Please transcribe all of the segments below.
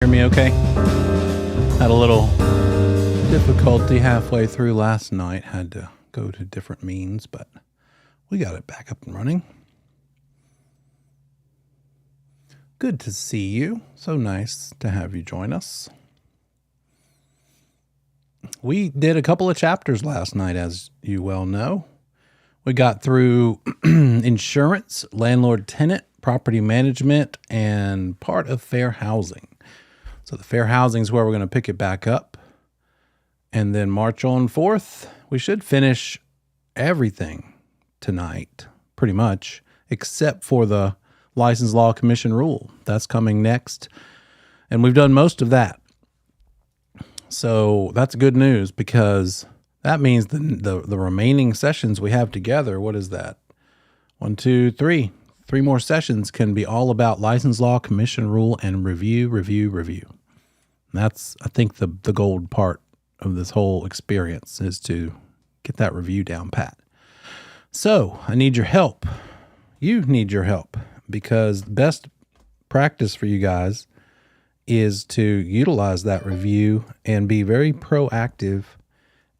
me okay? Had a little difficulty halfway through last night. Had to go to different means, but we got it back up and running. Good to see you. So nice to have you join us. We did a couple of chapters last night, as you well know. We got through insurance, landlord-tenant, property management, and part of fair housing. So the fair housing is where we're going to pick it back up and then march on forth. We should finish everything tonight, pretty much, except for the License Law Commission rule. That's coming next. And we've done most of that. So that's good news, because that means the remaining sessions we have together, what is that? 1, 2, 3. 3 more sessions can be all about License Law Commission rule and review. And that's, I think, the gold part of this whole experience is to get that review down pat. So I need your help. You need your help, because the best practice for you guys is to utilize that review and be very proactive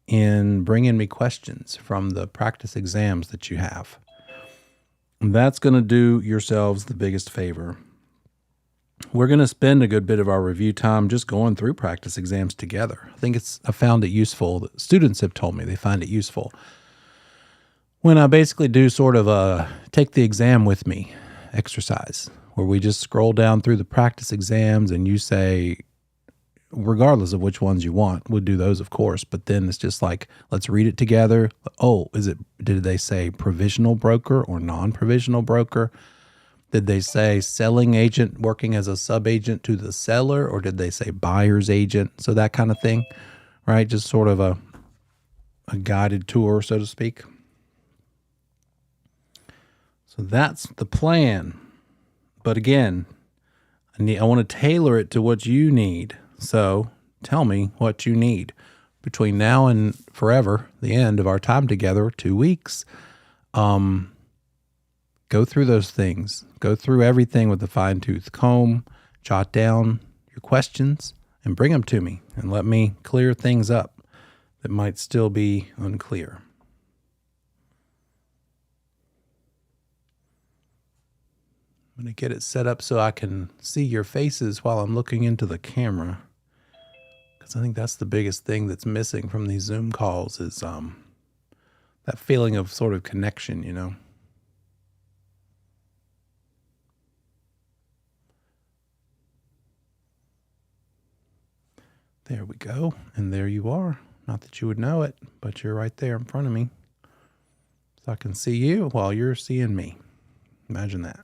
in bringing me questions from the practice exams that you have. And that's going to do yourselves the biggest favor. We're going to spend a good bit of our review time just going through practice exams together. I found it useful. Students have told me they find it useful when I basically do sort of a take the exam with me exercise, where we just scroll down through the practice exams and you say, regardless of which ones you want, we'll do those, of course, but then it's just like, let's read it together. Oh, did they say provisional broker or non-provisional broker? Did they say selling agent working as a sub-agent to the seller, or did they say buyer's agent? So that kind of thing, right? Just sort of a guided tour, so to speak. So that's the plan. But again, I want to tailor it to what you need. So tell me what you need between now and forever, the end of our time together, 2 weeks. Go through those things. Go through everything with a fine-tooth comb. Jot down your questions and bring them to me, and let me clear things up that might still be unclear. I'm going to get it set up so I can see your faces while I'm looking into the camera, because I think that's the biggest thing that's missing from these Zoom calls is that feeling of sort of connection, you know. There we go. And there you are. Not that you would know it, but you're right there in front of me. So I can see you while you're seeing me. Imagine that.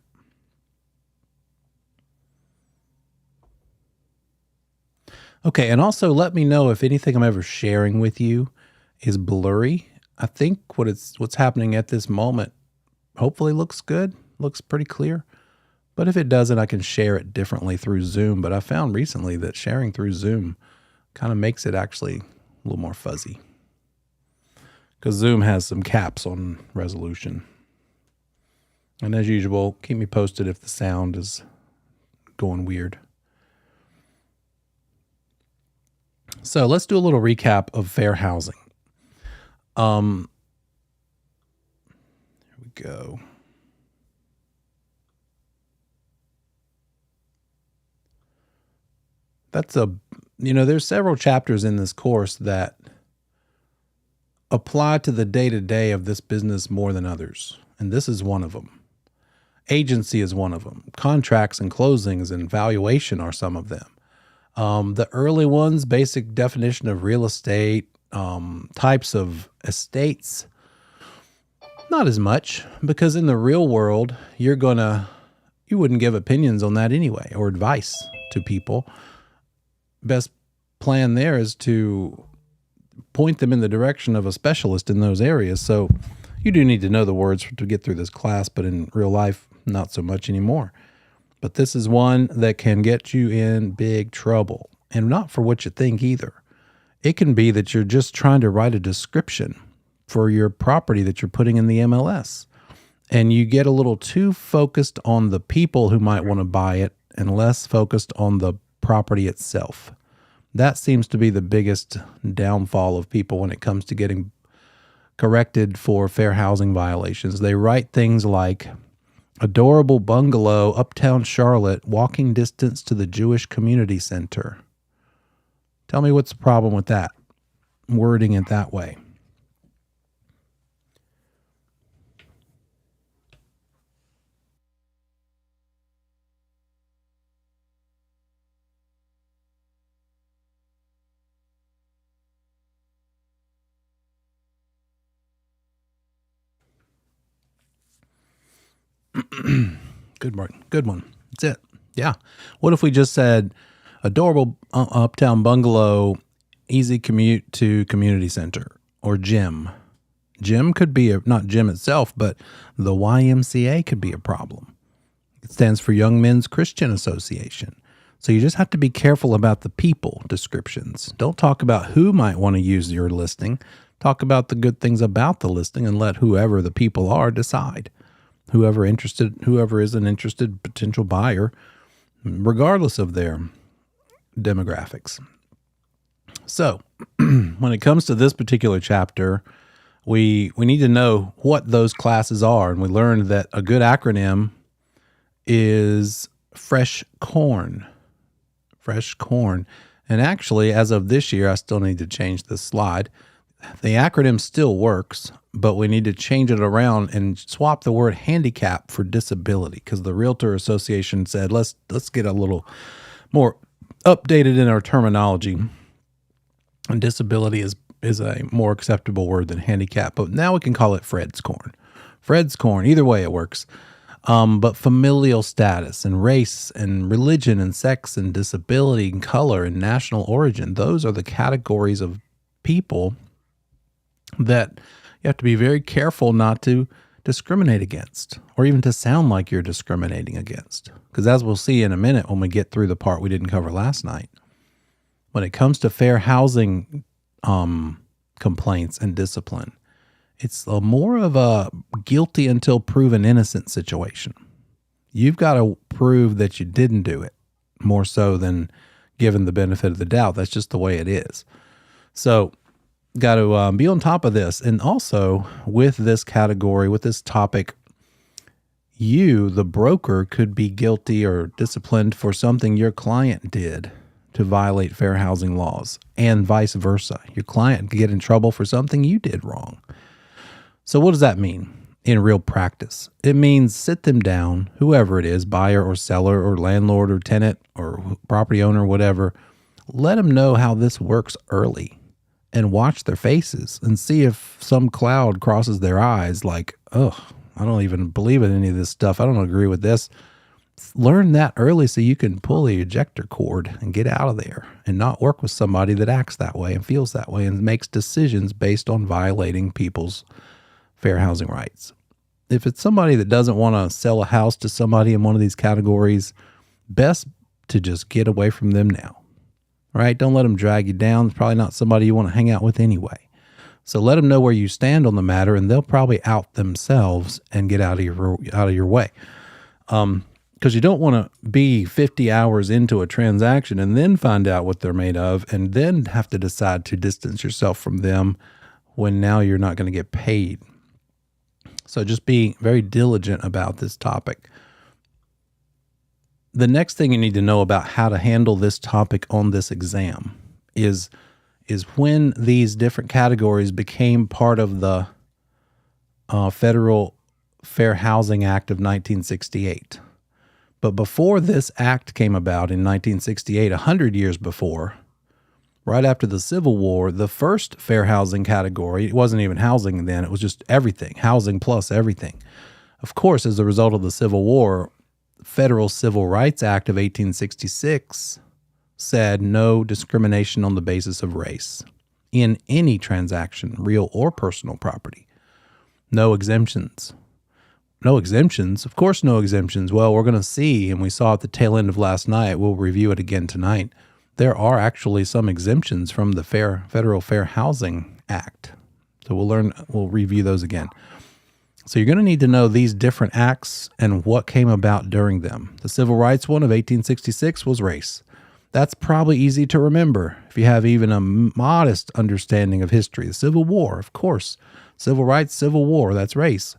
Okay, and also let me know if anything I'm ever sharing with you is blurry. I think what's happening at this moment hopefully looks good, looks pretty clear. But if it doesn't, I can share it differently through Zoom. But I found recently that sharing through Zoom kind of makes it actually a little more fuzzy, because Zoom has some caps on resolution. And as usual, keep me posted if the sound is going weird. So let's do a little recap of fair housing. Here we go. There's several chapters in this course that apply to the day-to-day of this business more than others. And this is one of them. Agency is one of them. Contracts and closings and valuation are some of them. The early ones, basic definition of real estate, types of estates, not as much, because in the real world, you wouldn't give opinions on that anyway, or advice to people. Best plan there is to point them in the direction of a specialist in those areas. So you do need to know the words to get through this class, but in real life, not so much anymore. But this is one that can get you in big trouble, and not for what you think either. It can be that you're just trying to write a description for your property that you're putting in the MLS, and you get a little too focused on the people who might want to buy it and less focused on the property itself. That seems to be the biggest downfall of people when it comes to getting corrected for fair housing violations. They write things like, adorable bungalow, uptown Charlotte, walking distance to the Jewish Community Center. Tell me what's the problem with that, wording it that way. Good one. That's it. Yeah. What if we just said adorable uptown bungalow, easy commute to community center, or gym? Gym could be not gym itself, but the YMCA could be a problem. It stands for Young Men's Christian Association. So you just have to be careful about the people descriptions. Don't talk about who might want to use your listing. Talk about the good things about the listing and let whoever the people are decide. Whoever is an interested potential buyer, regardless of their demographics. So when it comes to this particular chapter, we need to know what those classes are. And we learned that a good acronym is fresh corn. Fresh corn. And actually, as of this year, I still need to change this slide. The acronym still works, but we need to change it around and swap the word handicap for disability, because the Realtor Association said, let's get a little more updated in our terminology. And disability is a more acceptable word than handicap, but now we can call it Fred's corn. Fred's corn, either way it works. But familial status and race and religion and sex and disability and color and national origin, those are the categories of people that you have to be very careful not to discriminate against, or even to sound like you're discriminating against. Because as we'll see in a minute when we get through the part we didn't cover last night, when it comes to fair housing complaints and discipline, it's more of a guilty until proven innocent situation. You've got to prove that you didn't do it, more so than given the benefit of the doubt. That's just the way it is. So got to be on top of this. And also with this category, with this topic, you, the broker, could be guilty or disciplined for something your client did to violate fair housing laws, and vice versa. Your client could get in trouble for something you did wrong. So what does that mean in real practice? It means sit them down, whoever it is, buyer or seller or landlord or tenant or property owner, whatever. Let them know how this works early and watch their faces and see if some cloud crosses their eyes like, oh, I don't even believe in any of this stuff. I don't agree with this. Learn that early so you can pull the ejector cord and get out of there and not work with somebody that acts that way and feels that way and makes decisions based on violating people's fair housing rights. If it's somebody that doesn't want to sell a house to somebody in one of these categories, best to just get away from them now, right? Don't let them drag you down. It's probably not somebody you want to hang out with anyway. So let them know where you stand on the matter, and they'll probably out themselves and get out of your way. Because you don't want to be 50 hours into a transaction and then find out what they're made of and then have to decide to distance yourself from them when now you're not going to get paid. So just be very diligent about this topic. The next thing you need to know about how to handle this topic on this exam is when these different categories became part of the Federal Fair Housing Act of 1968. But before this act came about in 1968, 100 years before, right after the Civil War, the first fair housing category, it wasn't even housing then, it was just everything, housing plus everything. Of course, as a result of the Civil War, Federal Civil Rights Act of 1866 said no discrimination on the basis of race in any transaction, real or personal property. No exemptions. No exemptions? Of course no exemptions. Well, we're going to see, and we saw at the tail end of last night, we'll review it again tonight, there are actually some exemptions from the Federal Fair Housing Act. So we'll review those again. So you're going to need to know these different acts and what came about during them. The Civil Rights one of 1866 was race. That's probably easy to remember if you have even a modest understanding of history. The Civil War, of course. Civil rights, Civil War, that's race.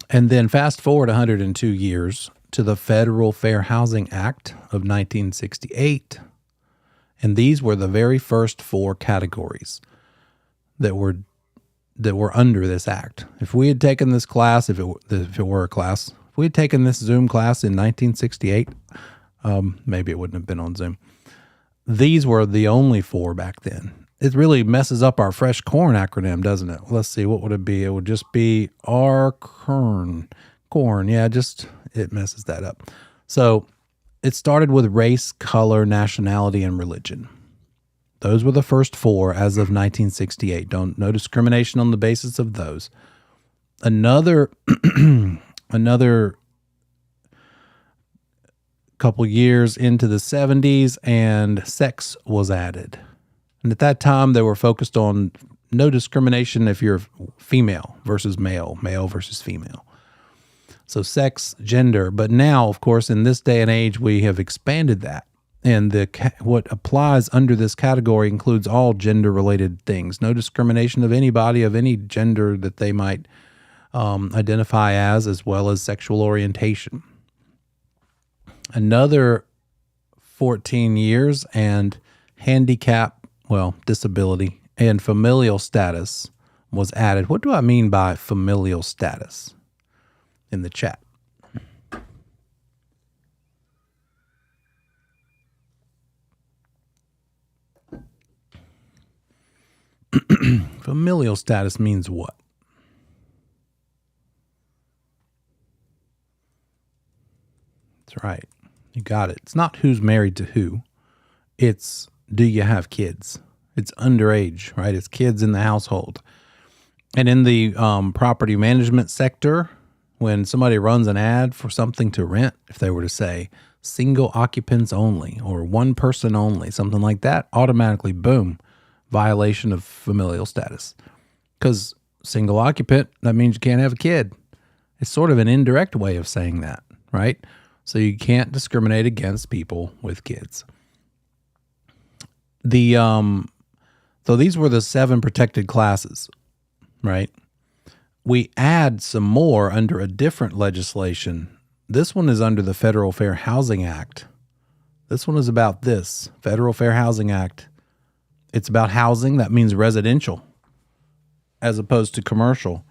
And then fast forward 102 years to the Federal Fair Housing Act of 1968. And these were the very first 4 categories that were under this act. If we had taken this class, if it were a class, if we had taken this Zoom class in 1968, maybe it wouldn't have been on Zoom. These were the only 4 back then. It really messes up our fresh corn acronym, doesn't it? Let's see, what would it be? It would just be corn. Yeah, it messes that up. So it started with race, color, nationality, and religion. Those were the first 4 as of 1968. No discrimination on the basis of those. Another couple years into the 70s, and sex was added. And at that time, they were focused on no discrimination if you're female versus male versus female. So sex, gender. But now, of course, in this day and age, we have expanded that. And what applies under this category includes all gender-related things. No discrimination of anybody of any gender that they might identify as well as sexual orientation. Another 14 years and disability and familial status was added. What do I mean by familial status? In the chat. Familial status means what? That's right. You got it. It's not who's married to who. It's do you have kids? It's underage, right? It's kids in the household. And in the property management sector, when somebody runs an ad for something to rent, if they were to say single occupants only or one person only, something like that, automatically, boom, violation of familial status. Because single occupant, that means you can't have a kid. It's sort of an indirect way of saying that, right? So you can't discriminate against people with kids. So these were the 7 protected classes, right? We add some more under a different legislation. This one is under the Federal Fair Housing Act. This one is about this, Federal Fair Housing Act. It's about housing. That means residential as opposed to commercial.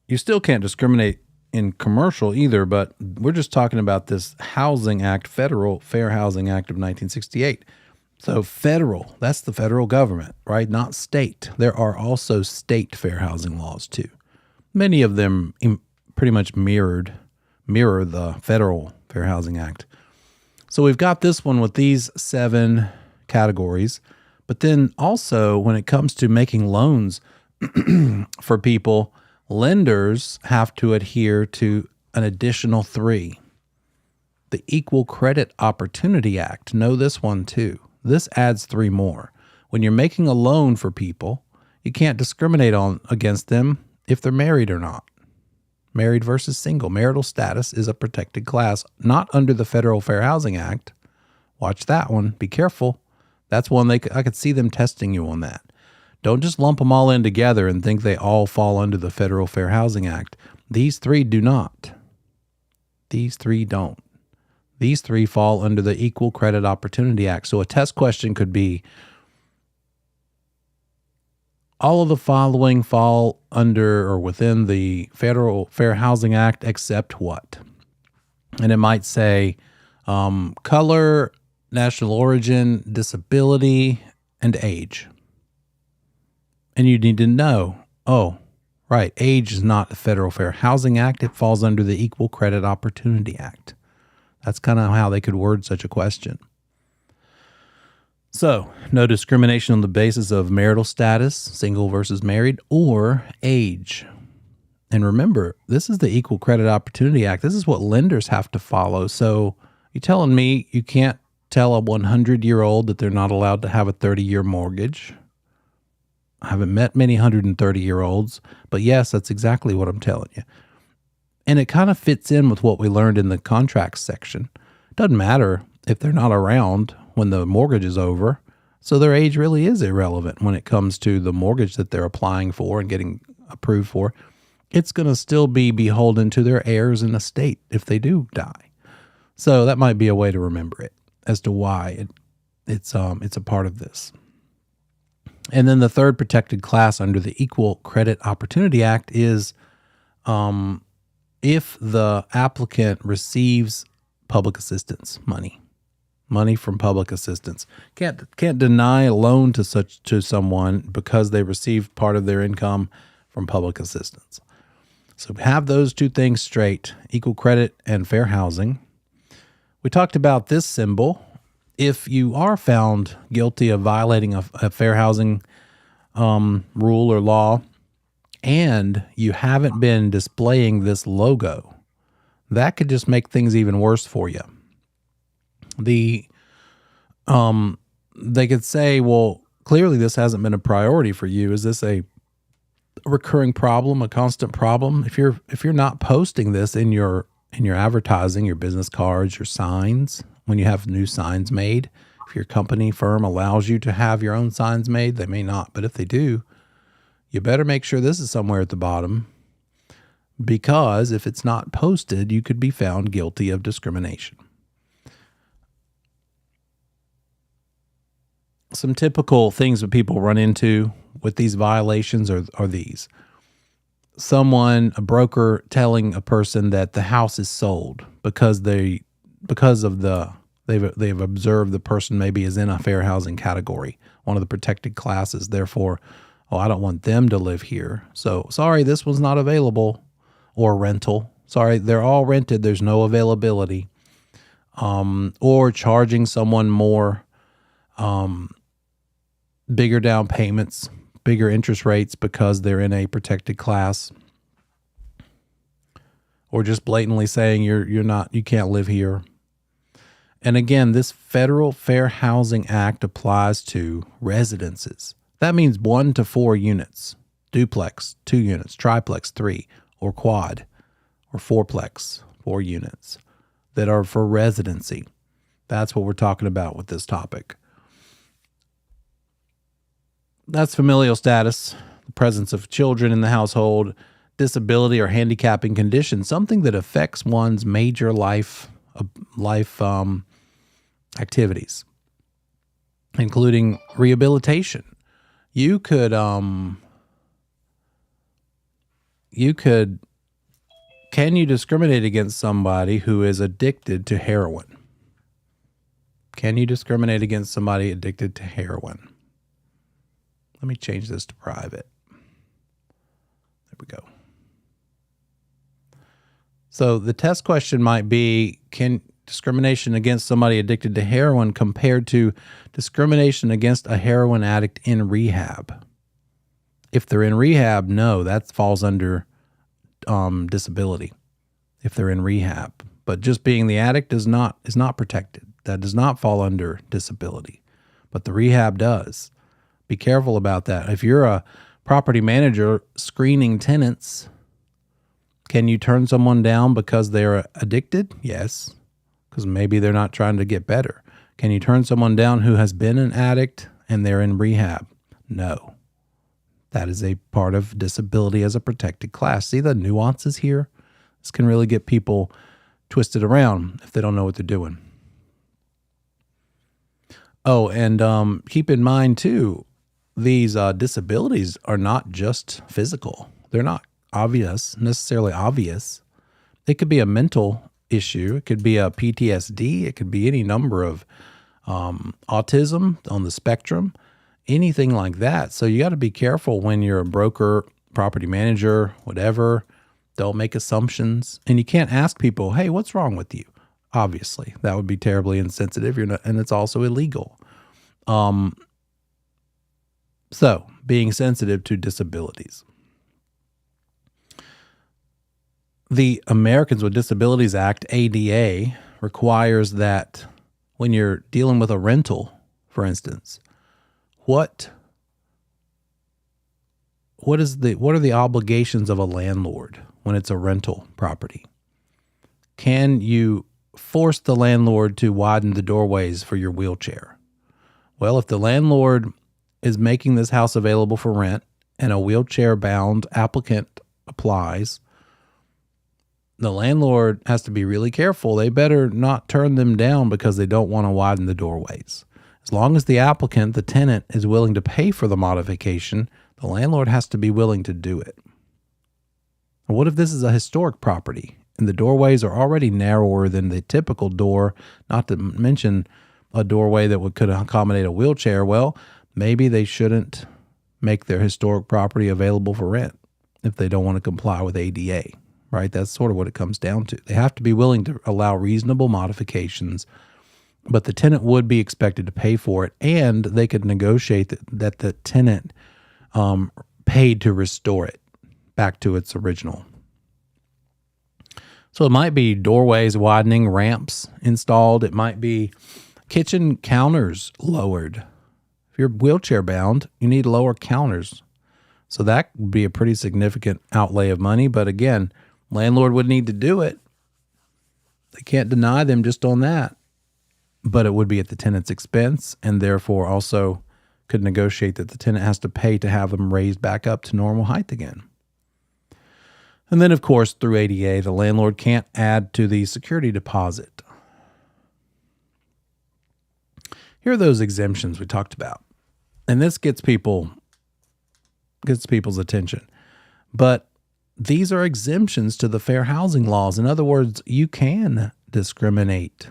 You still can't discriminate in commercial either, but we're just talking about this Housing Act, Federal Fair Housing Act of 1968. So federal, that's the federal government, right? Not state. There are also state fair housing laws too. Many of them pretty much mirror the Federal Fair Housing Act. So we've got this one with these 7 categories. But then also when it comes to making loans for people, lenders have to adhere to an additional 3. The Equal Credit Opportunity Act. Know this one too. This adds 3 more. When you're making a loan for people, you can't discriminate against them if they're married or not. Married versus single. Marital status is a protected class, not under the Federal Fair Housing Act. Watch that one. Be careful. That's one I could see them testing you on that. Don't just lump them all in together and think they all fall under the Federal Fair Housing Act. These 3 do not. These 3 don't. These 3 fall under the Equal Credit Opportunity Act. So a test question could be, all of the following fall under or within the Federal Fair Housing Act except what? And it might say color, national origin, disability, and age. And you need to know, right, age is not the Federal Fair Housing Act. It falls under the Equal Credit Opportunity Act. That's kind of how they could word such a question. So, no discrimination on the basis of marital status, single versus married, or age. And remember, this is the Equal Credit Opportunity Act. This is what lenders have to follow. So, you telling me you can't tell a 100-year-old that they're not allowed to have a 30-year mortgage? I haven't met many 130-year-olds, but yes, that's exactly what I'm telling you. And it kind of fits in with what we learned in the contracts section. Doesn't matter if they're not around when the mortgage is over. So their age really is irrelevant when it comes to the mortgage that they're applying for and getting approved for. It's going to still be beholden to their heirs and estate if they do die. So that might be a way to remember it as to why it's a part of this. And then the third protected class under the Equal Credit Opportunity Act is if the applicant receives public assistance money from public assistance. Can't deny a loan to someone because they received part of their income from public assistance. So have those two things straight, equal credit and fair housing. We talked about this symbol. If you are found guilty of violating a fair housing rule or law, and you haven't been displaying this logo, that could just make things even worse for you. They could say, well, clearly this hasn't been a priority for you. Is this a recurring problem, a constant problem? If you're not posting this in your advertising, your business cards, your signs, when you have new signs made, if your company firm allows you to have your own signs made, they may not, but if they do, you better make sure this is somewhere at the bottom, because if it's not posted, you could be found guilty of discrimination. Some typical things that people run into with these violations are these. A broker telling a person that the house is sold because they've observed the person maybe is in a fair housing category, one of the protected classes. Therefore, I don't want them to live here. So sorry, this one's not available. Or rental. Sorry, they're all rented. There's no availability. Or charging someone more, bigger down payments, bigger interest rates because they're in a protected class. Or just blatantly saying you can't live here. And again, this Federal Fair Housing Act applies to residences. That means 1 to 4 units, duplex, 2 units, triplex, 3, or quad, or fourplex, 4 units that are for residency. That's what we're talking about with this topic. That's familial status, the presence of children in the household, disability or handicapping condition, something that affects one's major life activities, including rehabilitation. You could can you discriminate against somebody who is addicted to heroin? Can you discriminate against somebody addicted to heroin? Let me change this to private. There we go. So the test question might be, can discrimination against somebody addicted to heroin compared to discrimination against a heroin addict in rehab? If they're in rehab, no, that falls under disability if they're in rehab. But just being the addict is not protected. That does not fall under disability. But the rehab does. Be careful about that. If you're a property manager screening tenants, can you turn someone down because they're addicted? Yes, because maybe they're not trying to get better. Can you turn someone down who has been an addict and they're in rehab? No. That is a part of disability as a protected class. See the nuances here? This can really get people twisted around if they don't know what they're doing. Oh, and keep in mind too, these disabilities are not just physical. They're not necessarily obvious. It could be a mental issue. It could be a PTSD. It could be any number of autism on the spectrum, anything like that. So you got to be careful when you're a broker, property manager, whatever. Don't make assumptions. And you can't ask people, hey, what's wrong with you? Obviously, that would be terribly insensitive. And it's also illegal. So being sensitive to disabilities. The Americans with Disabilities Act, ADA, requires that when you're dealing with a rental, for instance, what are the obligations of a landlord when it's a rental property? Can you force the landlord to widen the doorways for your wheelchair? Well, if the landlord is making this house available for rent and a wheelchair-bound applicant applies, the landlord has to be really careful. They better not turn them down because they don't want to widen the doorways. As long as the applicant, the tenant, is willing to pay for the modification, the landlord has to be willing to do it. What if this is a historic property and the doorways are already narrower than the typical door, not to mention a doorway that could accommodate a wheelchair? Well, maybe they shouldn't make their historic property available for rent if they don't want to comply with ADA, right? That's sort of what it comes down to. They have to be willing to allow reasonable modifications, but the tenant would be expected to pay for it, and they could negotiate that the tenant paid to restore it back to its original. So it might be doorways widening, ramps installed. It might be kitchen counters lowered. If you're wheelchair bound, you need lower counters. So that would be a pretty significant outlay of money. But again, landlord would need to do it. They can't deny them just on that. But it would be at the tenant's expense, and therefore also could negotiate that the tenant has to pay to have them raised back up to normal height again. And then, of course, through ADA, the landlord can't add to the security deposit. Here are those exemptions we talked about. And this gets people's attention. But these are exemptions to the fair housing laws. In other words, you can discriminate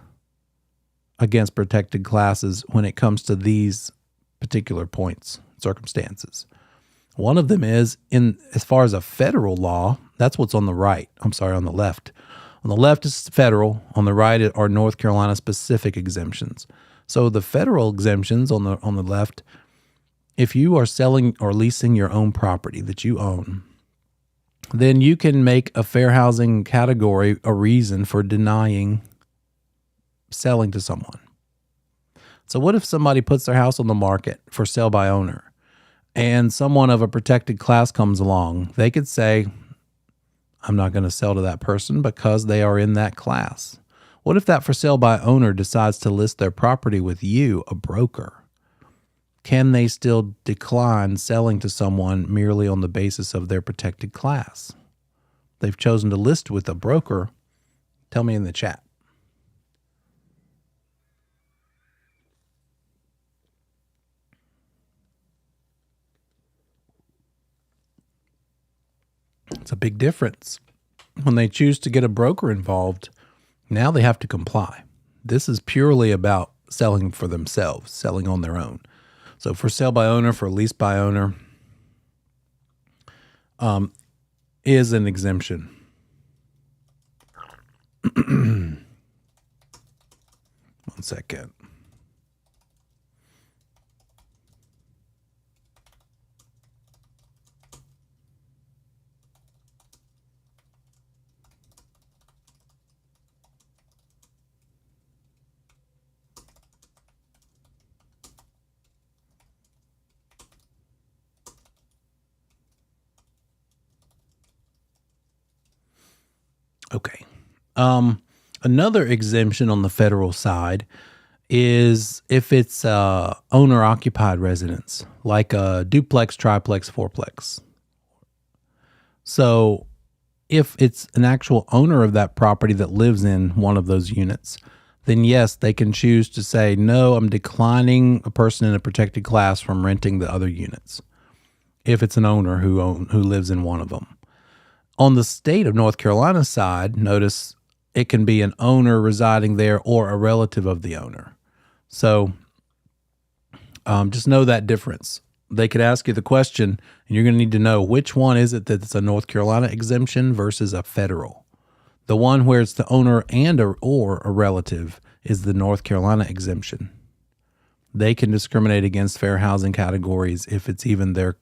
against protected classes when it comes to these particular points, circumstances. One of them is, as far as a federal law, that's what's on the right. On the left. On the left is federal. On the right are North Carolina specific exemptions. So the federal exemptions on the left, if you are selling or leasing your own property that you own, then you can make a fair housing category a reason for denying selling to someone. So what if somebody puts their house on the market for sale by owner and someone of a protected class comes along? They could say, I'm not going to sell to that person because they are in that class. What if that for sale by owner decides to list their property with you, a broker? Can they still decline selling to someone merely on the basis of their protected class? They've chosen to list with a broker. Tell me in the chat. It's a big difference. When they choose to get a broker involved, now they have to comply. This is purely about selling for themselves, selling on their own. So for sale by owner, for lease by owner, is an exemption. One second. Okay. Another exemption on the federal side is if it's owner-occupied residence, like a duplex, triplex, fourplex. So if it's an actual owner of that property that lives in one of those units, then yes, they can choose to say, no, I'm declining a person in a protected class from renting the other units, if it's an owner who lives in one of them. On the state of North Carolina side, notice it can be an owner residing there or a relative of the owner. So just know that difference. They could ask you the question, and you're going to need to know which one is it that's a North Carolina exemption versus a federal. The one where it's the owner and or a relative is the North Carolina exemption. They can discriminate against fair housing categories if it's even their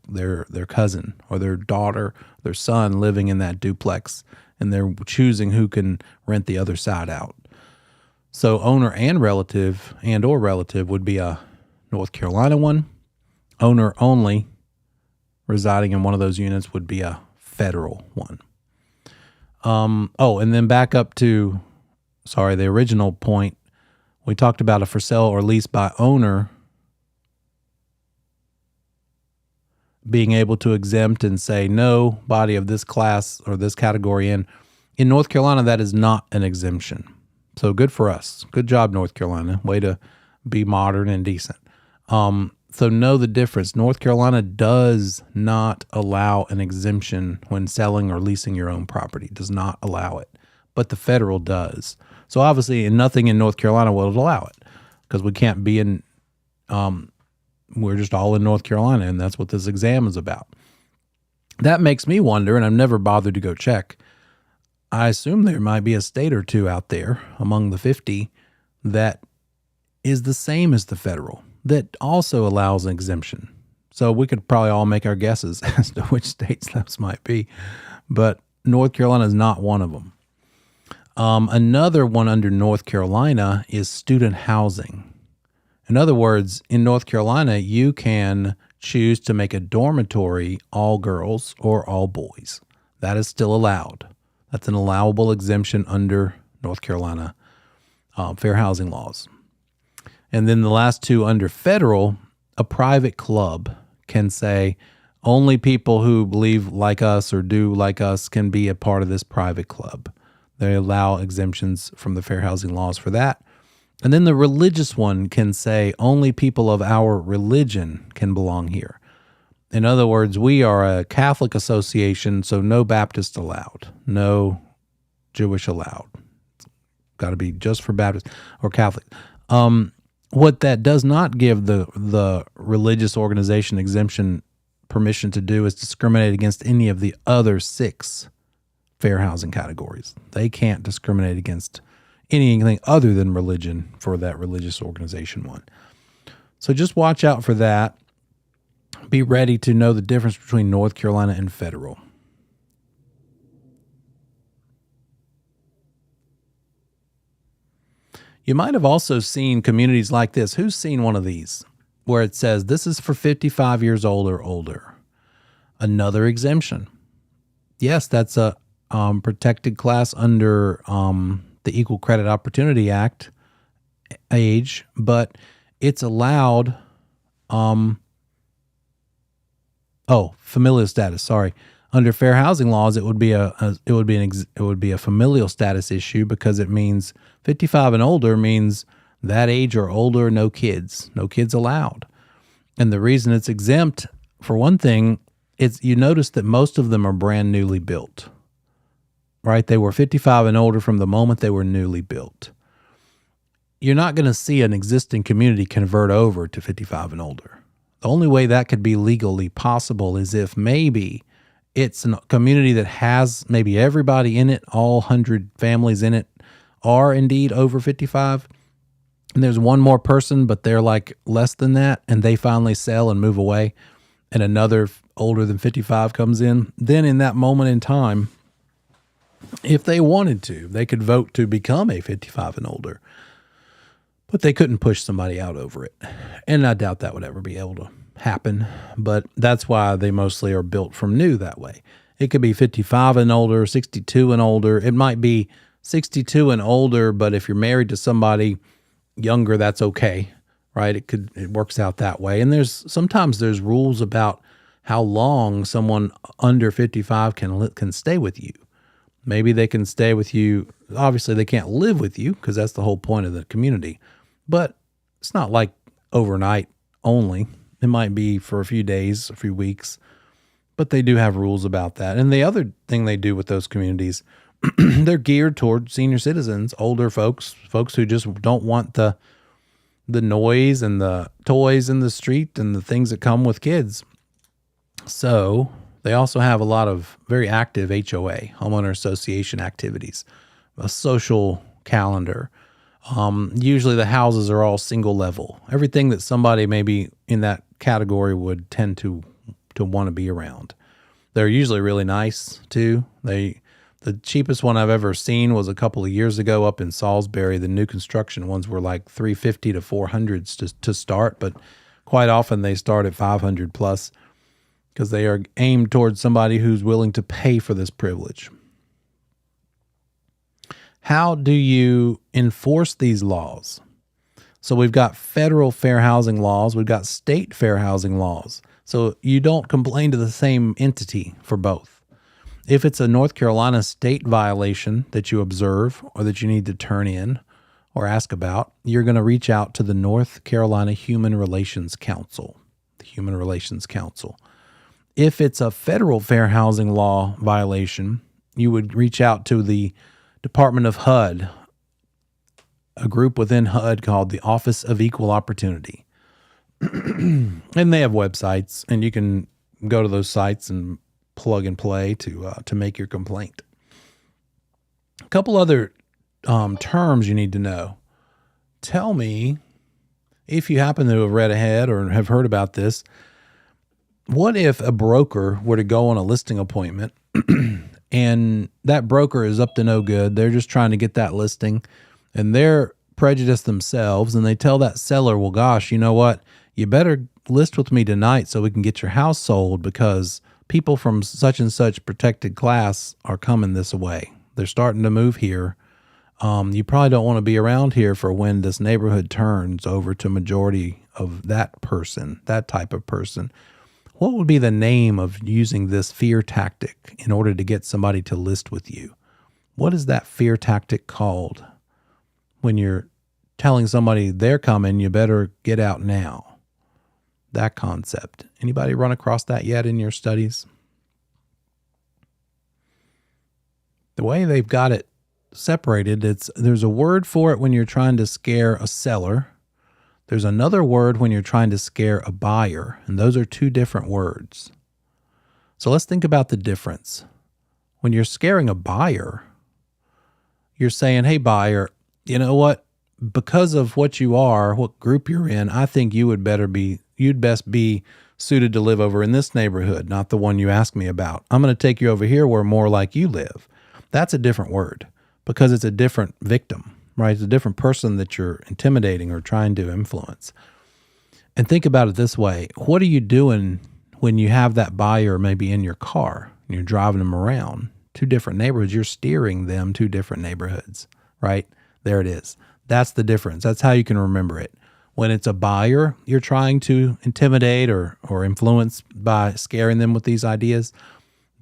cousin or their daughter, their son living in that duplex, and they're choosing who can rent the other side out. So owner and or relative would be a North Carolina one. Owner only residing in one of those units would be a federal one. And then back up to the original point, we talked about a for sale or lease by owner being able to exempt and say no body of this class or this category in. In North Carolina, that is not an exemption. So good for us. Good job, North Carolina. Way to be modern and decent. So know the difference. North Carolina does not allow an exemption when selling or leasing your own property. Does not allow it. But the federal does. So obviously nothing in North Carolina will allow it because we can't be in, we're just all in North Carolina, and that's what this exam is about. That makes me wonder, and I've never bothered to go check. I assume there might be a state or two out there among the 50 that is the same as the federal, that also allows an exemption. So we could probably all make our guesses as to which states those might be, but North Carolina is not one of them. Another one under North Carolina is student housing. In other words, in North Carolina, you can choose to make a dormitory all girls or all boys. That is still allowed. That's an allowable exemption under North Carolina fair housing laws. And then the last two under federal, a private club can say only people who believe like us or do like us can be a part of this private club. They allow exemptions from the fair housing laws for that. And then the religious one can say only people of our religion can belong here. In other words, we are a Catholic association, so no Baptist allowed, no Jewish allowed. Got to be just for Baptist or Catholic. What that does not give the religious organization exemption permission to do is discriminate against any of the other 6 fair housing categories. They can't discriminate against anything other than religion for that religious organization one. So just watch out for that. Be ready to know the difference between North Carolina and federal. You might have also seen communities like this. Who's seen one of these where it says this is for 55 years old or older? Another exemption. Yes, that's a protected class under the Equal Credit Opportunity Act age, but it's allowed. Familial status. Sorry, under fair housing laws, it would be a familial status issue because it means 55 and older means that age or older, no kids allowed. And the reason it's exempt, for one thing, you notice that most of them are brand newly built. Right? They were 55 and older from the moment they were newly built. You're not going to see an existing community convert over to 55 and older. The only way that could be legally possible is if maybe it's a community that has maybe everybody in it, all 100 families in it are indeed over 55. And there's one more person, but they're like less than that, and they finally sell and move away, and another older than 55 comes in. Then in that moment in time, if they wanted to, they could vote to become a 55 and older, but they couldn't push somebody out over it. And I doubt that would ever be able to happen, but that's why they mostly are built from new that way. It could be 55 and older, 62 and older. It might be 62 and older, but if you're married to somebody younger, that's okay, right? It works out that way. And sometimes there's rules about how long someone under 55 can stay with you. Maybe they can stay with you. Obviously, they can't live with you because that's the whole point of the community. But it's not like overnight only. It might be for a few days, a few weeks. But they do have rules about that. And the other thing they do with those communities, they're geared toward senior citizens, older folks who just don't want the noise and the toys in the street and the things that come with kids. So they also have a lot of very active HOA, homeowner association activities, a social calendar. Usually the houses are all single level. Everything that somebody maybe in that category would tend to want to be around. They're usually really nice too. The cheapest one I've ever seen was a couple of years ago up in Salisbury. The new construction ones were like $350 to $400 to start, but quite often they start at $500 plus because they are aimed towards somebody who's willing to pay for this privilege. How do you enforce these laws? So we've got federal fair housing laws. We've got state fair housing laws. So you don't complain to the same entity for both. If it's a North Carolina state violation that you observe or that you need to turn in or ask about, you're going to reach out to the North Carolina Human Relations Council, the Human Relations Council. If it's a federal fair housing law violation, you would reach out to the Department of HUD, a group within HUD called the Office of Equal Opportunity. And they have websites, and you can go to those sites and plug and play to make your complaint. A couple other terms you need to know. Tell me, if you happen to have read ahead or have heard about this, what if a broker were to go on a listing appointment and that broker is up to no good? They're just trying to get that listing, and they're prejudiced themselves, and they tell that seller, well, gosh, you know what? You better list with me tonight so we can get your house sold because people from such and such protected class are coming this way. They're starting to move here. You probably don't want to be around here for when this neighborhood turns over to majority of that person, that type of person. What would be the name of using this fear tactic in order to get somebody to list with you? What is that fear tactic called? When you're telling somebody they're coming, you better get out now. That concept. Anybody run across that yet in your studies? The way they've got it separated, there's a word for it when you're trying to scare a seller. There's another word when you're trying to scare a buyer, and those are two different words. So let's think about the difference. When you're scaring a buyer, you're saying, hey, buyer, you know what? Because of what you are, what group you're in, I think you'd best be suited to live over in this neighborhood, not the one you asked me about. I'm going to take you over here where more like you live. That's a different word because it's a different victim, right? It's a different person that you're intimidating or trying to influence. And think about it this way. What are you doing when you have that buyer maybe in your car and you're driving them around? Two different neighborhoods. You're steering them to different neighborhoods, right? There it is. That's the difference. That's how you can remember it. When it's a buyer, you're trying to intimidate or influence by scaring them with these ideas.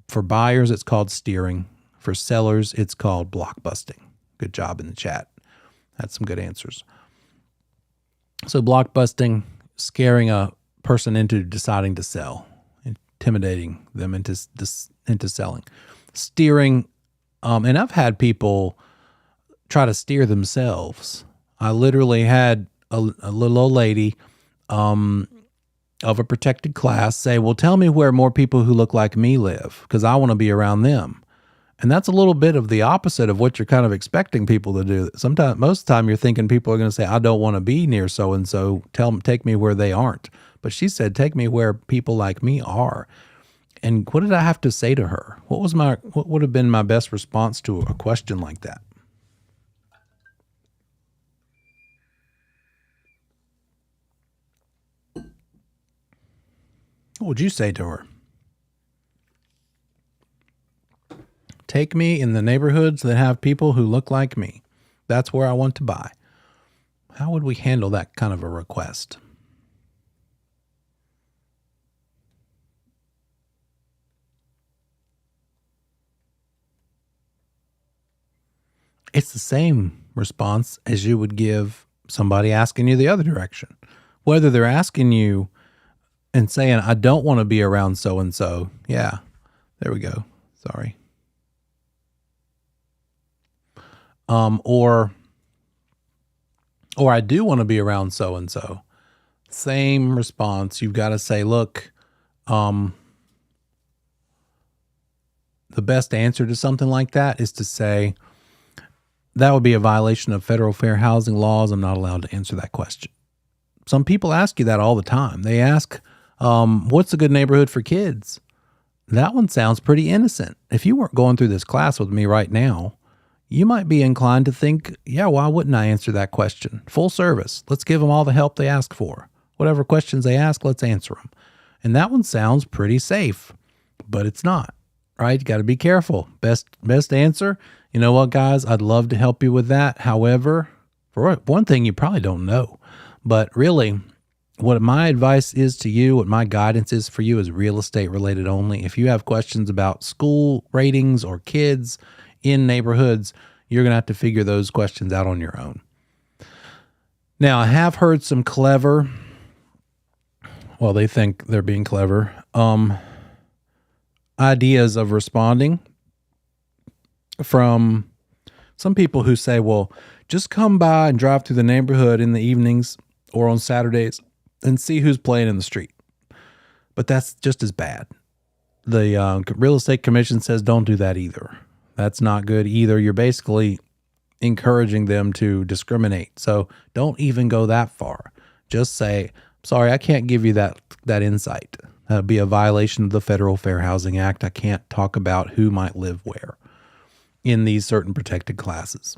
For buyers, it's called steering. For sellers, it's called blockbusting. Good job in the chat. That's some good answers. So blockbusting, scaring a person into deciding to sell, intimidating them into selling. Steering, and I've had people try to steer themselves. I literally had a little old lady of a protected class say, well, tell me where more people who look like me live because I want to be around them. And that's a little bit of the opposite of what you're kind of expecting people to do. Sometimes, most of the time, you're thinking people are going to say, I don't want to be near so-and-so. Take me where they aren't. But she said, take me where people like me are. And what did I have to say to her? What would have been my best response to a question like that? What would you say to her? Take me in the neighborhoods that have people who look like me. That's where I want to buy. How would we handle that kind of a request? It's the same response as you would give somebody asking you the other direction. Whether they're asking you and saying, I don't want to be around so-and-so. Yeah, there we go. Sorry. Or I do want to be around so-and-so. Same response. You've got to say, look, the best answer to something like that is to say, that would be a violation of federal fair housing laws. I'm not allowed to answer that question. Some people ask you that all the time. They ask, what's a good neighborhood for kids? That one sounds pretty innocent. If you weren't going through this class with me right now, you might be inclined to think, yeah, why wouldn't I answer that question? Full service. Let's give them all the help they ask for. Whatever questions they ask, let's answer them. And that one sounds pretty safe, but it's not, right? You got to be careful. Best answer. You know what, guys? I'd love to help you with that. However, for one thing, you probably don't know, but really, what my advice is to you, what my guidance is for you, is real estate related only. If you have questions about school ratings or kids in neighborhoods, you're going to have to figure those questions out on your own. Now, I have heard some clever, well, they think they're being clever, ideas of responding from some people who say, well, just come by and drive through the neighborhood in the evenings or on Saturdays and see who's playing in the street. But that's just as bad. The real estate commission says don't do that either. That's not good either. You're basically encouraging them to discriminate. So don't even go that far. Just say, sorry, I can't give you that insight. That'd be a violation of the Federal Fair Housing Act. I can't talk about who might live where in these certain protected classes.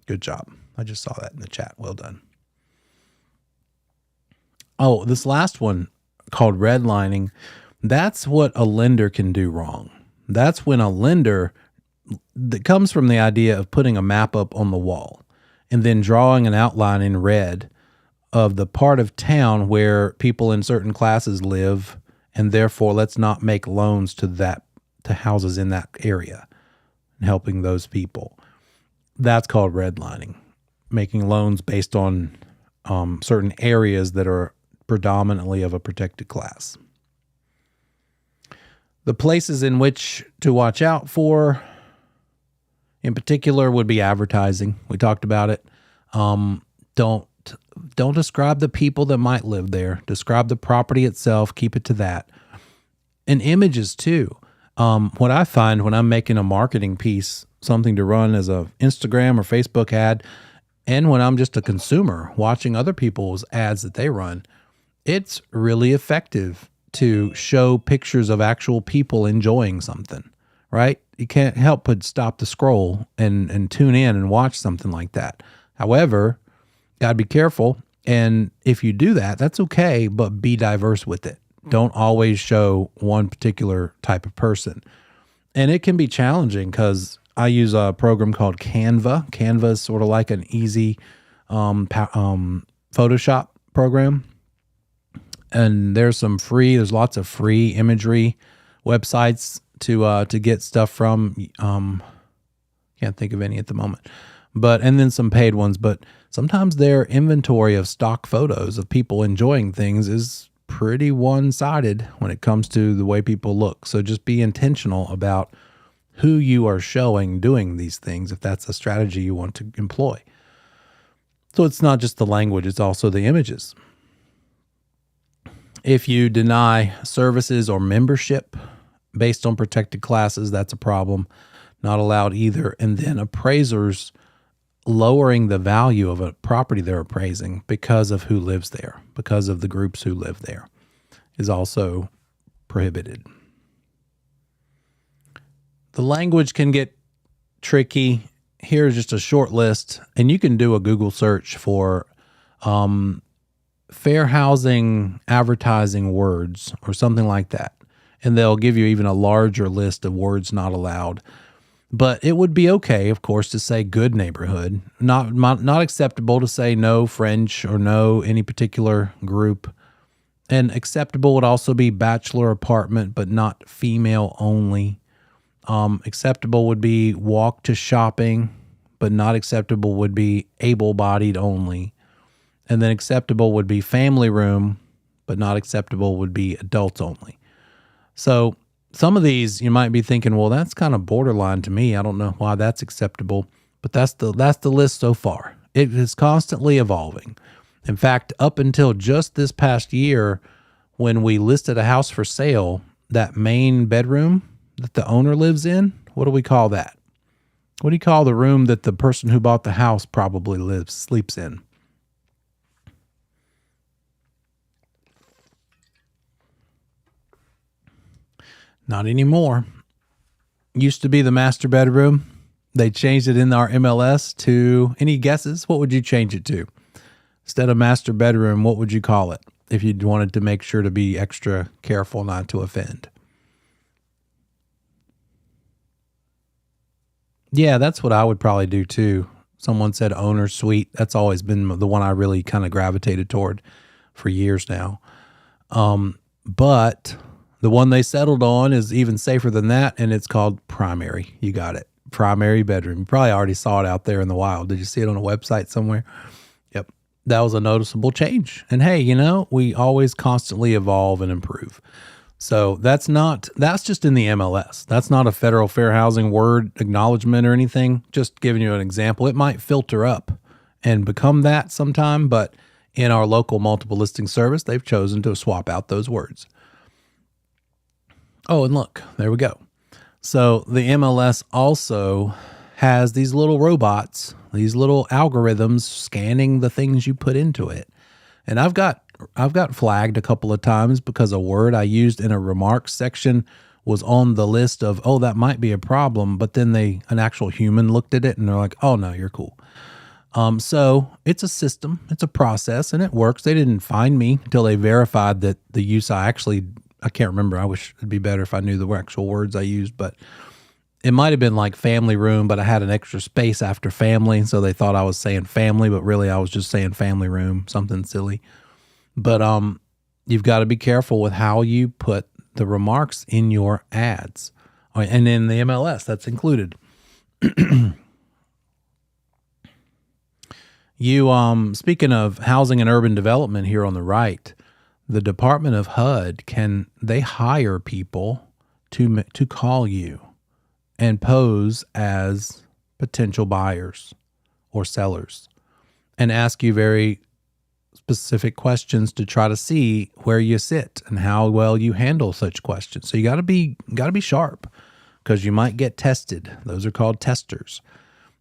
Good job. I just saw that in the chat. Well done. Oh, this last one called redlining. That's what a lender can do wrong. That's when a lender, that comes from the idea of putting a map up on the wall and then drawing an outline in red of the part of town where people in certain classes live, and therefore let's not make loans to houses in that area and helping those people. That's called redlining, making loans based on certain areas that are predominantly of a protected class. The places in which to watch out for, in particular, would be advertising. We talked about it. Don't describe the people that might live there. Describe the property itself. Keep it to that. And images too. What I find when I'm making a marketing piece, something to run as a Instagram or Facebook ad, and when I'm just a consumer watching other people's ads that they run, it's really effective to show pictures of actual people enjoying something, right? You can't help but stop the scroll and tune in and watch something like that. However, got to be careful. And if you do that, that's okay, but be diverse with it. Don't always show one particular type of person. And it can be challenging because I use a program called Canva. Canva is sort of like an easy Photoshop program. And there's lots of free imagery websites to get stuff from. Can't think of any at the moment. And then some paid ones. But sometimes their inventory of stock photos of people enjoying things is pretty one-sided when it comes to the way people look. So just be intentional about who you are showing doing these things if that's a strategy you want to employ. So it's not just the language, it's also the images. If you deny services or membership based on protected classes, that's a problem. Not allowed either. And then appraisers lowering the value of a property they're appraising because of who lives there, because of the groups who live there, is also prohibited. The language can get tricky. Here's just a short list, and you can do a Google search for fair housing advertising words or something like that, and they'll give you even a larger list of words not allowed. But it would be okay, of course, to say good neighborhood. Not acceptable to say no French or no any particular group. And acceptable would also be bachelor apartment, but not female only. Acceptable would be walk to shopping, but not acceptable would be able-bodied only. And then acceptable would be family room, but not acceptable would be adults only. So some of these you might be thinking, well, that's kind of borderline to me. I don't know why that's acceptable, but that's the list so far. It is constantly evolving. In fact, up until just this past year, when we listed a house for sale, that main bedroom that the owner lives in, what do we call that? What do you call the room that the person who bought the house probably sleeps in? Not anymore. Used to be the master bedroom. They changed it in our MLS to, any guesses? What would you change it to? Instead of master bedroom, what would you call it if you wanted to make sure to be extra careful not to offend? Yeah, that's what I would probably do too. Someone said owner suite. That's always been the one I really kind of gravitated toward for years now. But the one they settled on is even safer than that, and it's called primary. You got it. Primary bedroom. You probably already saw it out there in the wild. Did you see it on a website somewhere? Yep. That was a noticeable change. And hey, we always constantly evolve and improve. So that's just in the MLS. That's not a federal fair housing word acknowledgement or anything. Just giving you an example. It might filter up and become that sometime, but in our local multiple listing service, they've chosen to swap out those words. Oh, and look, there we go. So the MLS also has these little robots, these little algorithms scanning the things you put into it. And I've got flagged a couple of times because a word I used in a remarks section was on the list of, oh, that might be a problem. But then an actual human looked at it and they're like, oh no, you're cool. So it's a system, it's a process, and it works. They didn't find me until they verified that the use I can't remember. I wish it'd be better if I knew the actual words I used, but it might have been like family room, but I had an extra space after family. So they thought I was saying family, but really I was just saying family room, something silly. But you've got to be careful with how you put the remarks in your ads. And in the MLS, that's included. Speaking of housing and urban development here on the right, the Department of HUD they hire people to call you and pose as potential buyers or sellers and ask you very specific questions to try to see where you sit and how well you handle such questions. So you got to be sharp because you might get tested. Those are called testers.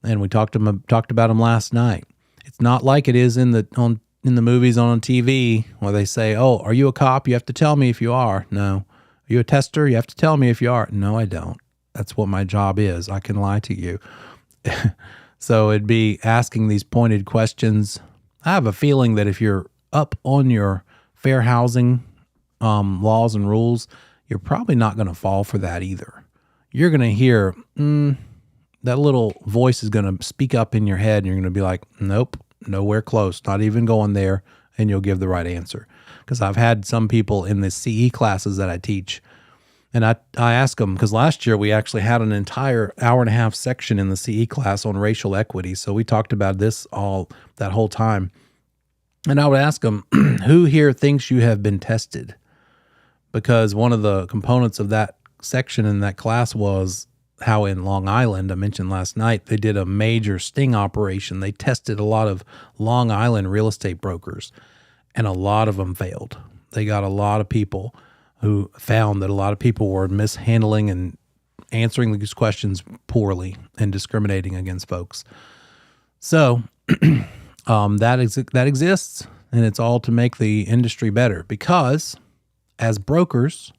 And we talked about them last night. It's not like it is in the movies on TV where they say, "Oh, are you a cop? You have to tell me if you are." No. Are you a tester? You have to tell me if you are. No, I don't. That's what my job is. I can lie to you. So it'd be asking these pointed questions. I have a feeling that if you're up on your fair housing laws and rules, you're probably not going to fall for that either. You're going to hear that little voice is going to speak up in your head, and you're going to be like, nope, nowhere close, not even going there, and you'll give the right answer. Because I've had some people in the CE classes that I teach, and I ask them, because last year we actually had an entire hour-and-a-half section in the CE class on racial equity, so we talked about this that whole time. And I would ask them, who here thinks you have been tested? Because one of the components of that section in that class was how in Long Island, I mentioned last night, they did a major sting operation. They tested a lot of Long Island real estate brokers, and a lot of them failed. They got a lot of people who found that a lot of people were mishandling and answering these questions poorly and discriminating against folks. So that exists, and it's all to make the industry better. Because as brokers,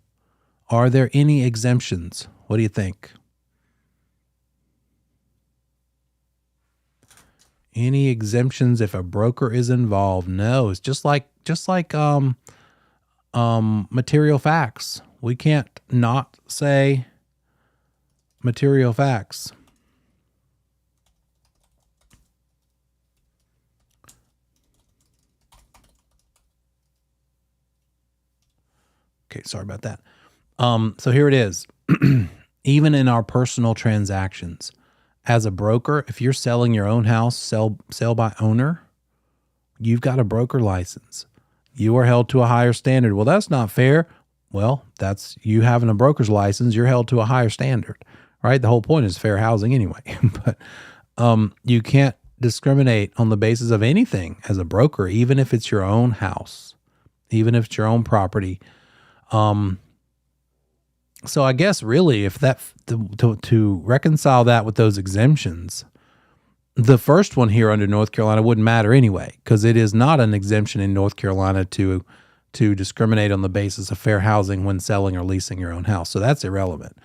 are there any exemptions? What do you think? Any exemptions if a broker is involved? No, it's just like material facts. We can't not say material facts. Okay, sorry about that. So here it is. Even in our personal transactions, as a broker, if you're selling your own house, sell by owner, you've got a broker license. You are held to a higher standard. Well, that's not fair. Well, that's you having a broker's license. You're held to a higher standard, right? The whole point is fair housing anyway. But you can't discriminate on the basis of anything as a broker, even if it's your own house, even if it's your own property. So I guess really, if that to reconcile that with those exemptions, the first one here under North Carolina wouldn't matter anyway, because it is not an exemption in North Carolina to discriminate on the basis of fair housing when selling or leasing your own house. So that's irrelevant.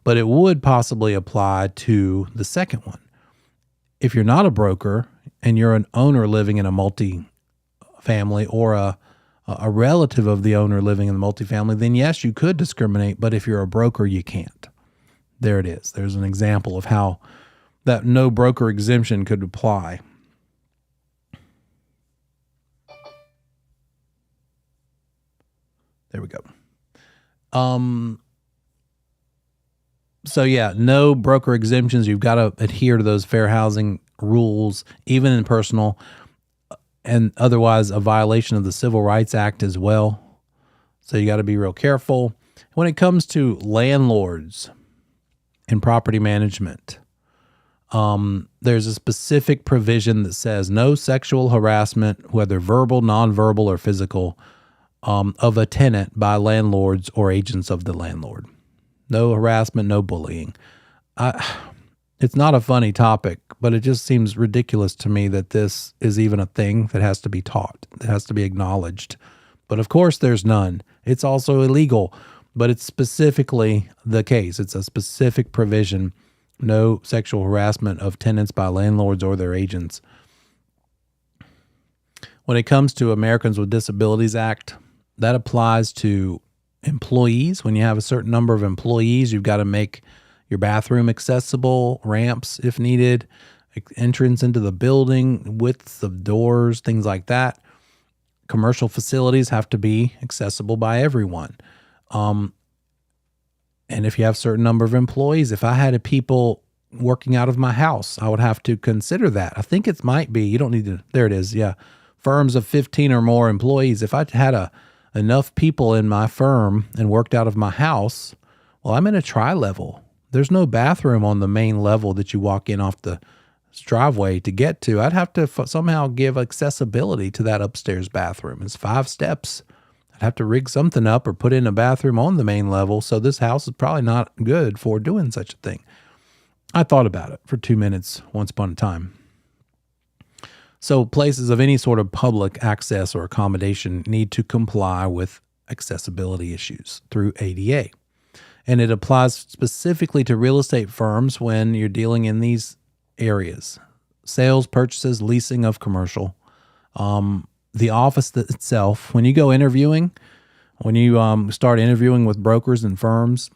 But it would possibly apply to the second one. If you're not a broker and you're an owner living in a multi-family or a relative of the owner living in the multifamily, then yes, you could discriminate. But if you're a broker, you can't. There it is. There's an example of how that no broker exemption could apply. There we go. So yeah, no broker exemptions. You've got to adhere to those fair housing rules, even in personal, and otherwise a violation of the Civil Rights Act as well. So you got to be real careful. When it comes to landlords and property management, there's a specific provision that says no sexual harassment, whether verbal, nonverbal, or physical, of a tenant by landlords or agents of the landlord. No harassment, no bullying. It's not a funny topic, but it just seems ridiculous to me that this is even a thing that has to be taught, that has to be acknowledged. But of course there's none. It's also illegal, but it's specifically the case. It's a specific provision, no sexual harassment of tenants by landlords or their agents. When it comes to Americans with Disabilities Act, that applies to employees. When you have a certain number of employees, you've got to make your bathroom accessible, ramps if needed, entrance into the building, widths of doors, things like that. Commercial facilities have to be accessible by everyone. And if you have a certain number of employees, if I had people working out of my house, I would have to consider that. I think it might be, you don't need to, there it is, yeah. Firms of 15 or more employees. If I had enough people in my firm and worked out of my house, well, I'm in a tri-level. There's no bathroom on the main level that you walk in off the driveway to get to. I'd have to somehow give accessibility to that upstairs bathroom. It's 5 steps. I'd have to rig something up or put in a bathroom on the main level. So this house is probably not good for doing such a thing. I thought about it for 2 minutes once upon a time. So places of any sort of public access or accommodation need to comply with accessibility issues through ADA. And it applies specifically to real estate firms when you're dealing in these areas: sales, purchases, leasing of commercial. The office itself, when you go interviewing, when you start interviewing with brokers and firms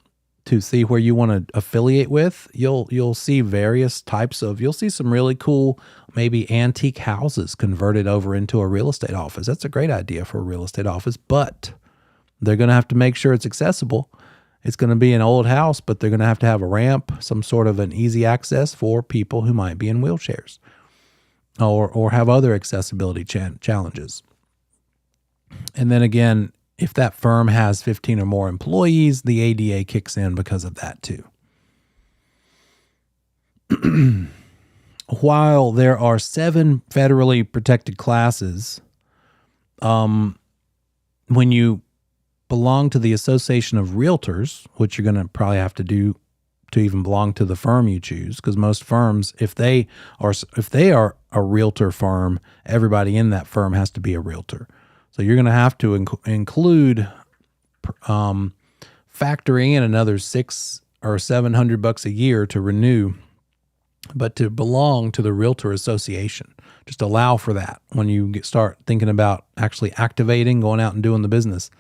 to see where you want to affiliate with, you'll see various types of, you'll see some really cool, maybe antique houses converted over into a real estate office. That's a great idea for a real estate office, but they're going to have to make sure it's accessible. It's going to be an old house, but they're going to have a ramp, some sort of an easy access for people who might be in wheelchairs or have other accessibility challenges. And then again, if that firm has 15 or more employees, the ADA kicks in because of that too. While there are 7 federally protected classes, when you belong to the Association of Realtors, which you're going to probably have to do to even belong to the firm you choose, because most firms, if they are a realtor firm, everybody in that firm has to be a realtor. So you're going to have to include factoring in another $600 or $700 a year to renew, but to belong to the Realtor Association. Just allow for that when you start thinking about actually activating, going out and doing the business.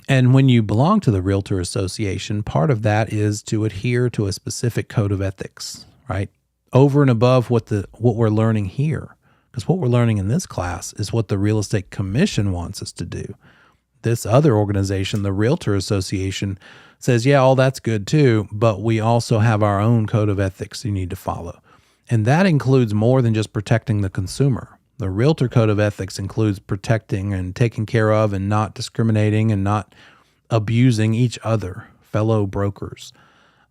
And when you belong to the Realtor Association, part of that is to adhere to a specific code of ethics, right? Over and above what we're learning here. Because what we're learning in this class is what the Real Estate Commission wants us to do. This other organization, the Realtor Association, says, yeah, all that's good too, but we also have our own code of ethics you need to follow. And that includes more than just protecting the consumer. The Realtor Code of Ethics includes protecting and taking care of and not discriminating and not abusing each other, fellow brokers.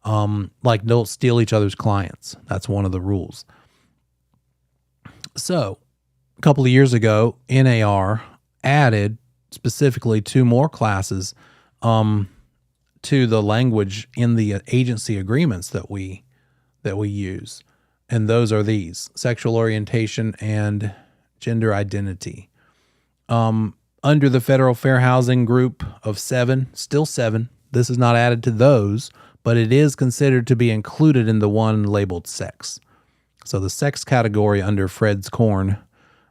Like don't steal each other's clients. That's one of the rules. So a couple of years ago, NAR added specifically 2 more classes to the language in the agency agreements that we use. And those are these: sexual orientation and gender identity. Under the Federal Fair Housing group of 7, still 7, this is not added to those, but it is considered to be included in the one labeled sex. So the sex category under Fred's Corn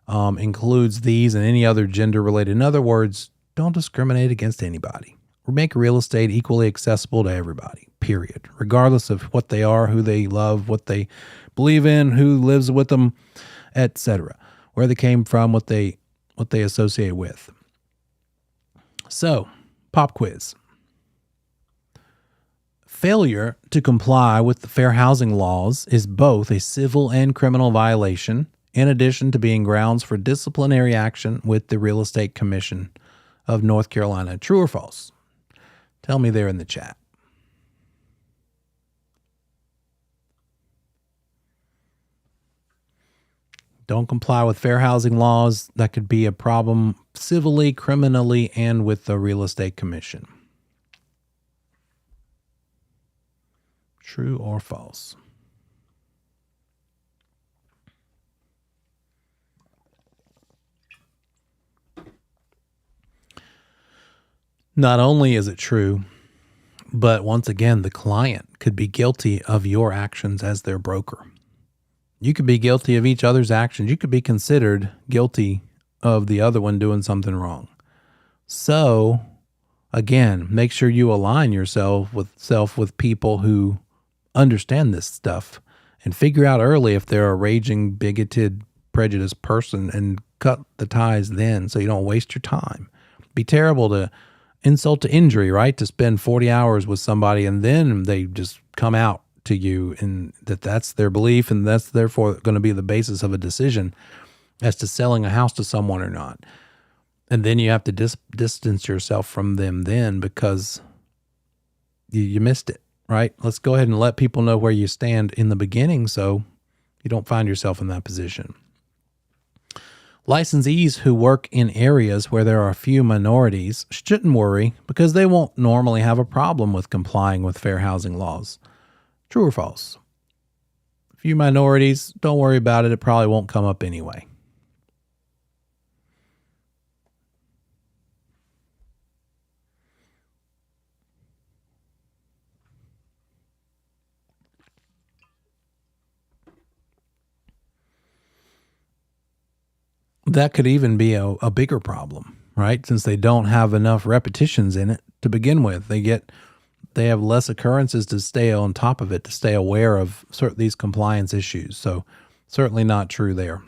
includes these and any other gender related. In other words, don't discriminate against anybody. make real estate equally accessible to everybody, period, regardless of what they are, who they love, what they believe in, who lives with them, etc., where they came from, what they associate with. So, pop quiz. Failure to comply with the fair housing laws is both a civil and criminal violation, in addition to being grounds for disciplinary action with the Real Estate Commission of North Carolina. True or false? Tell me there in the chat. Don't comply with fair housing laws. That could be a problem civilly, criminally, and with the Real Estate Commission. True or false? Not only is it true, but once again, the client could be guilty of your actions as their broker. You could be guilty of each other's actions. You could be considered guilty of the other one doing something wrong. So, again, make sure you align yourself with people who understand this stuff and figure out early if they're a raging, bigoted, prejudiced person and cut the ties then so you don't waste your time. It'd be terrible to insult to injury, right? To spend 40 hours with somebody and then they just come out to you and that's their belief and that's therefore going to be the basis of a decision as to selling a house to someone or not. And then you have to distance yourself from them then because you missed it, right? Let's go ahead and let people know where you stand in the beginning so you don't find yourself in that position. Licensees who work in areas where there are a few minorities shouldn't worry because they won't normally have a problem with complying with fair housing laws. True or false? Few minorities, don't worry about it. It probably won't come up anyway. That could even be a bigger problem, right? Since they don't have enough repetitions in it to begin with. They have less occurrences to stay on top of it, to stay aware of these compliance issues. So certainly not true there.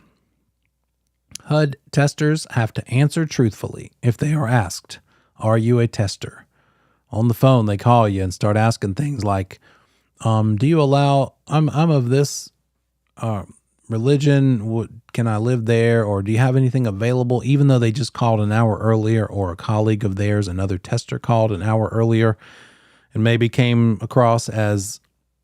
HUD testers have to answer truthfully if they are asked, "Are you a tester?" On the phone, they call you and start asking things like, "Do you allow? I'm of this religion. Can I live there? Or do you have anything available?" Even though they just called an hour earlier, or a colleague of theirs, another tester, called an hour earlier, and maybe came across as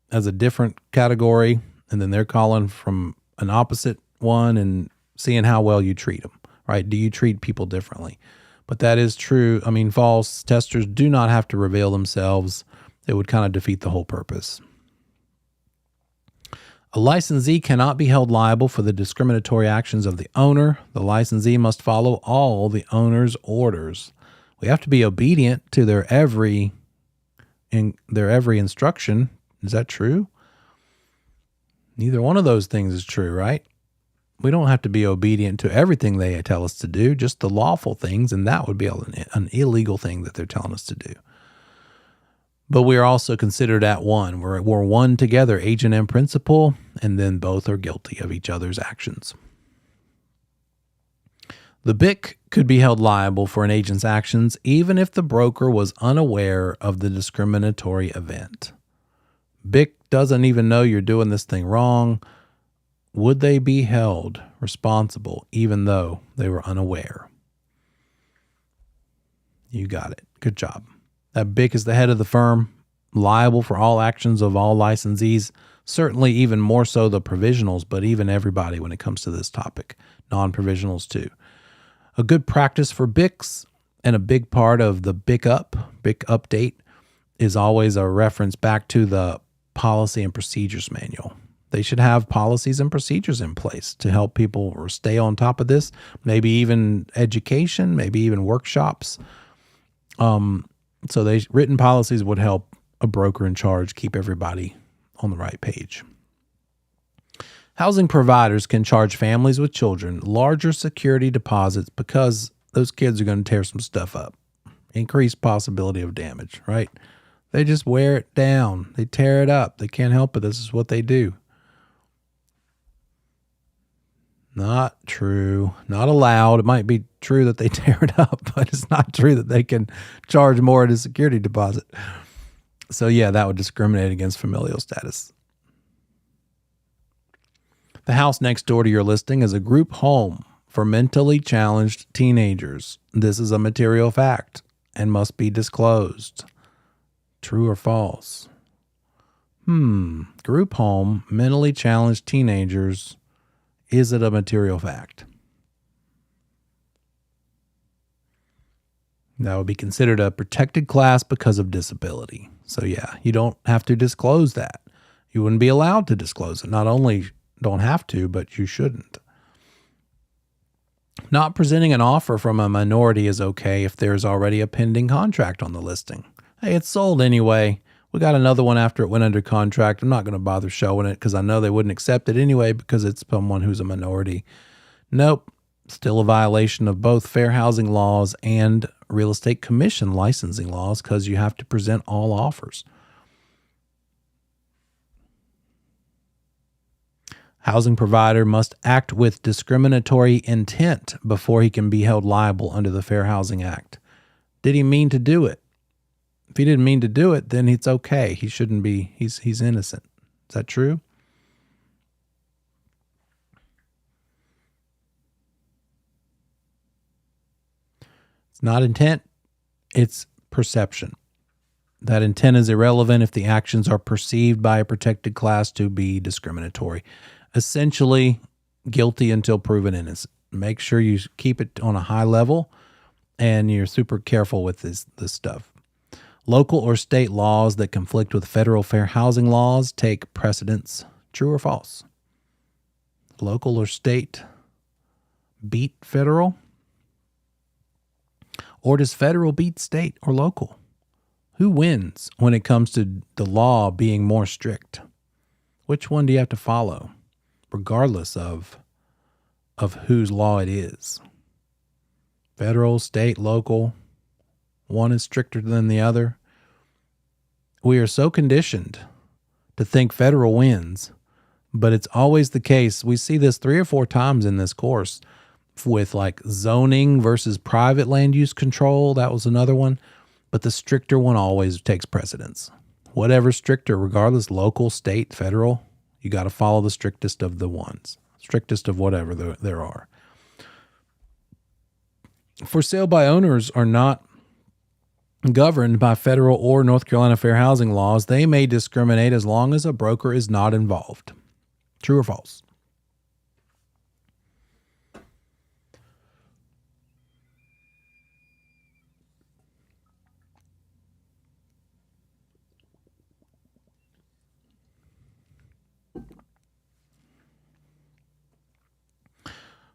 a different category, and then they're calling from an opposite one and seeing how well you treat them, right? Do you treat people differently? But that is true. I mean, false testers do not have to reveal themselves. It would kind of defeat the whole purpose. A licensee cannot be held liable for the discriminatory actions of the owner. The licensee must follow all the owner's orders. We have to be obedient to their every instruction. Is that true? Neither one of those things is true, right? We don't have to be obedient to everything they tell us to do, just the lawful things, and that would be an illegal thing that they're telling us to do. But we are also considered at one. We're one together, agent and principal, and then both are guilty of each other's actions. The BIC could be held liable for an agent's actions even if the broker was unaware of the discriminatory event. BIC doesn't even know you're doing this thing wrong. Would they be held responsible even though they were unaware? You got it. Good job. That BIC is the head of the firm, liable for all actions of all licensees, certainly even more so the provisionals, but even everybody when it comes to this topic, non-provisionals too. A good practice for BICs and a big part of the BIC update is always a reference back to the policy and procedures manual. They should have policies and procedures in place to help people stay on top of this, maybe even education, maybe even workshops. So written policies would help a broker in charge keep everybody on the right page. Housing providers can charge families with children larger security deposits because those kids are going to tear some stuff up increased possibility of damage, right? They just wear it down. They tear it up. They can't help it. This is what they do. Not true. Not allowed. It might be true that they tear it up, but it's not true that they can charge more at a security deposit. So yeah, that would discriminate against familial status. The house next door to your listing is a group home for mentally challenged teenagers. This is a material fact and must be disclosed. True or false? Group home, mentally challenged teenagers. Is it a material fact? That would be considered a protected class because of disability. So yeah, you don't have to disclose that. You wouldn't be allowed to disclose it. Not only don't have to, but you shouldn't. Not presenting an offer from a minority is okay if there's already a pending contract on the listing. Hey, it's sold anyway. We got another one after it went under contract. I'm not going to bother showing it because I know they wouldn't accept it anyway because it's someone who's a minority. Nope. Still a violation of both fair housing laws and real estate commission licensing laws because you have to present all offers. Housing provider must act with discriminatory intent before he can be held liable under the Fair Housing Act. Did he mean to do it? If he didn't mean to do it, then it's okay. He shouldn't be. He's innocent. Is that true? It's not intent. It's perception. That intent is irrelevant if the actions are perceived by a protected class to be discriminatory. Essentially, guilty until proven innocent. Make sure you keep it on a high level and you're super careful with this stuff. Local or state laws that conflict with federal fair housing laws take precedence. True or false? Local or state beat federal? Or does federal beat state or local? Who wins when it comes to the law being more strict? Which one do you have to follow, regardless of whose law it is? Federal, state, local, one is stricter than the other. We are so conditioned to think federal wins, but it's always the case. We see this 3 or 4 times in this course with like zoning versus private land use control. That was another one, but the stricter one always takes precedence. Whatever stricter, regardless, local, state, federal, you got to follow the strictest of the ones, strictest of whatever there are. For sale by owners are not governed by federal or North Carolina fair housing laws. They may discriminate as long as a broker is not involved. True or false?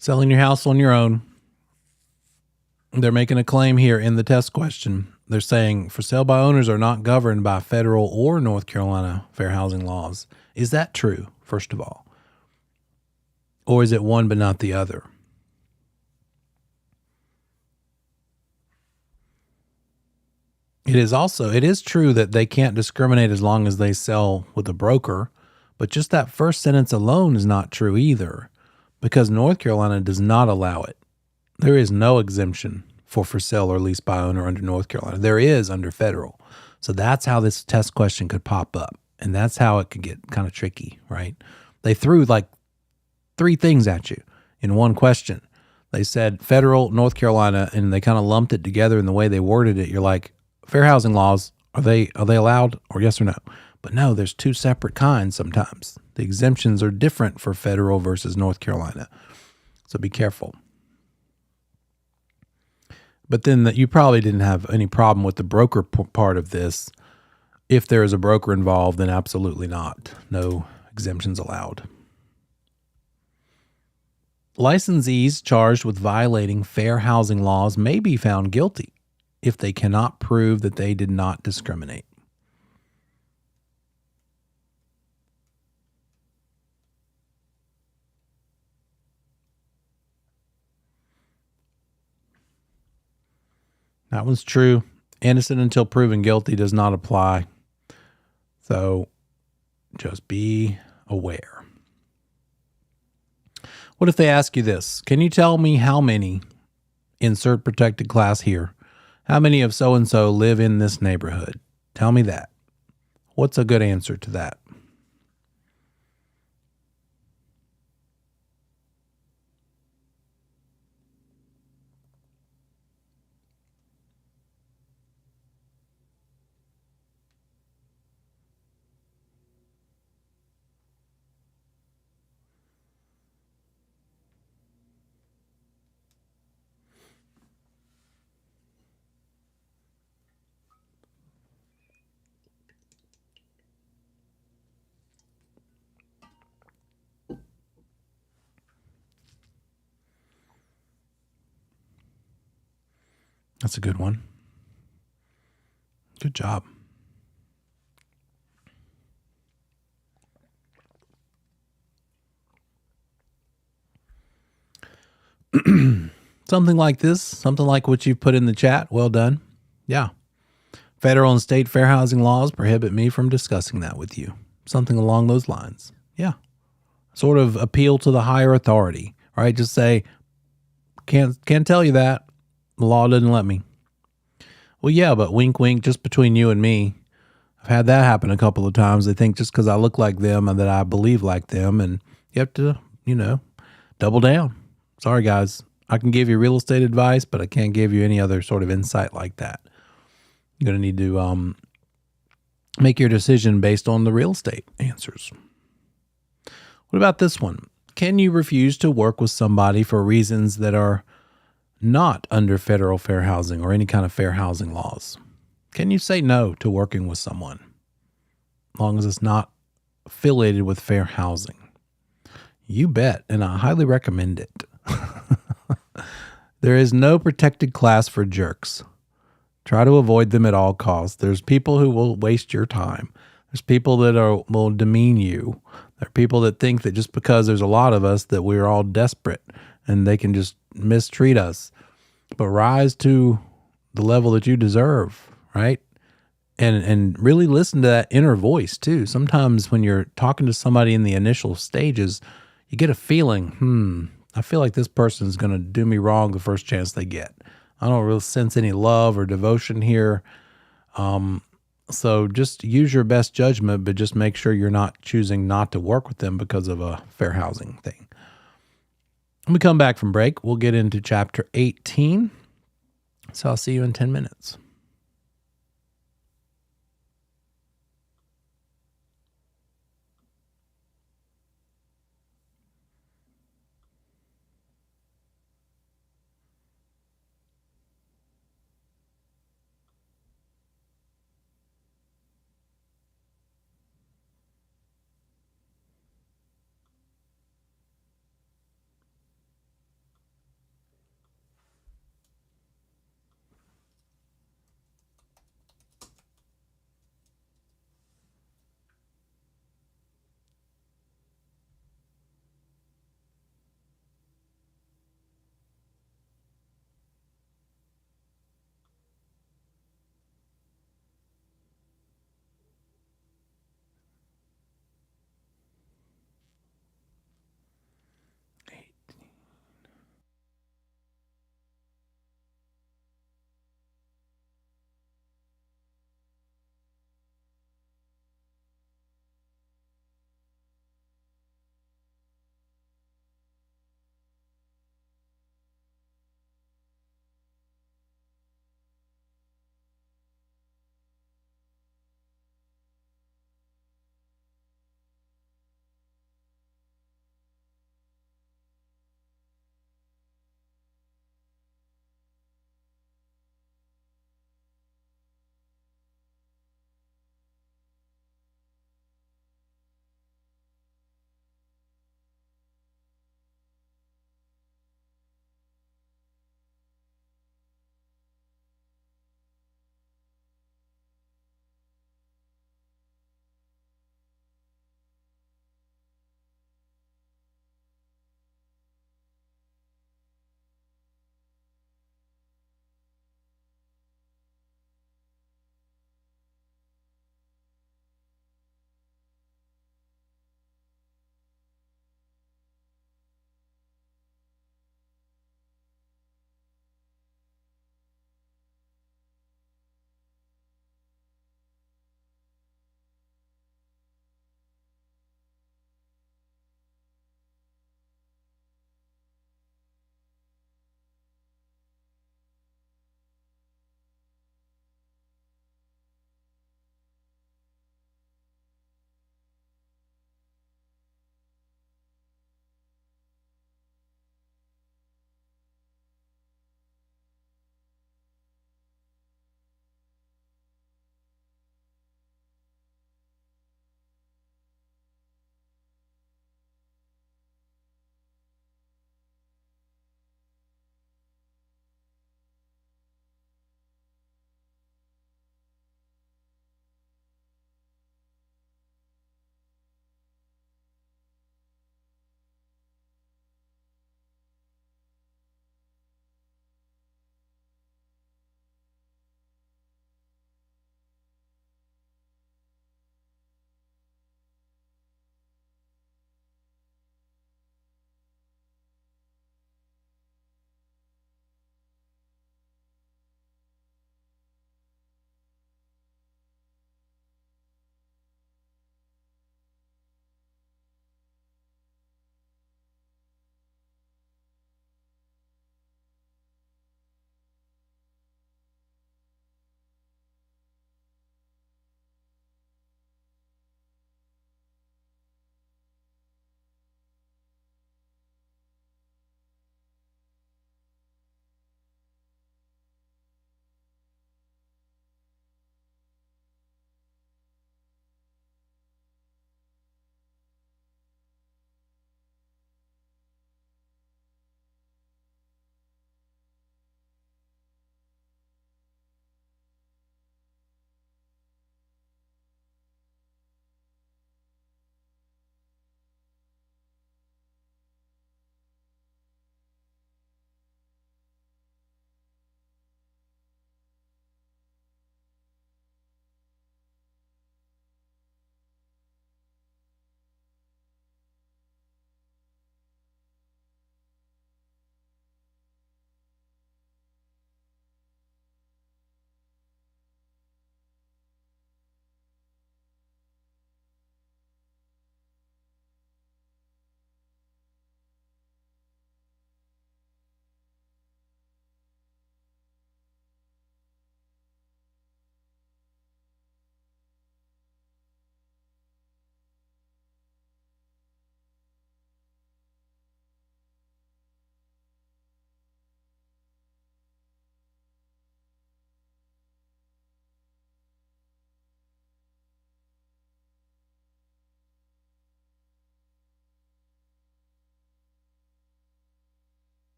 Selling your house on your own. They're making a claim here in the test question. They're saying for sale by owners are not governed by federal or North Carolina fair housing laws. Is that true, first of all? Or is it one but not the other? It is true that they can't discriminate as long as they sell with a broker, but just that first sentence alone is not true either, because North Carolina does not allow it. There is no exemption for sale or lease by owner under North Carolina. There is under federal. So that's how this test question could pop up. And that's how it could get kind of tricky, right? They threw like 3 things at you in one question. They said federal, North Carolina, and they kind of lumped it together in the way they worded it. You're like, fair housing laws, are they allowed, or yes or no? But no, there's 2 separate kinds sometimes. The exemptions are different for federal versus North Carolina. So be careful. But then you probably didn't have any problem with the broker part of this. If there is a broker involved, then absolutely not. No exemptions allowed. Licensees charged with violating fair housing laws may be found guilty if they cannot prove that they did not discriminate. That one's true. Innocent until proven guilty does not apply. So just be aware. What if they ask you this? Can you tell me how many, insert protected class here, how many of so-and-so live in this neighborhood? Tell me that. What's a good answer to that? That's a good one. Good job. Something like this, something like what you've put in the chat. Well done. Yeah. Federal and state fair housing laws prohibit me from discussing that with you. Something along those lines. Yeah. Sort of appeal to the higher authority, right? Just say, can't tell you that. The law didn't let me. Well, yeah, but wink, wink, just between you and me. I've had that happen a couple of times. They think just because I look like them and that I believe like them, and you have to, double down. Sorry, guys. I can give you real estate advice, but I can't give you any other sort of insight like that. You're going to need to make your decision based on the real estate answers. What about this one? Can you refuse to work with somebody for reasons that are not under federal fair housing or any kind of fair housing laws? Can you say no to working with someone as long as it's not affiliated with fair housing? You bet, and I highly recommend it. There is no protected class for jerks. Try to avoid them at all costs. There's people who will waste your time. There's people that will demean you. There are people that think that just because there's a lot of us that we're all desperate and they can just mistreat us. But rise to the level that you deserve, right? And really listen to that inner voice too. Sometimes when you're talking to somebody in the initial stages, you get a feeling, I feel like this person is going to do me wrong the first chance they get. I don't really sense any love or devotion here. So just use your best judgment, but just make sure you're not choosing not to work with them because of a fair housing thing. When we come back from break, we'll get into chapter 18. So I'll see you in 10 minutes.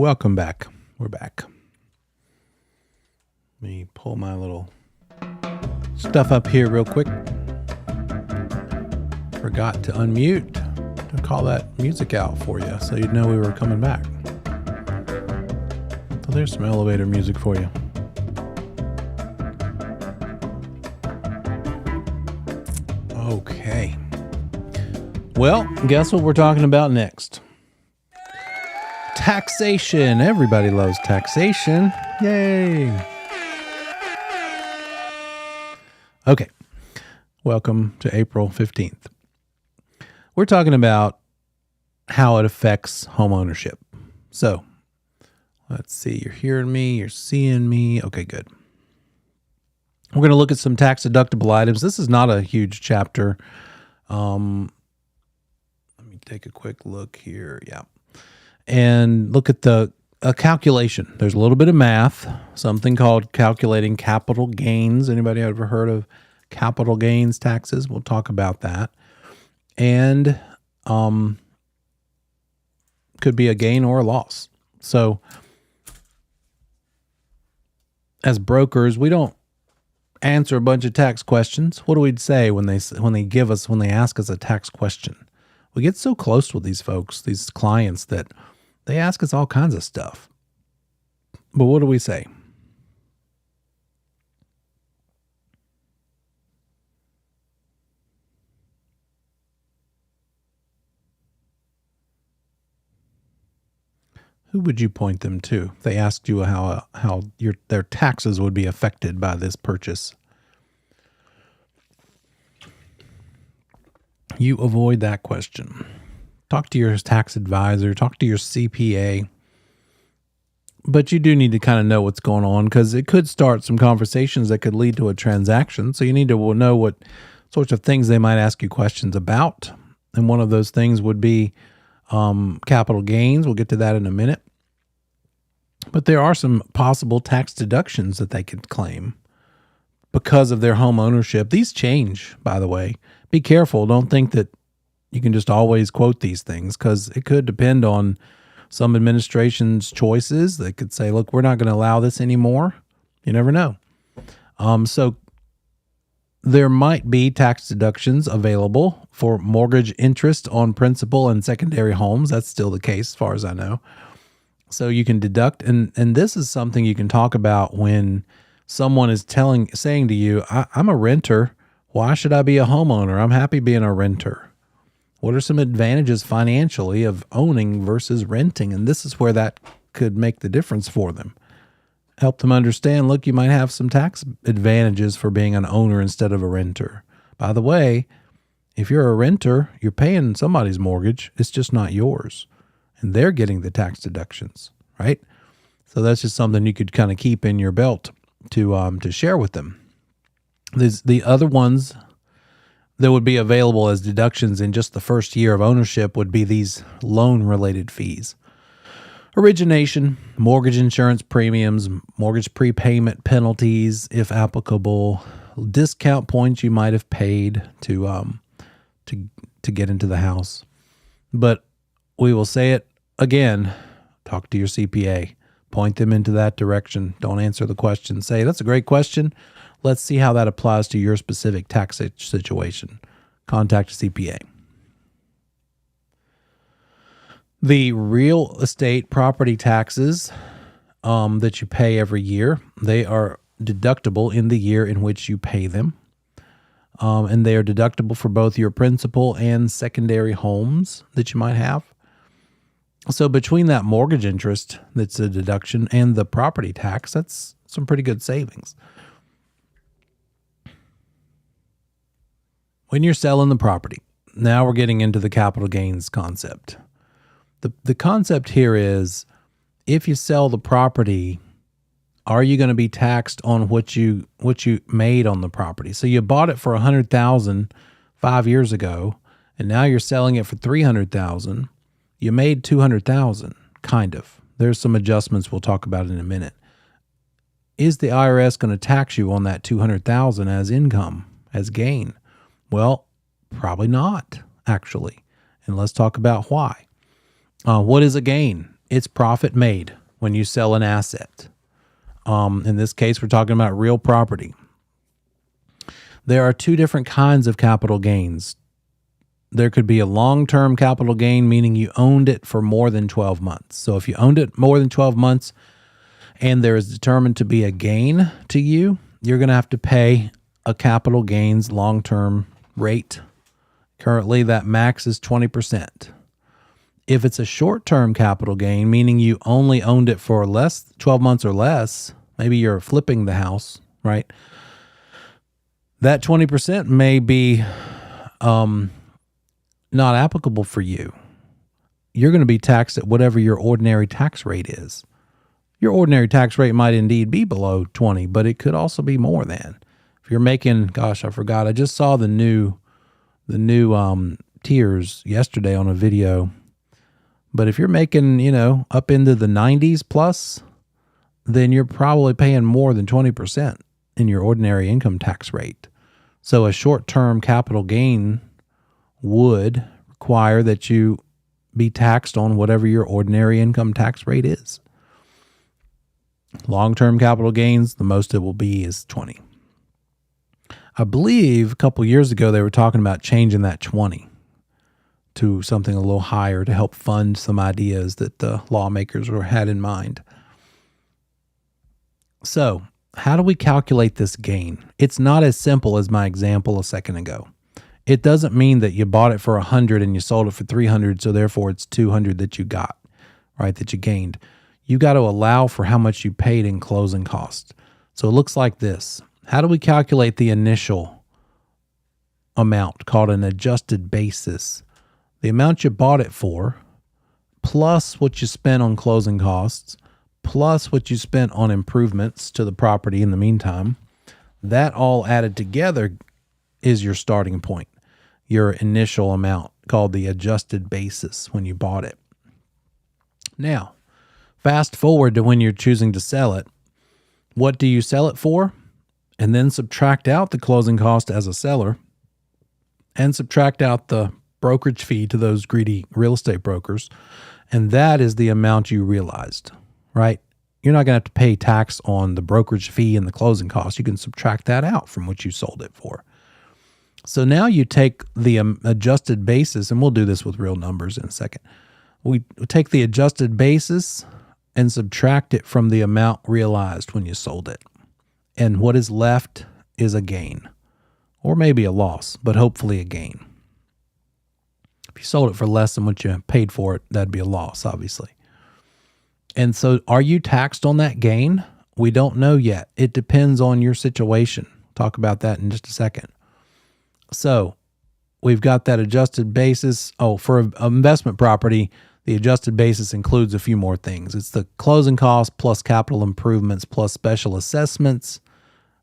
welcome back. We're back. Let me pull my little stuff up here real quick. Forgot to unmute to call that music out for you so you'd know we were coming back. So there's some elevator music for you. Okay. Well, guess what we're talking about next? Taxation. Everybody loves taxation. Yay. Okay. Welcome to April 15th. We're talking about how it affects home ownership. So, let's see. You're hearing me. You're seeing me. Okay, good. We're going to look at some tax deductible items. This is not a huge chapter. Let me take a quick look here. Yeah. And look at a calculation. There's a little bit of math, something called calculating capital gains. Anybody ever heard of capital gains taxes? We'll talk about that. And could be a gain or a loss. So as brokers, we don't answer a bunch of tax questions. What do we say when they ask us a tax question? We get so close with these folks, these clients, that they ask us all kinds of stuff. But what do we say? Who would you point them to if they asked you how their taxes would be affected by this purchase? You avoid that question. Talk to your tax advisor, talk to your CPA. But you do need to kind of know what's going on, because it could start some conversations that could lead to a transaction. So you need to know what sorts of things they might ask you questions about. And one of those things would be capital gains. We'll get to that in a minute. But there are some possible tax deductions that they could claim because of their home ownership. These change, by the way. Be careful. Don't think that you can just always quote these things, because it could depend on some administration's choices. They could say, look, we're not going to allow this anymore. You never know. So there might be tax deductions available for mortgage interest on principal and secondary homes. That's still the case as far as I know. So you can deduct, and this is something you can talk about when someone is saying to you, I'm a renter. Why should I be a homeowner? I'm happy being a renter. What are some advantages financially of owning versus renting? And this is where that could make the difference for them. Help them understand, look, you might have some tax advantages for being an owner instead of a renter. By the way, if you're a renter, you're paying somebody's mortgage. It's just not yours. And they're getting the tax deductions, right? So that's just something you could kind of keep in your belt to share with them. The other ones that would be available as deductions in just the first year of ownership would be these loan-related fees. Origination, mortgage insurance premiums, mortgage prepayment penalties, if applicable, discount points you might have paid to get into the house. But we will say it again, talk to your CPA. Point them into that direction. Don't answer the question. Say, that's a great question. Let's see how that applies to your specific tax situation. Contact a CPA. The real estate property taxes that you pay every year, they are deductible in the year in which you pay them. And they are deductible for both your principal and secondary homes that you might have. So between that mortgage interest that's a deduction and the property tax, that's some pretty good savings. When you're selling the property, now we're getting into the capital gains concept. The concept here is, if you sell the property, are you going to be taxed on what you made on the property? So you bought it for $100,000 5 years ago, and now you're selling it for $300,000. You made $200,000, kind of. There's some adjustments we'll talk about in a minute. Is the IRS going to tax you on that $200,000 as income, as gain? Well, probably not, actually. And let's talk about why. What is a gain? It's profit made when you sell an asset. In this case, we're talking about real property. There are two different kinds of capital gains. There could be a long-term capital gain, meaning you owned it for more than 12 months. So if you owned it more than 12 months and there is determined to be a gain to you, you're going to have to pay a capital gains long-term rate. Currently, that max is 20%. If it's a short-term capital gain, meaning you only owned it for 12 months or less, maybe you're flipping the house, right? That 20% may be not applicable for you. You're going to be taxed at whatever your ordinary tax rate is. Your ordinary tax rate might indeed be below 20, but it could also be more than. If you're making, gosh, I forgot. I just saw the new tiers yesterday on a video. But if you're making, up into the 90s plus, then you're probably paying more than 20% in your ordinary income tax rate. So a short-term capital gain would require that you be taxed on whatever your ordinary income tax rate is. Long-term capital gains, the most it will be is 20. I believe a couple years ago they were talking about changing that 20 to something a little higher to help fund some ideas that the lawmakers had in mind. So, how do we calculate this gain? It's not as simple as my example a second ago. It doesn't mean that you bought it for 100 and you sold it for 300, so therefore it's 200 that you got, right, that you gained. You got to allow for how much you paid in closing costs. So it looks like this. How do we calculate the initial amount called an adjusted basis? The amount you bought it for, plus what you spent on closing costs, plus what you spent on improvements to the property in the meantime, that all added together is your starting point, your initial amount called the adjusted basis when you bought it. Now, fast forward to when you're choosing to sell it. What do you sell it for? And then subtract out the closing cost as a seller and subtract out the brokerage fee to those greedy real estate brokers. And that is the amount you realized, right? You're not going to have to pay tax on the brokerage fee and the closing costs. You can subtract that out from what you sold it for. So now you take the adjusted basis, and we'll do this with real numbers in a second. We take the adjusted basis and subtract it from the amount realized when you sold it. And what is left is a gain, or maybe a loss, but hopefully a gain. If you sold it for less than what you paid for it, that'd be a loss, obviously. And so are you taxed on that gain? We don't know yet. It depends on your situation. Talk about that in just a second. So we've got that adjusted basis. Oh, for an investment property, the adjusted basis includes a few more things. It's the closing costs plus capital improvements plus special assessments.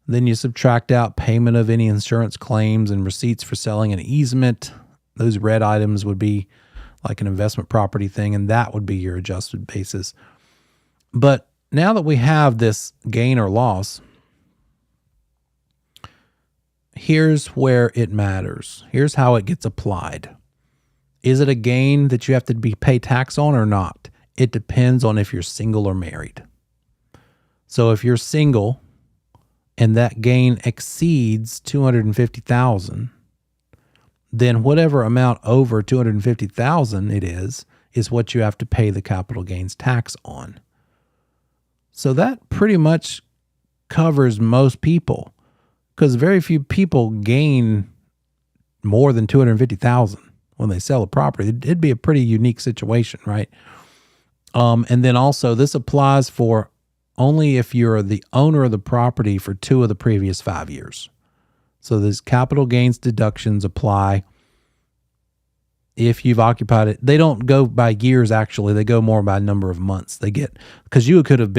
Then you subtract out payment of any insurance claims and receipts for selling an easement. Those red items would be like an investment property thing, and that would be your adjusted basis. But now that we have this gain or loss, here's where it matters. Here's how it gets applied. Is it a gain that you have to pay tax on or not? It depends on if you're single or married. So if you're single and that gain exceeds $250,000, then whatever amount over $250,000 it is what you have to pay the capital gains tax on. So that pretty much covers most people, because very few people gain more than $250,000 when they sell a property. It'd be a pretty unique situation, right? And then also this applies for only if you're the owner of the property for 2 of the previous 5 years. So these capital gains deductions apply if you've occupied it. They don't go by years, actually. They go more by number of months they get, because you could have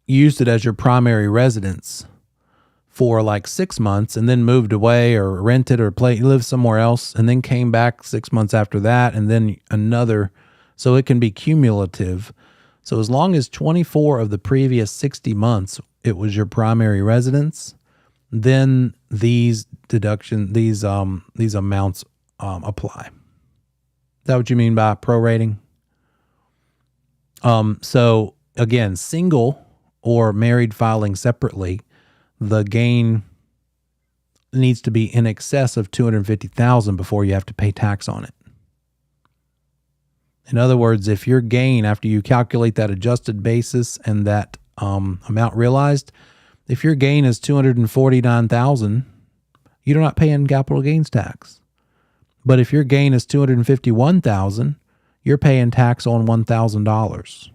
used it as your primary residence for like 6 months and then moved away or rented or lived somewhere else and then came back 6 months after that and then another. So it can be cumulative. So as long as 24 of the previous 60 months it was your primary residence, then these amounts apply. Is that what you mean by prorating? So again, single or married filing separately, the gain needs to be in excess of $250,000 before you have to pay tax on it. In other words, if your gain, after you calculate that adjusted basis and that amount realized, if your gain is $249,000, you're not paying capital gains tax. But if your gain is $251,000, you're paying tax on $1,000.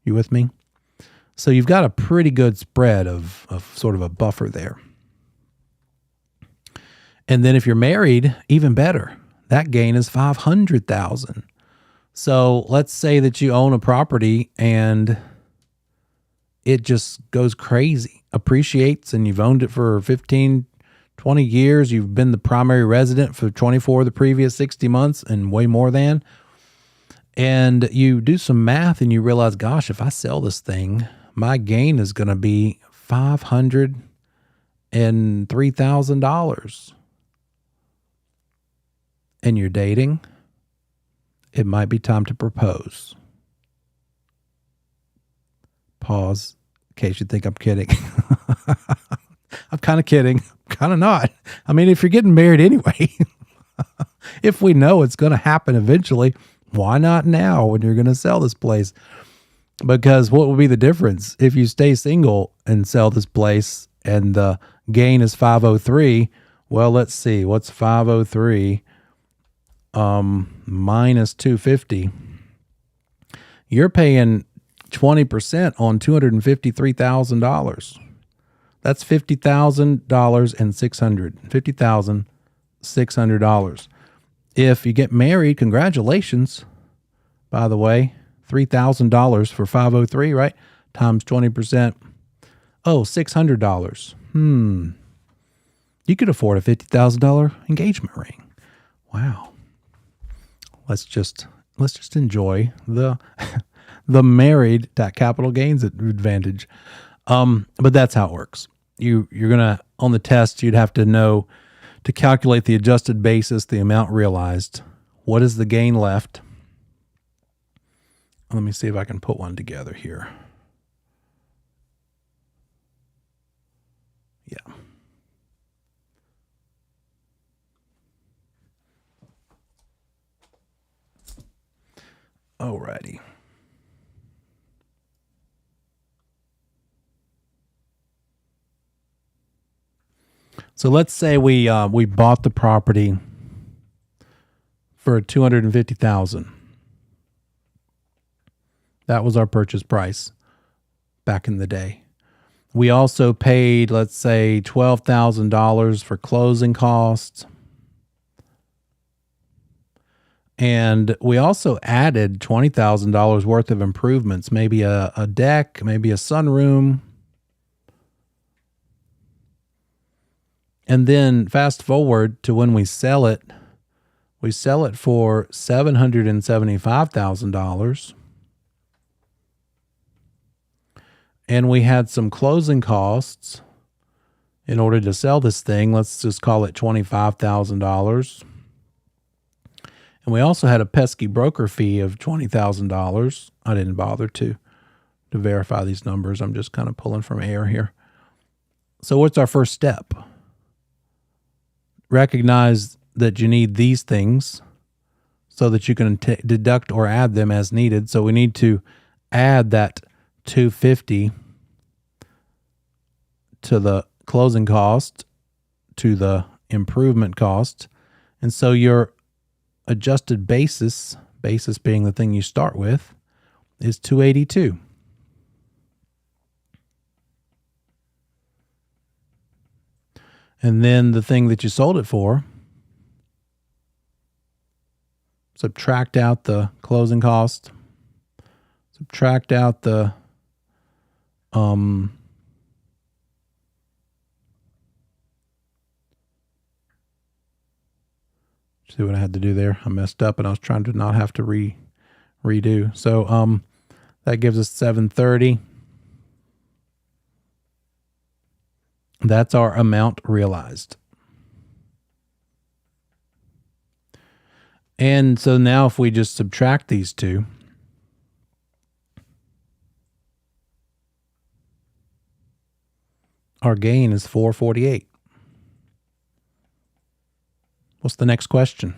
You with me? So you've got a pretty good spread of sort of a buffer there. And then if you're married, even better. That gain is $500,000. So let's say that you own a property and it just goes crazy, appreciates, and you've owned it for 15, 20 years. You've been the primary resident for 24 of the previous 60 months and way more than. And you do some math and you realize, gosh, if I sell this thing, my gain is going to be $503,000. And you're dating, it might be time to propose. Pause in case you think I'm kidding. I'm kind of kidding. Kind of not. I mean, if you're getting married anyway, if we know it's going to happen eventually, why not now when you're going to sell this place? Because what will be the difference if you stay single and sell this place and the gain is 503? Well, let's see. What's 503 minus 250? You're paying 20% on $253,000. That's $50,000 and $50,600. If you get married, congratulations. By the way, $3,000 for 503, right? Times 20%. Oh, $600. You could afford a $50,000 engagement ring. Wow. Let's just enjoy the married capital gains advantage. But that's how it works. You're gonna, on the test, you'd have to know to calculate the adjusted basis, the amount realized. What is the gain left? Let me see if I can put one together here. Yeah. Alrighty. So let's say we bought the property for $250,000. That was our purchase price back in the day. We also paid, let's say, $12,000 for closing costs. And we also added $20,000 worth of improvements, maybe a deck, maybe a sunroom. And then fast forward to when we sell it for $775,000. And we had some closing costs in order to sell this thing. Let's just call it $25,000. And we also had a pesky broker fee of $20,000. I didn't bother to verify these numbers. I'm just kind of pulling from air here. So what's our first step? Recognize that you need these things so that you can deduct or add them as needed. So we need to add that $250 to the closing cost, to the improvement cost. And so your adjusted basis being the thing you start with, is $282. And then the thing that you sold it for, subtract out the closing cost, subtract out the see what I had to do there? I messed up and I was trying to not have to redo. So that gives us 730. That's our amount realized. And so now if we just subtract these two, our gain is 448. What's the next question?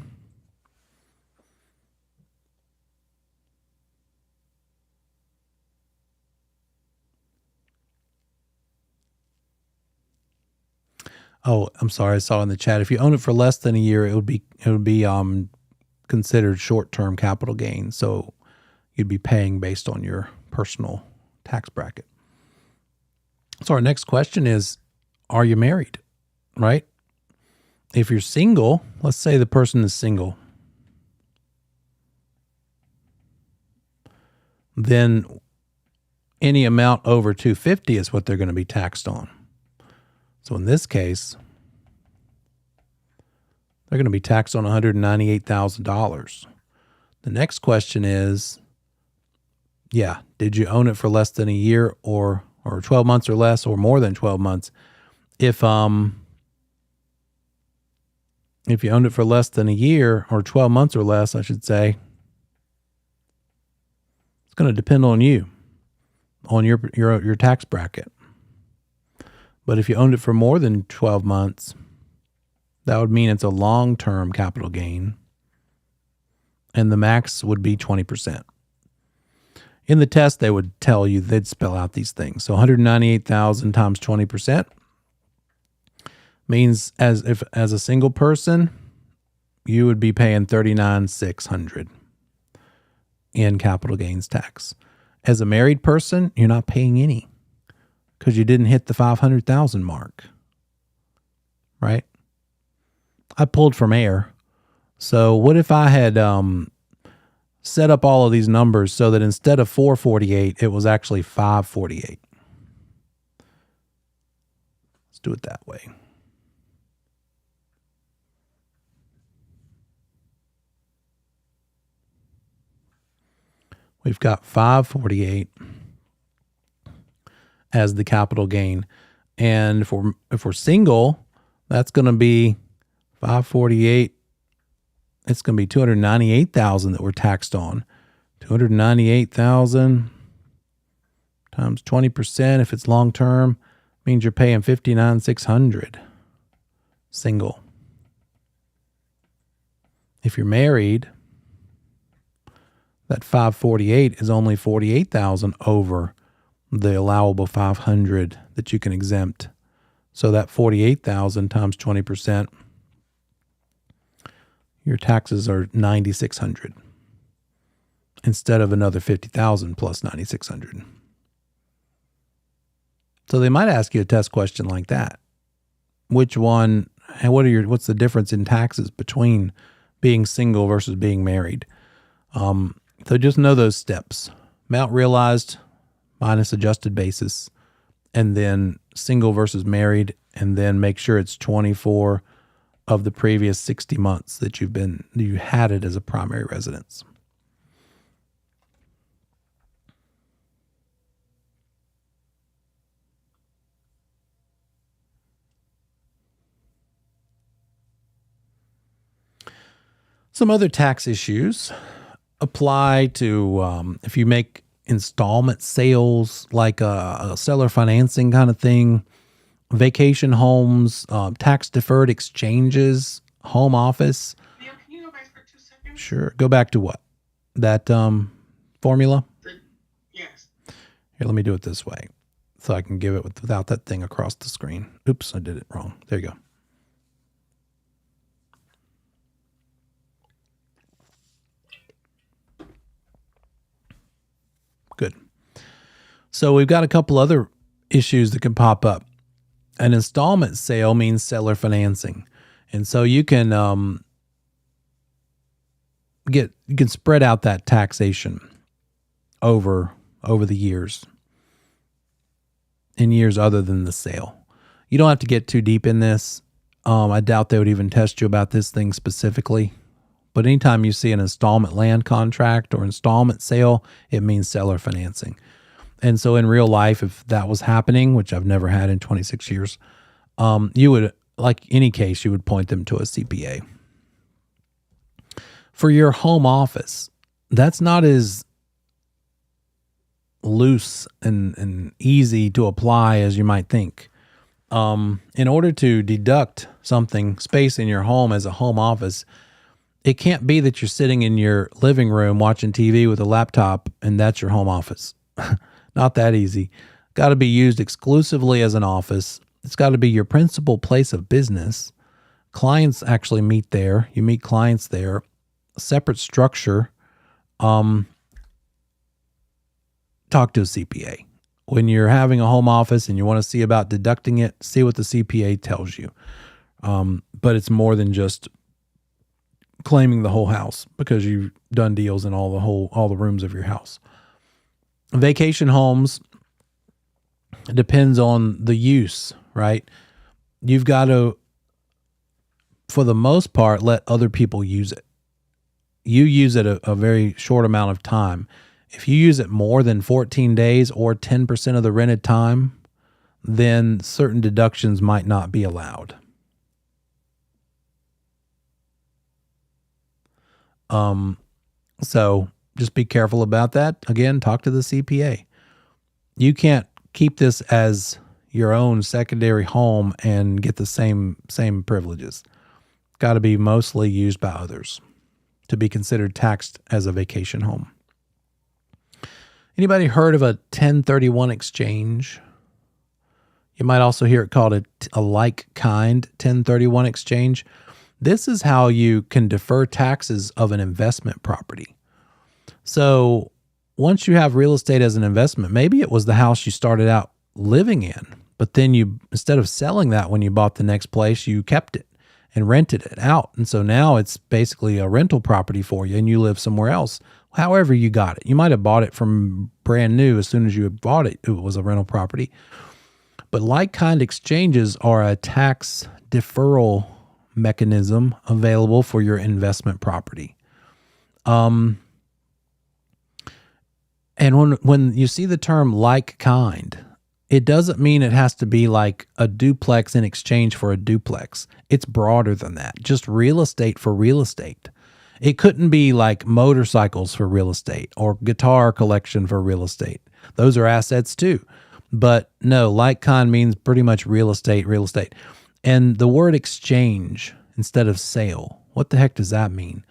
Oh, I'm sorry. I saw in the chat. If you own it for less than a year, it would be considered short-term capital gain. So you'd be paying based on your personal tax bracket. So our next question is, are you married? Right? If you're single, let's say the person is single, then any amount over 250 is what they're going to be taxed on. So in this case, they're going to be taxed on $198,000. The next question is, did you own it for less than a year or 12 months or less, or more than 12 months? If you owned it for less than a year or 12 months or less, I should say, it's going to depend on you, on your tax bracket. But if you owned it for more than 12 months, that would mean it's a long-term capital gain, and the max would be 20%. In the test, they would tell you, they'd spell out these things. So 198,000 times 20% means as a single person, you would be paying $39,600 in capital gains tax. As a married person, you're not paying any because you didn't hit the 500,000 mark, right? I pulled from air. So what if I had set up all of these numbers so that instead of 448, it was actually 548? Let's do it that way. We've got 548 as the capital gain. And if we're single, that's going to be 548. It's going to be 298,000 that we're taxed on. 298,000 times 20%. If it's long term, means you're paying 59,600 single. If you're married, that 548 is only 48,000 over the allowable 500 that you can exempt. So that 48,000 times 20%, your taxes are 9,600 instead of another 50,000 plus 9,600. So they might ask you a test question like that. Which one, and what's the difference in taxes between being single versus being married? So just know those steps. Amount realized minus adjusted basis, and then single versus married, and then make sure it's 24 of the previous 60 months that you had it as a primary residence. Some other tax issues apply to if you make installment sales, like a seller financing kind of thing, vacation homes, tax deferred exchanges, home office. Neil, can you go back for 2 seconds? Sure. Go back to what? That formula? Yes. Here, let me do it this way so I can give it without that thing across the screen. Oops, I did it wrong. There you go. Good. So we've got a couple other issues that can pop up. An installment sale means seller financing. And so you can spread out that taxation over the years, in years other than the sale. You don't have to get too deep in this. I doubt they would even test you about this thing specifically. But anytime you see an installment land contract or installment sale, it means seller financing. And so in real life, if that was happening, which I've never had in 26 years, you would, like any case, you would point them to a CPA. For your home office, that's not as loose and easy to apply as you might think. In order to deduct something, space in your home as a home office, it can't be that you're sitting in your living room watching TV with a laptop and that's your home office. Not that easy. Got to be used exclusively as an office. It's got to be your principal place of business. Clients actually meet there. You meet clients there. A separate structure. Talk to a CPA. When you're having a home office and you want to see about deducting it, see what the CPA tells you. But it's more than just claiming the whole house because you've done deals in all the rooms of your house. Vacation homes, it depends on the use, right? You've got to, for the most part, let other people use it. You use it a very short amount of time. If you use it more than 14 days or 10% of the rented time, then certain deductions might not be allowed. So just be careful about that. Again, talk to the CPA. You can't keep this as your own secondary home and get the same privileges. Got to be mostly used by others to be considered taxed as a vacation home. Anybody heard of a 1031 exchange? You might also hear it called a like-kind 1031 exchange. This is how you can defer taxes of an investment property. So once you have real estate as an investment, maybe it was the house you started out living in, but then you, instead of selling that when you bought the next place, you kept it and rented it out. And so now it's basically a rental property for you and you live somewhere else. However you got it. You might have bought it from brand new. As soon as you bought it, it was a rental property. But like-kind exchanges are a tax deferral mechanism available for your investment property. And when you see the term like-kind, it doesn't mean it has to be like a duplex in exchange for a duplex. It's broader than that. Just real estate for real estate. It couldn't be like motorcycles for real estate or guitar collection for real estate. Those are assets too. But no, like-kind means pretty much real estate. And the word exchange instead of sale, what the heck does that mean?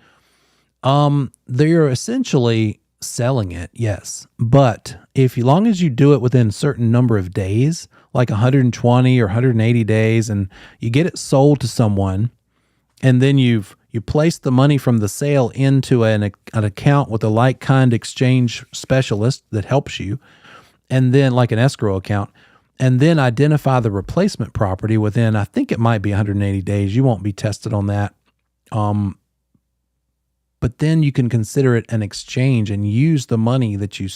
They're essentially selling it, yes. But as long as you do it within a certain number of days, like 120 or 180 days, and you get it sold to someone, and then you place the money from the sale into an account with a like-kind exchange specialist that helps you, and then like an escrow account, and then identify the replacement property within, I think it might be 180 days. You won't be tested on that. But then you can consider it an exchange and use the money that you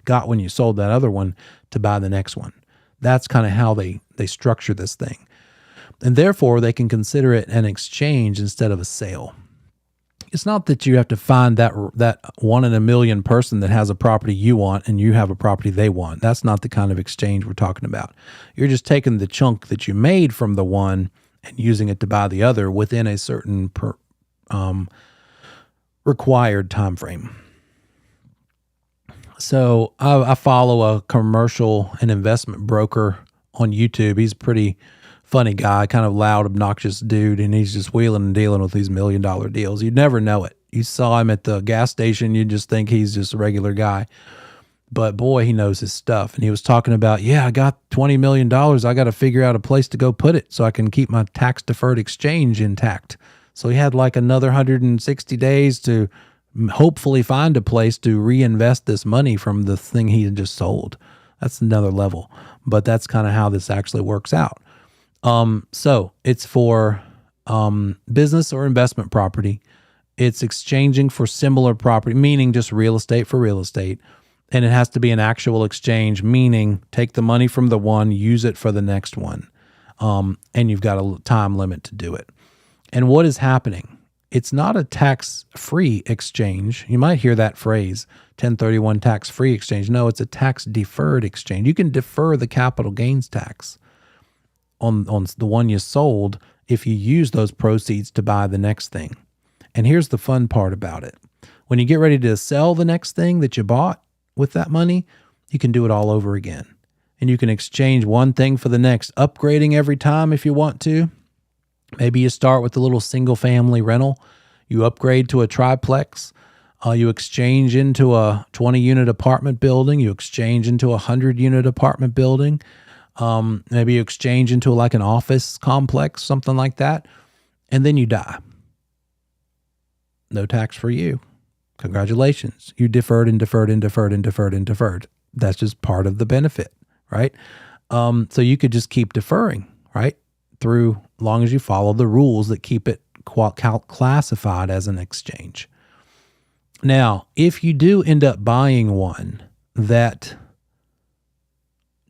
got when you sold that other one to buy the next one. That's kind of how they structure this thing. And therefore, they can consider it an exchange instead of a sale. It's not that you have to find that one in a million person that has a property you want and you have a property they want. That's not the kind of exchange we're talking about. You're just taking the chunk that you made from the one and using it to buy the other within a certain required time frame. So I follow a commercial and investment broker on YouTube. He's a pretty funny guy, kind of loud, obnoxious dude, and he's just wheeling and dealing with these $1 million deals. You'd never know it. You saw him at the gas station, you'd just think he's just a regular guy. But boy, he knows his stuff. And he was talking about, I got $20 million. I got to figure out a place to go put it so I can keep my tax-deferred exchange intact. So he had like another 160 days to hopefully find a place to reinvest this money from the thing he had just sold. That's another level. But that's kind of how this actually works out. So it's for business or investment property. It's exchanging for similar property, meaning just real estate for real estate. And it has to be an actual exchange, meaning take the money from the one, use it for the next one. And you've got a time limit to do it. And what is happening? It's not a tax-free exchange. You might hear that phrase, 1031 tax-free exchange. No, it's a tax-deferred exchange. You can defer the capital gains tax on the one you sold if you use those proceeds to buy the next thing. And here's the fun part about it. When you get ready to sell the next thing that you bought with that money, you can do it all over again. And you can exchange one thing for the next, upgrading every time if you want to. Maybe you start with a little single family rental. You upgrade to a triplex. You exchange into a 20 unit apartment building. You exchange into a 100 unit apartment building. Maybe you exchange into like an office complex, something like that. And then you die. No tax for you. Congratulations. You deferred and deferred and deferred and deferred and deferred. That's just part of the benefit, right? So you could just keep deferring, right? Through long as you follow the rules that keep it classified as an exchange. Now, if you do end up buying one that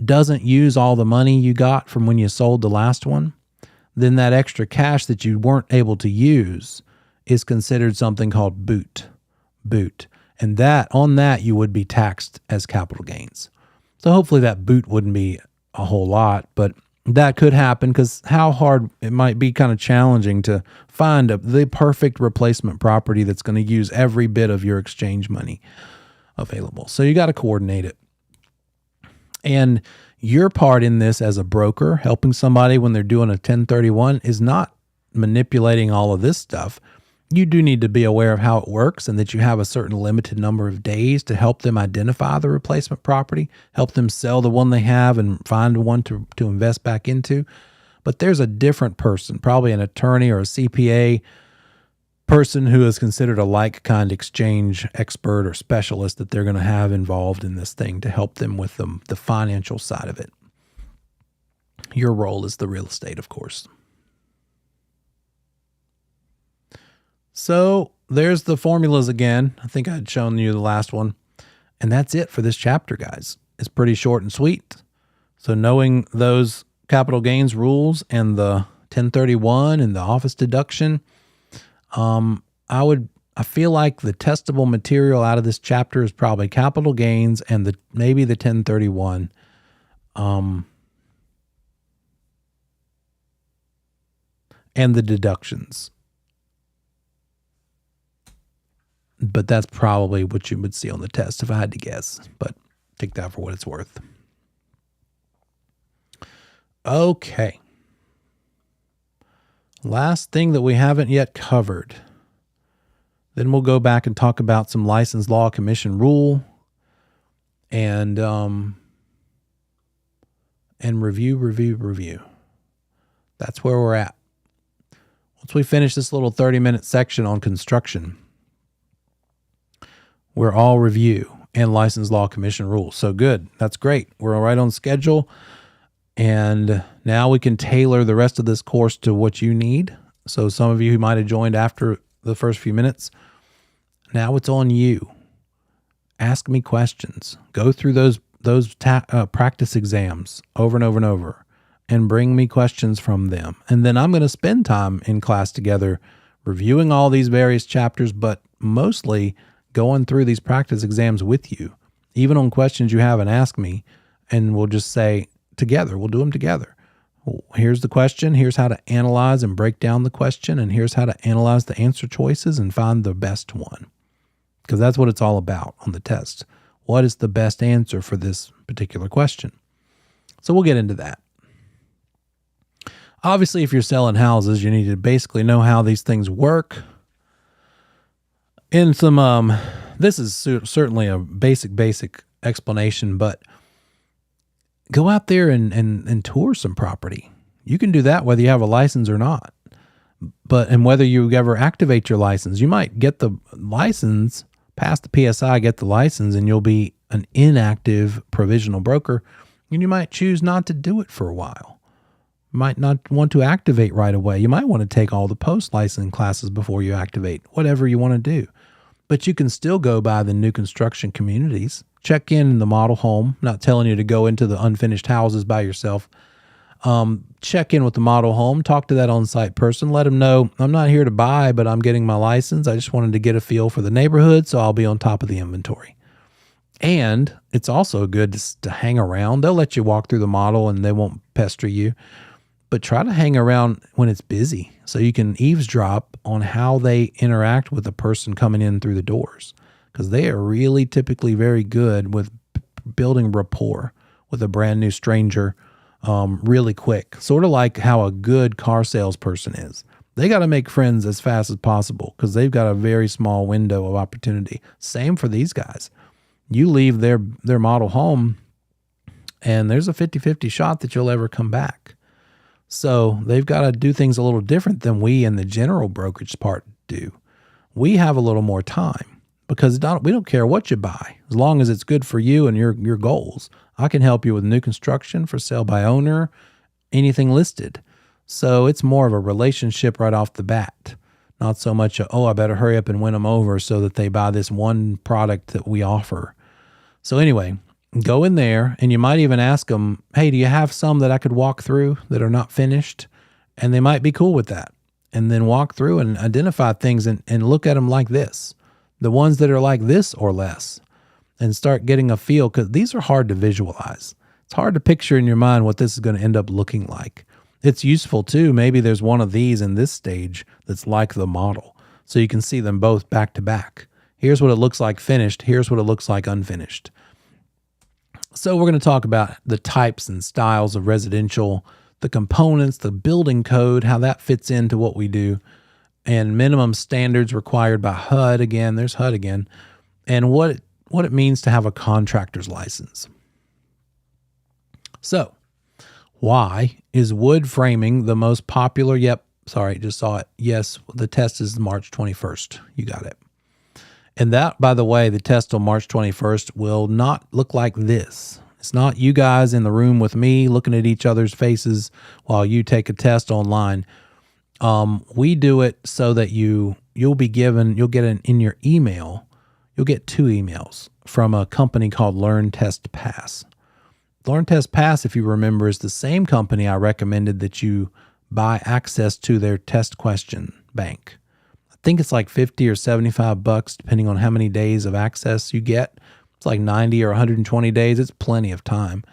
doesn't use all the money you got from when you sold the last one, then that extra cash that you weren't able to use is considered something called boot. And that on that you would be taxed as capital gains. So hopefully that boot wouldn't be a whole lot, but that could happen because how hard it might be kind of challenging to find the perfect replacement property that's going to use every bit of your exchange money available. So you got to coordinate it. And your part in this as a broker, helping somebody when they're doing a 1031, is not manipulating all of this stuff. You do need to be aware of how it works and that you have a certain limited number of days to help them identify the replacement property, help them sell the one they have and find one to invest back into. But there's a different person, probably an attorney or a CPA person who is considered a like kind exchange expert or specialist that they're going to have involved in this thing to help them with the financial side of it. Your role is the real estate, of course. So there's the formulas again. I think I'd shown you the last one. And that's it for this chapter, guys. It's pretty short and sweet. So knowing those capital gains rules and the 1031 and the office deduction, I feel like the testable material out of this chapter is probably capital gains and maybe the 1031. And the deductions. But that's probably what you would see on the test if I had to guess. But take that for what it's worth. Okay. Last thing that we haven't yet covered. Then we'll go back and talk about some license law commission rule and review. That's where we're at. Once we finish this little 30-minute section on construction, we're all review and license law commission rules. So good. That's great. We're right on schedule. And now we can tailor the rest of this course to what you need. So some of you who might have joined after the first few minutes, now it's on you. Ask me questions. Go through those practice exams over and over and over and bring me questions from them. And then I'm going to spend time in class together reviewing all these various chapters, but mostly going through these practice exams with you, even on questions you haven't asked me. And we'll just say together, we'll do them together. Here's the question. Here's how to analyze and break down the question. And here's how to analyze the answer choices and find the best one. Because that's what it's all about on the test. What is the best answer for this particular question? So we'll get into that. Obviously, if you're selling houses, you need to basically know how these things work. In some, this is certainly a basic explanation, but go out there and tour some property. You can do that whether you have a license or not. And whether you ever activate your license, you might get the license, pass the PSI, get the license, and you'll be an inactive provisional broker, and you might choose not to do it for a while. You might not want to activate right away. You might want to take all the post-license classes before you activate, whatever you want to do. But you can still go by the new construction communities. Check in the model home. I'm not telling you to go into the unfinished houses by yourself. Check in with the model home. Talk to that on-site person. Let them know, I'm not here to buy, but I'm getting my license. I just wanted to get a feel for the neighborhood, so I'll be on top of the inventory. And it's also good to hang around. They'll let you walk through the model and they won't pester you. but try to hang around when it's busy so you can eavesdrop on how they interact with the person coming in through the doors, because they are really typically very good with building rapport with a brand new stranger really quick, sort of like how a good car salesperson is. They got to make friends as fast as possible because they've got a very small window of opportunity. Same for these guys. You leave their model home and there's a 50-50 shot that you'll ever come back. So they've got to do things a little different than we in the general brokerage part do. We have a little more time because we don't care what you buy as long as it's good for you and your goals. I can help you with new construction, for sale by owner, anything listed. So it's more of a relationship right off the bat. Not so much, I better hurry up and win them over so that they buy this one product that we offer. So anyway, go in there and you might even ask them, hey, do you have some that I could walk through that are not finished? And they might be cool with that. And then walk through and identify things and look at them like this. The ones that are like this or less. And start getting a feel, because these are hard to visualize. It's hard to picture in your mind what this is going to end up looking like. It's useful too. Maybe there's one of these in this stage that's like the model. So you can see them both back to back. Here's what it looks like finished. Here's what it looks like unfinished. So we're going to talk about the types and styles of residential, the components, the building code, how that fits into what we do, and minimum standards required by HUD. Again, there's HUD again. And what it means to have a contractor's license. So, why is wood framing the most popular? Yep, sorry, just saw it. Yes, the test is March 21st. You got it. And that, by the way, the test on March 21st will not look like this. It's not you guys in the room with me looking at each other's faces while you take a test online. We do it so that you'll get in your email. You'll get 2 emails from a company called Learn Test Pass. Learn Test Pass, if you remember, is the same company I recommended that you buy access to their test question bank. I think it's like $50 or $75 depending on how many days of access you get. It's like 90 or 120 days. It's plenty of time.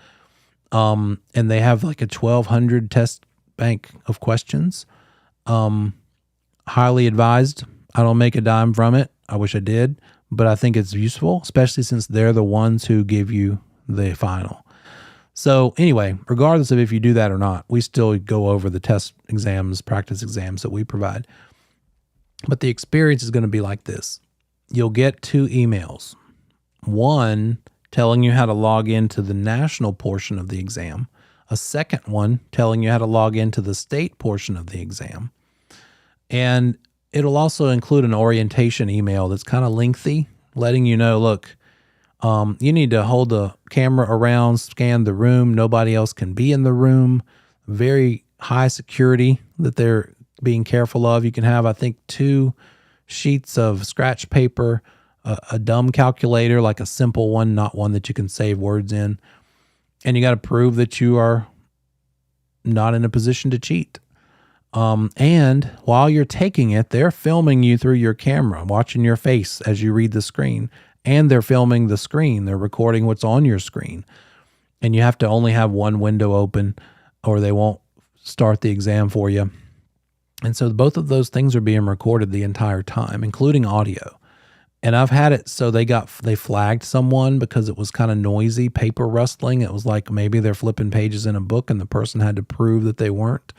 And they have like a 1,200 test bank of questions. Highly advised. I don't make a dime from it. I wish I did. But I think it's useful, especially since they're the ones who give you the final. So anyway, regardless of if you do that or not, we still go over the test exams, practice exams that we provide. But the experience is going to be like this. You'll get 2 emails. One telling you how to log into the national portion of the exam. A second one telling you how to log into the state portion of the exam. And it'll also include an orientation email that's kind of lengthy, letting you know, look, you need to hold the camera around, scan the room. Nobody else can be in the room. Very high security that they're being careful of. You can have, I think, 2 sheets of scratch paper, a dumb calculator, like a simple one, not one that you can save words in. And you got to prove that you are not in a position to cheat. And while you're taking it, they're filming you through your camera, watching your face as you read the screen, and they're filming the screen. They're recording what's on your screen. And you have to only have one window open or they won't start the exam for you. And so both of those things are being recorded the entire time, including audio. And I've had it so they flagged someone because it was kind of noisy, paper rustling. It was like maybe they're flipping pages in a book and the person had to prove that they weren't.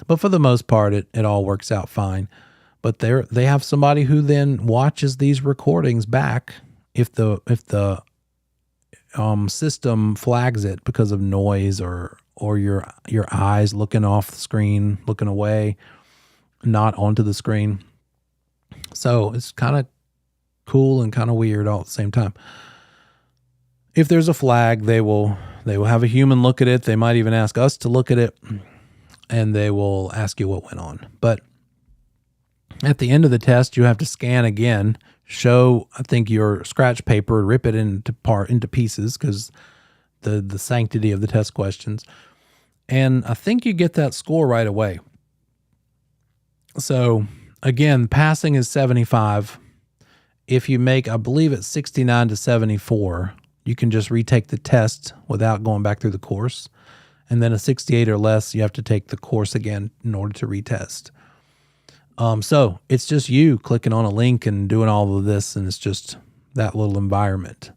But for the most part, it all works out fine. But they have somebody who then watches these recordings back if the system flags it because of noise or your eyes looking off the screen, looking away, not onto the screen. So it's kind of cool and kind of weird all at the same time. If there's a flag, they will have a human look at it. They might even ask us to look at it. And they will ask you what went on. But at the end of the test, you have to scan again, show, I think, your scratch paper, rip it into pieces because the sanctity of the test questions. And I think you get that score right away. So again, passing is 75. If you make, I believe it's 69 to 74, you can just retake the test without going back through the course. And then a 68 or less, you have to take the course again in order to retest. So it's just you clicking on a link and doing all of this, and it's just that little environment.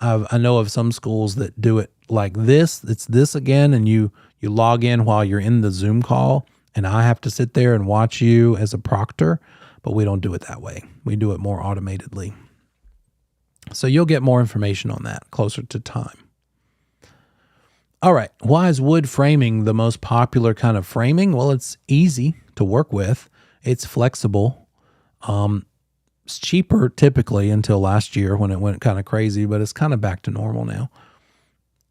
I know of some schools that do it like this. It's this again, and you log in while you're in the Zoom call, and I have to sit there and watch you as a proctor, but we don't do it that way. We do it more automatedly. So you'll get more information on that closer to time. All right. Why is wood framing the most popular kind of framing? Well, it's easy to work with. It's flexible. It's cheaper typically until last year when it went kind of crazy, but it's kind of back to normal now.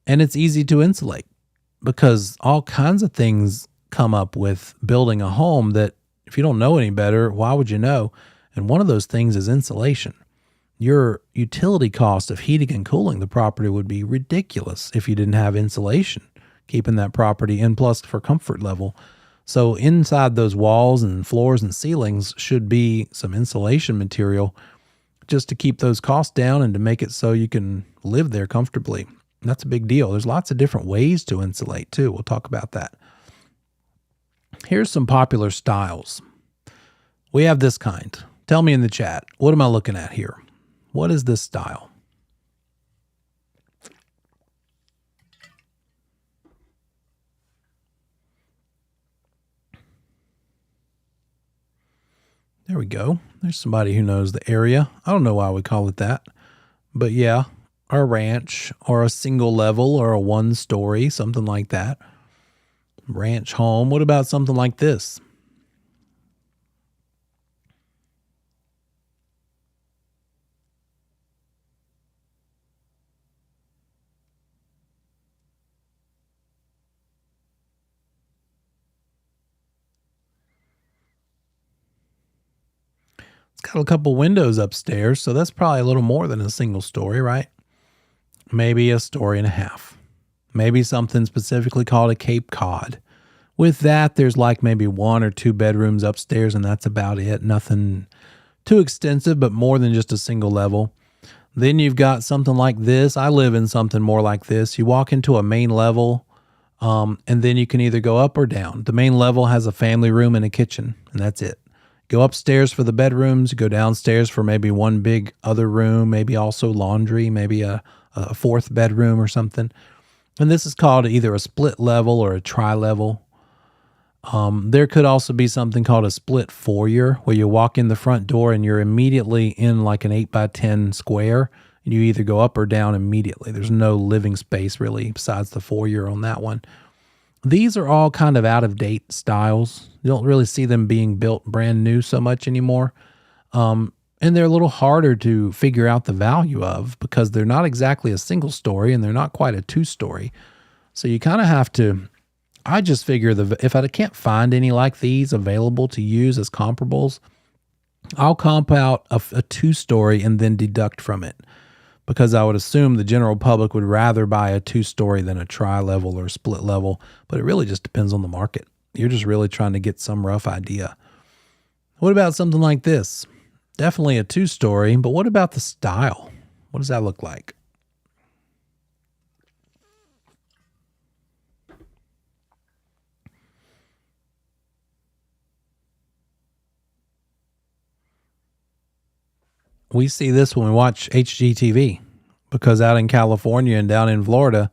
And it's easy to insulate because all kinds of things come up with building a home that if you don't know any better, why would you know? And one of those things is insulation. Your utility cost of heating and cooling the property would be ridiculous if you didn't have insulation, keeping that property in, plus for comfort level. So inside those walls and floors and ceilings should be some insulation material just to keep those costs down and to make it so you can live there comfortably. And that's a big deal. There's lots of different ways to insulate too. We'll talk about that. Here's some popular styles. We have this kind. Tell me in the chat, what am I looking at here? What is this style? There we go. There's somebody who knows the area. I don't know why we call it that, but yeah, a ranch or a single level or a one story, something like that. Ranch home. What about something like this? It's got a couple windows upstairs, so that's probably a little more than a single story, right? Maybe a story and a half. Maybe something specifically called a Cape Cod. With that, there's like maybe 1 or 2 bedrooms upstairs, and that's about it. Nothing too extensive, but more than just a single level. Then you've got something like this. I live in something more like this. You walk into a main level, and then you can either go up or down. The main level has a family room and a kitchen, and that's it. Go upstairs for the bedrooms, go downstairs for maybe one big other room, maybe also laundry, maybe a 4th bedroom or something. And this is called either a split level or a tri-level. There could also be something called a split foyer where you walk in the front door and you're immediately in like an 8x10 square, and you either go up or down immediately. There's no living space really besides the foyer on that one. These are all kind of out of date styles. You don't really see them being built brand new so much anymore. And they're a little harder to figure out the value of because they're not exactly a single story and they're not quite a 2-story. So you kind of have to, I just figure if I can't find any like these available to use as comparables, I'll comp out a 2-story and then deduct from it. Because I would assume the general public would rather buy a 2-story than a tri-level or a split level, but it really just depends on the market. You're just really trying to get some rough idea. What about something like this? Definitely a 2-story, but what about the style? What does that look like? We see this when we watch HGTV because out in California and down in Florida,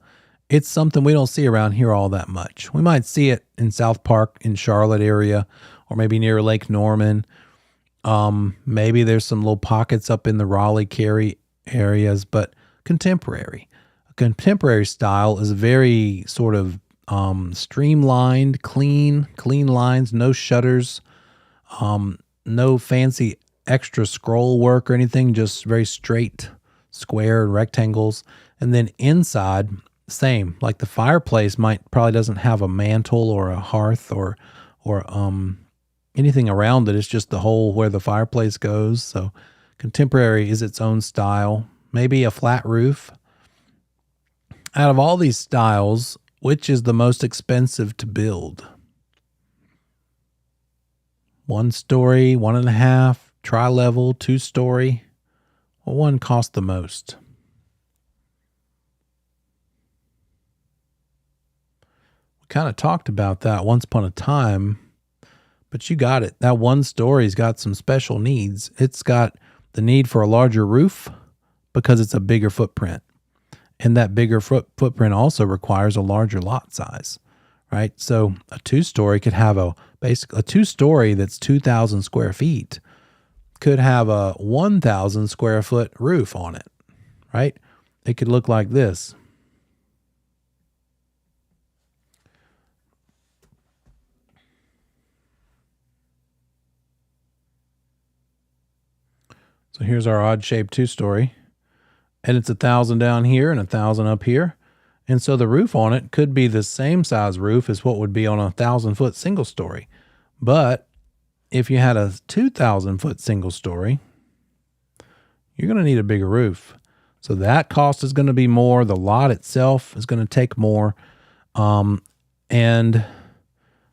it's something we don't see around here all that much. We might see it in South Park in Charlotte area or maybe near Lake Norman. Maybe there's some little pockets up in the Raleigh, Cary areas, but contemporary. A contemporary style is very sort of streamlined, clean lines, no shutters, no fancy extra scroll work or anything, just very straight, square and rectangles. And then inside, same, like the fireplace probably doesn't have a mantle or a hearth or anything around it. It's just the hole where the fireplace goes. So contemporary is its own style. Maybe a flat roof. Out of all these styles, which is the most expensive to build? 1-story, 1.5, tri-level, 2-story. What one costs the most? kind of talked about that once upon a time, but you got it. That one story's got some special needs. It's got the need for a larger roof because it's a bigger footprint. And that bigger footprint also requires a larger lot size, right? So a two-story could have a two-story that's 2,000 square feet could have a 1,000 square foot roof on it, right? It could look like this. So here's our odd-shaped two-story, and it's 1,000 down here and 1,000 up here. And so the roof on it could be the same size roof as what would be on a 1,000-foot single story. But if you had a 2,000-foot single story, you're going to need a bigger roof. So that cost is going to be more. The lot itself is going to take more. And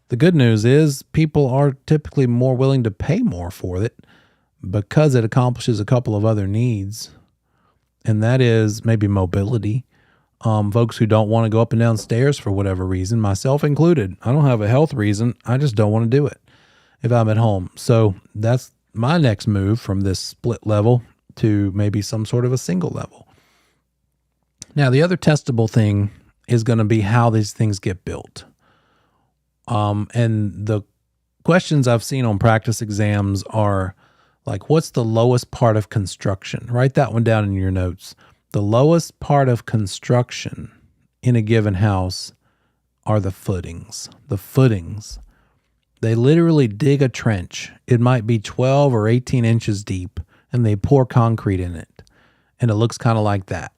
the good news is people are typically more willing to pay more for it because it accomplishes a couple of other needs. And that is maybe mobility. Folks who don't want to go up and down stairs for whatever reason, myself included. I don't have a health reason. I just don't want to do it if I'm at home. So that's my next move from this split level to maybe some sort of a single level. Now, the other testable thing is going to be how these things get built. And the questions I've seen on practice exams are like, what's the lowest part of construction? Write that one down in your notes. The lowest part of construction in a given house are the footings. The footings. They literally dig a trench. It might be 12 or 18 inches deep, and they pour concrete in it. And it looks kind of like that.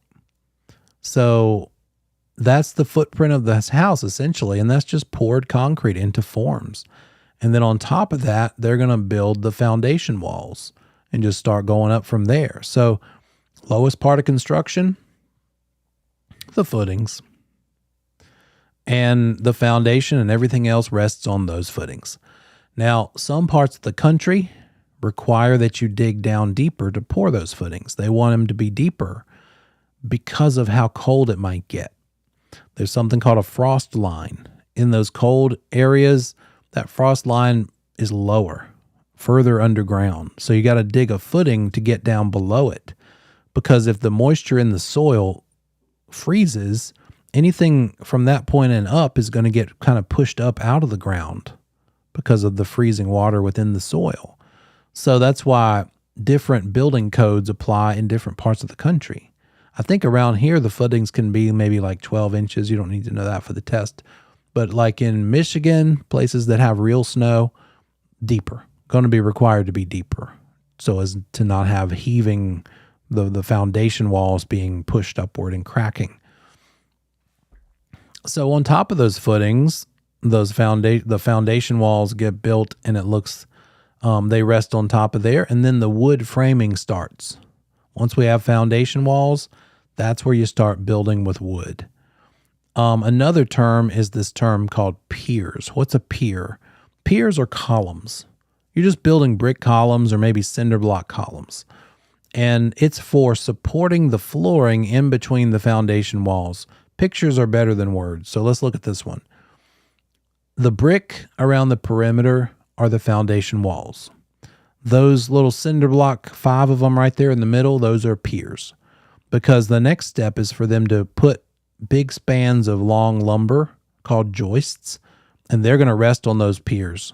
So that's the footprint of this house, essentially, and that's just poured concrete into forms. And then on top of that, they're going to build the foundation walls and just start going up from there. So lowest part of construction, the footings. And the foundation and everything else rests on those footings. Now, some parts of the country require that you dig down deeper to pour those footings. They want them to be deeper because of how cold it might get. There's something called a frost line. In those cold areas, that frost line is lower, further underground. So you got to dig a footing to get down below it. Because if the moisture in the soil freezes, anything from that point and up is going to get kind of pushed up out of the ground because of the freezing water within the soil. So that's why different building codes apply in different parts of the country. I think around here, the footings can be maybe like 12 inches. You don't need to know that for the test. But like in Michigan, places that have real snow, deeper, going to be required to be deeper so as to not have heaving the foundation walls being pushed upward and cracking. So on top of those footings, the foundation walls get built, and it looks, they rest on top of there, and then the wood framing starts. Once we have foundation walls, that's where you start building with wood. Another term is this term called piers. What's a pier? Piers are columns. You're just building brick columns or maybe cinder block columns. And it's for supporting the flooring in between the foundation walls. Pictures are better than words. So let's look at this one. The brick around the perimeter are the foundation walls. Those little cinder block, 5 of them right there in the middle, those are piers. Because the next step is for them to put big spans of long lumber called joists, and they're going to rest on those piers.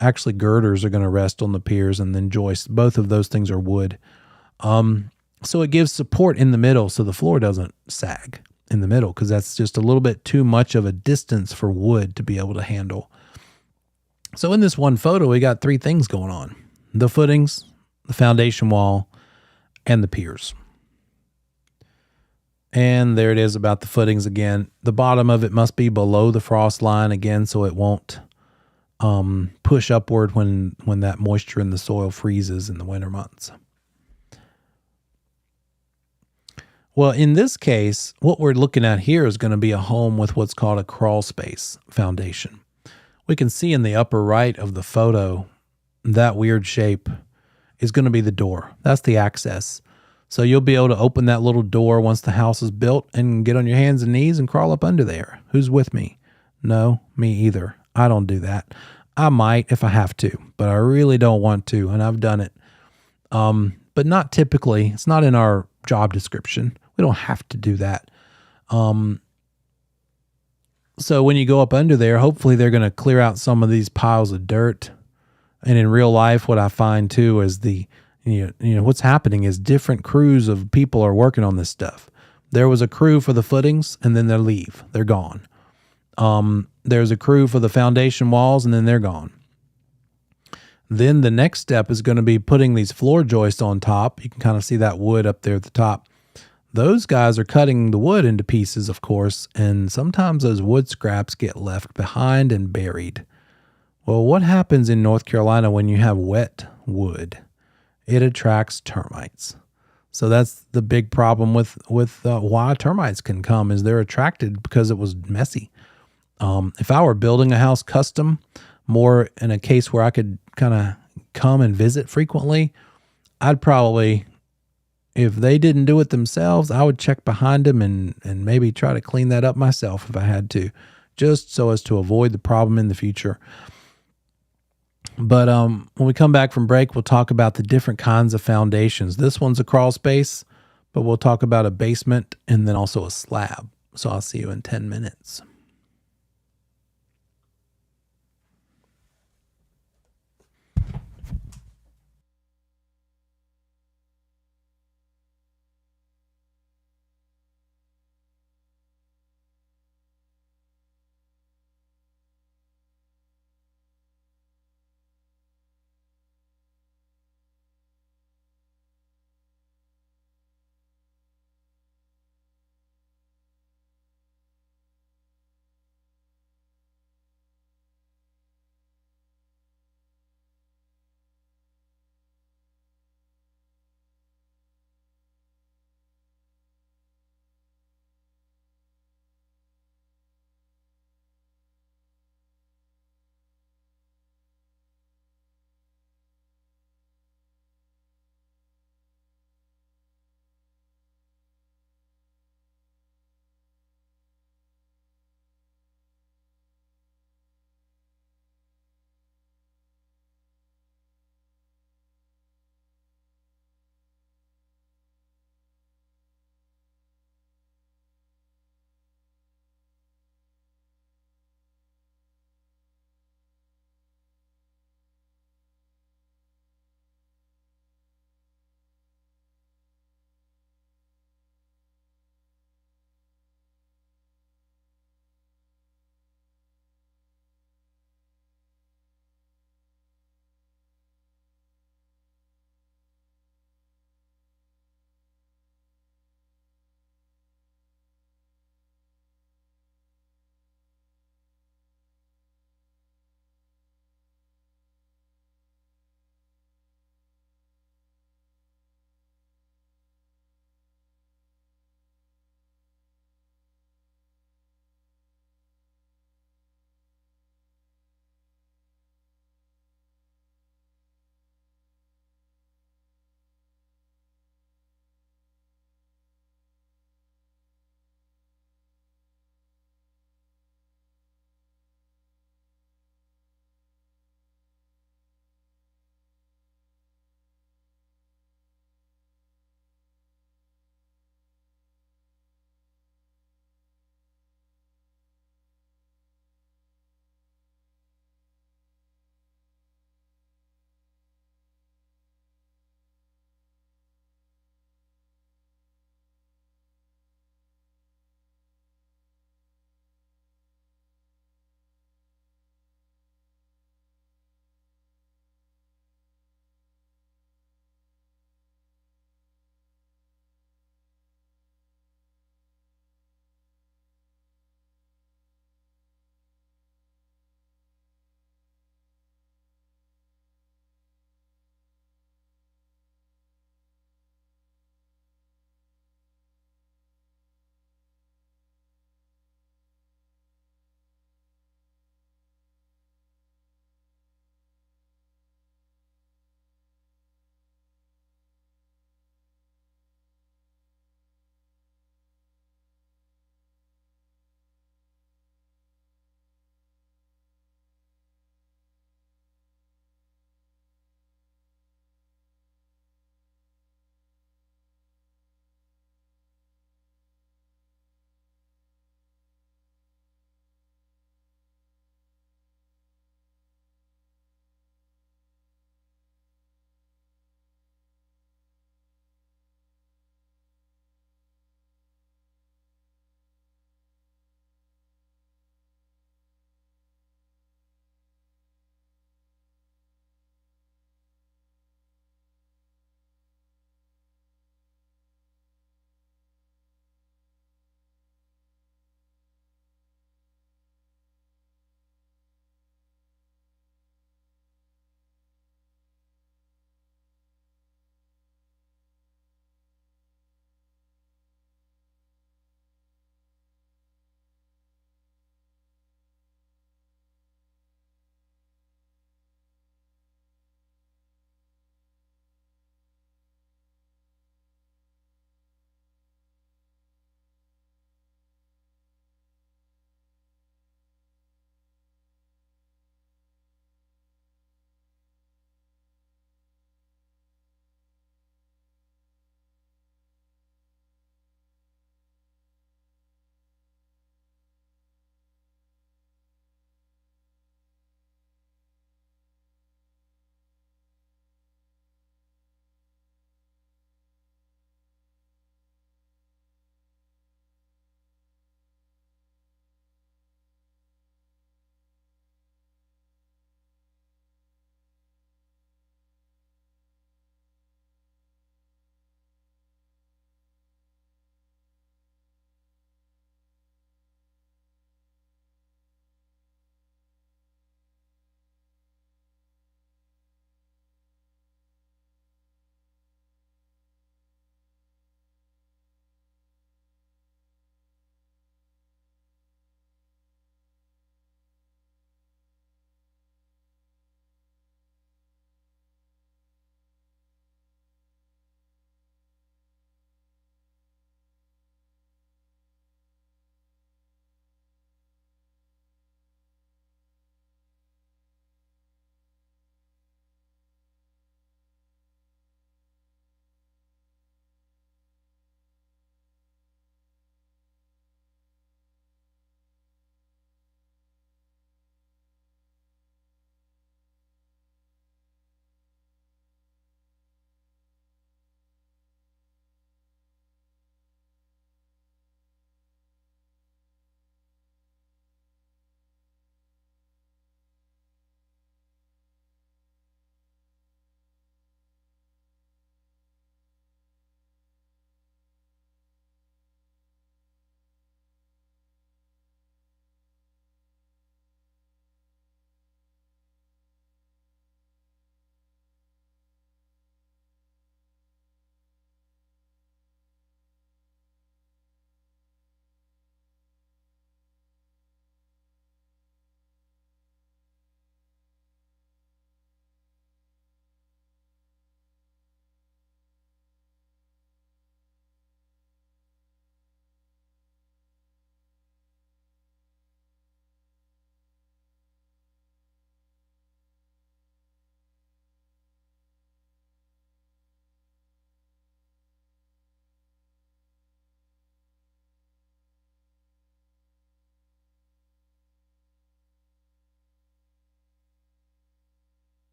Actually, girders are going to rest on the piers, and then joists. Both of those things are wood. So it gives support in the middle so the floor doesn't sag in the middle, because that's just a little bit too much of a distance for wood to be able to handle. So in this one photo, we got 3 things going on: the footings, the foundation wall, and the piers. And there it is about the footings again. The bottom of it must be below the frost line again, so it won't push upward when that moisture in the soil freezes in the winter months. Well, in this case, what we're looking at here is going to be a home with what's called a crawl space foundation. We can see in the upper right of the photo, that weird shape is going to be the door. That's the access. So you'll be able to open that little door once the house is built and get on your hands and knees and crawl up under there. Who's with me? No, me either. I don't do that. I might if I have to, but I really don't want to, and I've done it. But not typically. It's not in our job description. We don't have to do that. So when you go up under there, hopefully they're going to clear out some of these piles of dirt. And in real life, what I find too is what's happening is different crews of people are working on this stuff. There was a crew for the footings, and then they leave. They're gone. There's a crew for the foundation walls, and then they're gone. Then the next step is going to be putting these floor joists on top. You can kind of see that wood up there at the top. Those guys are cutting the wood into pieces, of course, and sometimes those wood scraps get left behind and buried. Well, what happens in North Carolina when you have wet wood? It attracts termites. So that's the big problem with why termites can come is they're attracted because it was messy. If I were building a house custom, more in a case where I could kind of come and visit frequently, I'd probably, if they didn't do it themselves, I would check behind them and maybe try to clean that up myself if I had to, just so as to avoid the problem in the future. But when we come back from break, we'll talk about the different kinds of foundations. This one's a crawl space, but we'll talk about a basement and then also a slab. So I'll see you in 10 minutes.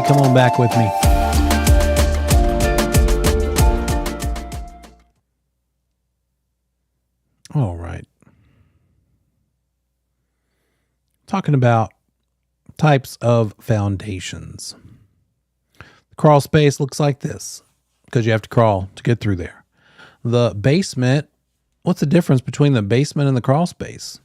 Hey, come on back with me. All right. Talking about types of foundations. The crawl space looks like this because you have to crawl to get through there. The basement, what's the difference between the basement and the crawl space?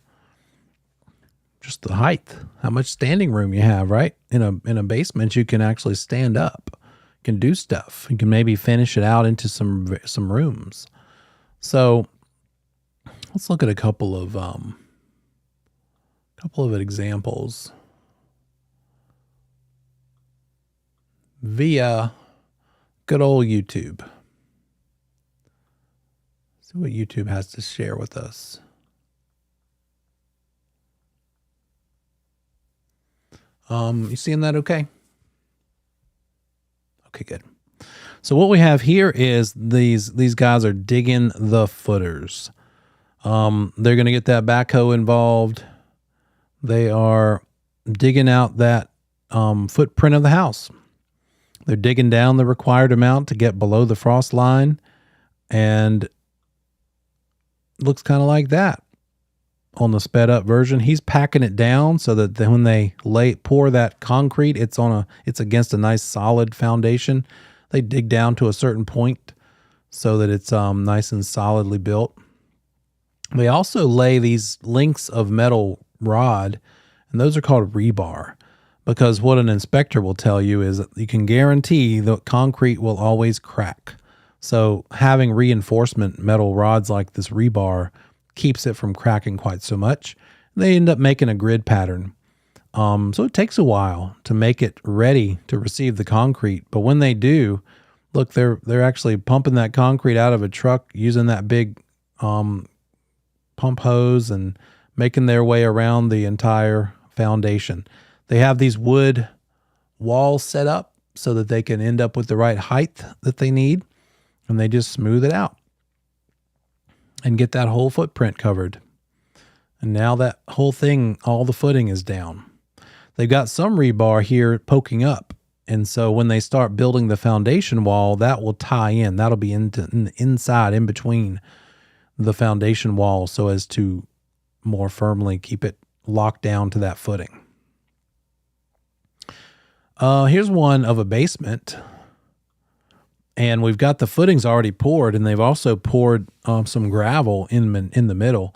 Just the height, how much standing room you have, right? In a basement, you can actually stand up, you can do stuff. You can maybe finish it out into some rooms. So let's look at a couple of examples via good old YouTube. See what YouTube has to share with us. You seeing that okay? Okay, good. So what we have here is these guys are digging the footers. They're going to get that backhoe involved. They are digging out that footprint of the house. They're digging down the required amount to get below the frost line, and it looks kind of like that. On the sped up version, he's packing it down so that when they pour that concrete, it's against a nice solid foundation. They dig down to a certain point so that it's nice and solidly built. They also lay these links of metal rod, and those are called rebar, because what an inspector will tell you is that you can guarantee the concrete will always crack. So having reinforcement metal rods like this rebar keeps it from cracking quite so much. They end up making a grid pattern. So it takes a while to make it ready to receive the concrete. But when they do, look, they're actually pumping that concrete out of a truck using that big pump hose and making their way around the entire foundation. They have these wood walls set up so that they can end up with the right height that they need, and they just smooth it out and get that whole footprint covered. And now that whole thing, all the footing is down. They've got some rebar here poking up. And so when they start building the foundation wall, that will tie in. That'll be inside, in between the foundation wall, so as to more firmly keep it locked down to that footing. Here's one of a basement. And we've got the footings already poured, and they've also poured some gravel in the middle.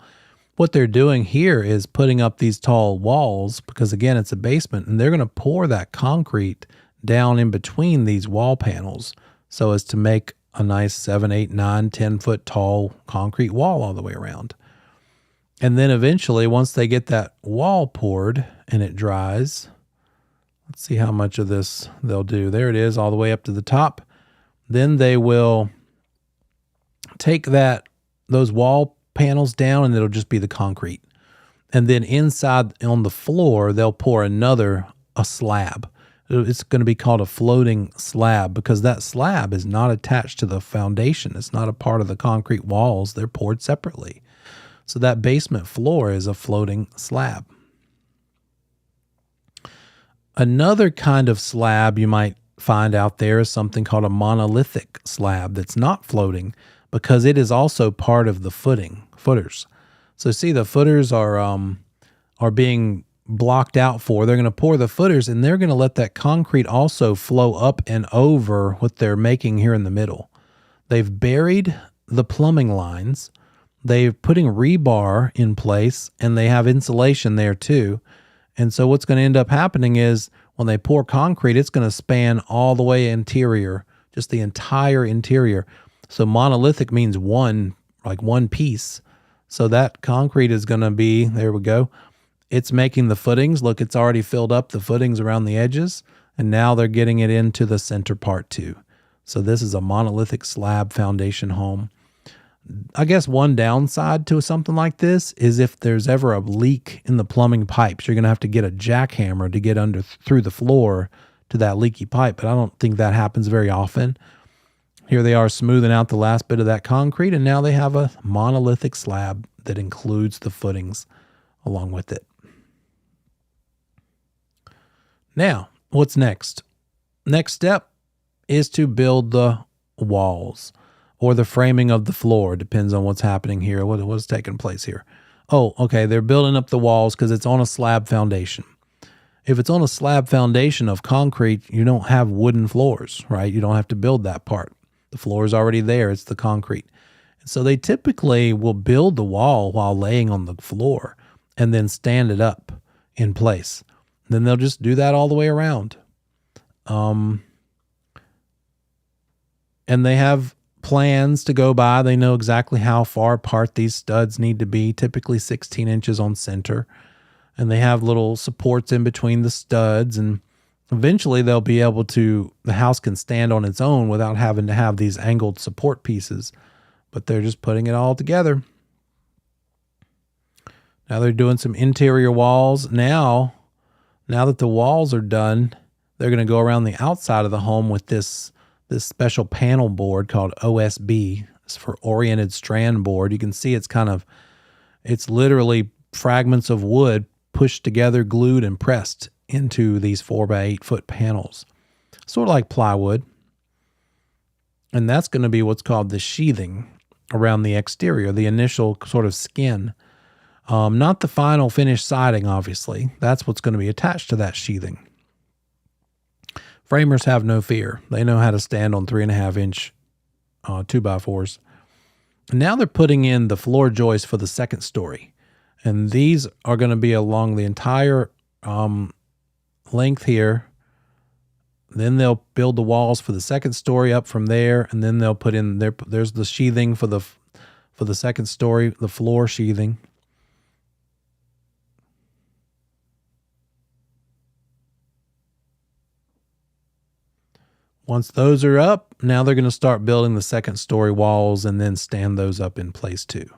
What they're doing here is putting up these tall walls because, again, it's a basement, and they're going to pour that concrete down in between these wall panels so as to make a nice 7, 8, 9, 10 foot tall concrete wall all the way around. And then eventually, once they get that wall poured and it dries, let's see how much of this they'll do. There it is, all the way up to the top. Then they will take those wall panels down, and it'll just be the concrete. And then inside on the floor, they'll pour a slab. It's going to be called a floating slab because that slab is not attached to the foundation. It's not a part of the concrete walls. They're poured separately. So that basement floor is a floating slab. Another kind of slab you might find out there is something called a monolithic slab that's not floating because it is also part of the footers. So see, the footers are being blocked out for. They're going to pour the footers, and they're going to let that concrete also flow up and over what they're making here in the middle. They've buried the plumbing lines. They're putting rebar in place, and they have insulation there too. And so what's going to end up happening is when they pour concrete, it's going to span all the way interior, just the entire interior. So monolithic means one piece. So that concrete is going to be, there we go. It's making the footings. Look, it's already filled up the footings around the edges, and now they're getting it into the center part too. So this is a monolithic slab foundation home. I guess one downside to something like this is if there's ever a leak in the plumbing pipes, you're going to have to get a jackhammer to get through the floor to that leaky pipe. But I don't think that happens very often. Here they are smoothing out the last bit of that concrete, and now they have a monolithic slab that includes the footings along with it. Now, what's next? next step is to build the walls or the framing of the floor. Depends on what's happening here, what's taking place here. Oh, okay, they're building up the walls because it's on a slab foundation. If it's on a slab foundation of concrete, you don't have wooden floors, right? You don't have to build that part. The floor is already there. It's the concrete. And so they typically will build the wall while laying on the floor and then stand it up in place. Then they'll just do that all the way around. And they have plans to go by. They know exactly how far apart these studs need to be, typically 16 inches on center. And they have little supports in between the studs. And eventually they'll be able to, the house can stand on its own without having to have these angled support pieces. But they're just putting it all together. Now they're doing some interior walls. Now that the walls are done, they're going to go around the outside of the home with this special panel board called OSB. It's for oriented strand board. You can see it's literally fragments of wood pushed together, glued, and pressed into these 4 by 8 foot panels, sort of like plywood. And that's going to be what's called the sheathing around the exterior, the initial sort of skin. Not the final finished siding, obviously. That's what's going to be attached to that sheathing. Framers have no fear. They know how to stand on 3.5 inch 2x4s. And now they're putting in the floor joists for the second story. And these are going to be along the entire length here. Then they'll build the walls for the second story up from there, and then they'll put in there's the sheathing for the second story, the floor sheathing. Once those are up, now they're going to start building the second story walls and then stand those up in place too.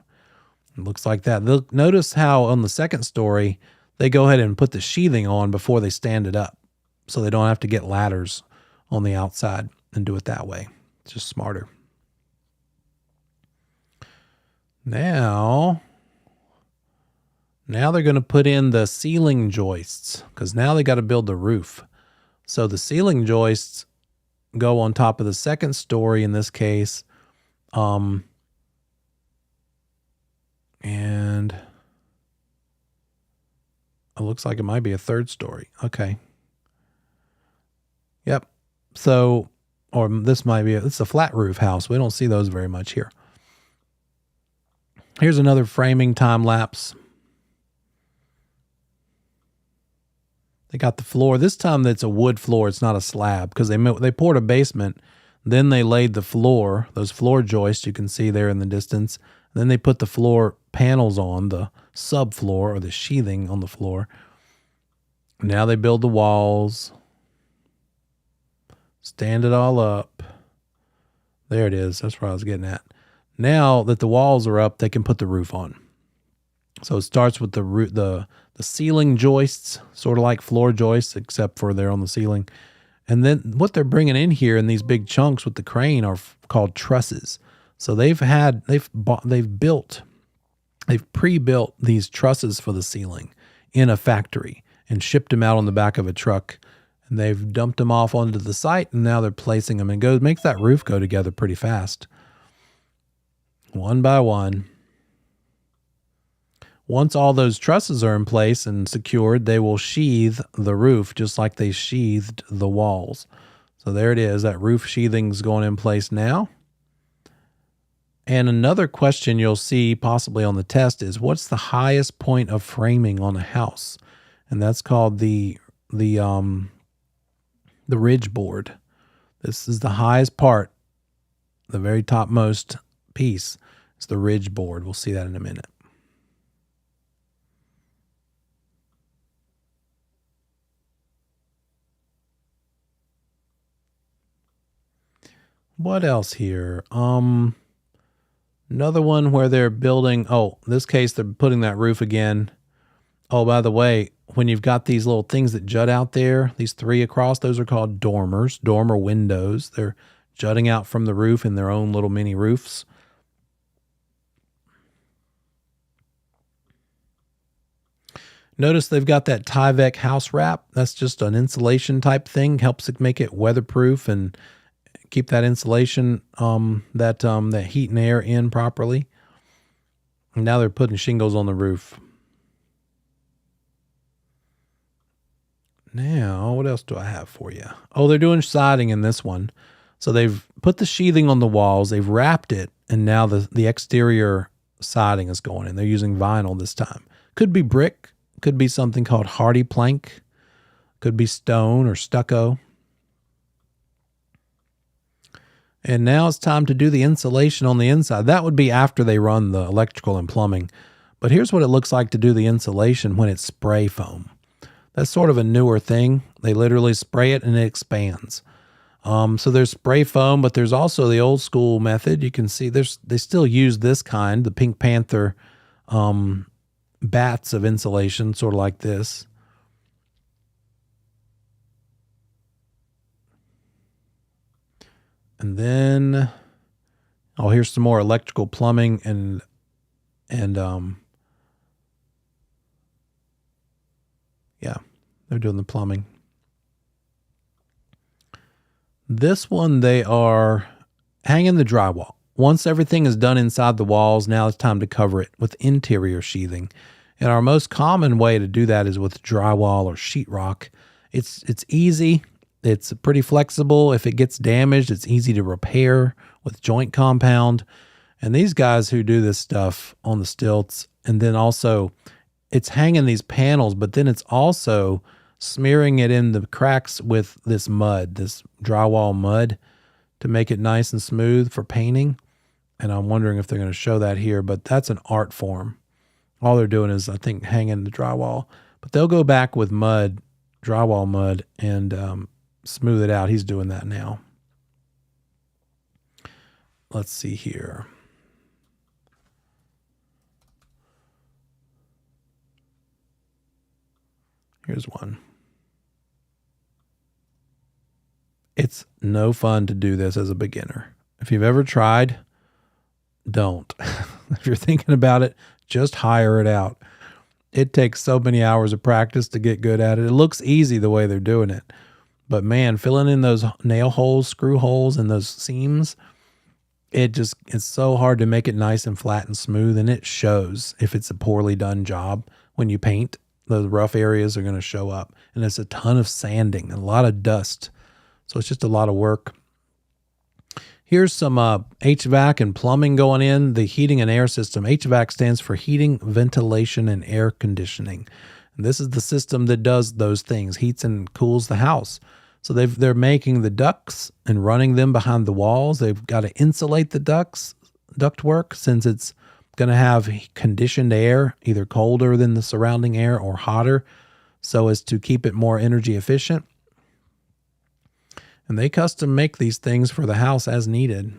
It looks like that. Notice how on the second story, they go ahead and put the sheathing on before they stand it up, so they don't have to get ladders on the outside and do it that way. It's just smarter. Now they're going to put in the ceiling joists, because now they got to build the roof. So the ceiling joists go on top of the second story in this case. And it looks like it might be a third story. Okay. Yep. So, or this might be, it's a flat roof house. We don't see those very much here. Here's another framing time lapse. They got the floor. This time it's a wood floor. It's not a slab, because they poured a basement. Then they laid the floor, those floor joists you can see there in the distance. Then they put the floor panels on, the subfloor or the sheathing on the floor. Now they build the walls. Stand it all up. There it is. That's where I was getting at. Now that the walls are up, they can put the roof on. So it starts with the ceiling joists, sort of like floor joists, except for they're on the ceiling. And then what they're bringing in here in these big chunks with the crane are called trusses. So they've pre-built these trusses for the ceiling in a factory and shipped them out on the back of a truck. And they've dumped them off onto the site, and now they're placing them, and makes that roof go together pretty fast. One by one. Once all those trusses are in place and secured, they will sheathe the roof just like they sheathed the walls. So there it is. That roof sheathing's going in place now. And another question you'll see possibly on the test is, what's the highest point of framing on a house? And that's called the ridge board. This is the highest part, the very topmost piece. It's the ridge board. We'll see that in a minute. What else here? Another one where they're building, in this case, they're putting that roof again. Oh, by the way, when you've got these little things that jut out there, these 3 across, those are called dormers, dormer windows. They're jutting out from the roof in their own little mini roofs. Notice they've got that Tyvek house wrap. That's just an insulation type thing. Helps it make it weatherproof and keep that insulation, that heat and air in properly. And now they're putting shingles on the roof. Now, what else do I have for you? Oh, they're doing siding in this one. So they've put the sheathing on the walls, they've wrapped it, and now the exterior siding is going in. They're using vinyl this time. Could be brick, could be something called hardy plank, could be stone or stucco. And now it's time to do the insulation on the inside. That would be after they run the electrical and plumbing. But here's what it looks like to do the insulation when it's spray foam. That's sort of a newer thing. They literally spray it and it expands. So there's spray foam, but there's also the old school method. You can see they still use this kind, the Pink Panther bats of insulation, sort of like this. And then, oh, here's some more electrical plumbing and yeah, they're doing the plumbing. This one, they are hanging the drywall. Once everything is done inside the walls, now it's time to cover it with interior sheathing. And our most common way to do that is with drywall or sheetrock. It's easy. It's pretty flexible. If it gets damaged, it's easy to repair with joint compound. And these guys who do this stuff on the stilts, and then also it's hanging these panels, but then it's also smearing it in the cracks with this mud, this drywall mud, to make it nice and smooth for painting. And I'm wondering if they're going to show that here, but that's an art form. All they're doing is, I think, hanging the drywall. But they'll go back with mud, drywall mud, and smooth it out. He's doing that now. Let's see here. Here's one. It's no fun to do this as a beginner. If you've ever tried, don't. If you're thinking about it, just hire it out. It takes so many hours of practice to get good at it. It looks easy the way they're doing it. But man, filling in those nail holes, screw holes, and those seams, it's so hard to make it nice and flat and smooth. And it shows if it's a poorly done job. When you paint, those rough areas are going to show up. And it's a ton of sanding and a lot of dust. So it's just a lot of work. Here's some HVAC and plumbing going in. The heating and air system. HVAC stands for heating, ventilation, and air conditioning. And this is the system that does those things, heats and cools the house. So they're making the ducts and running them behind the walls. They've got to insulate the ductwork, since it's going to have conditioned air, either colder than the surrounding air or hotter, so as to keep it more energy efficient. And they custom make these things for the house as needed,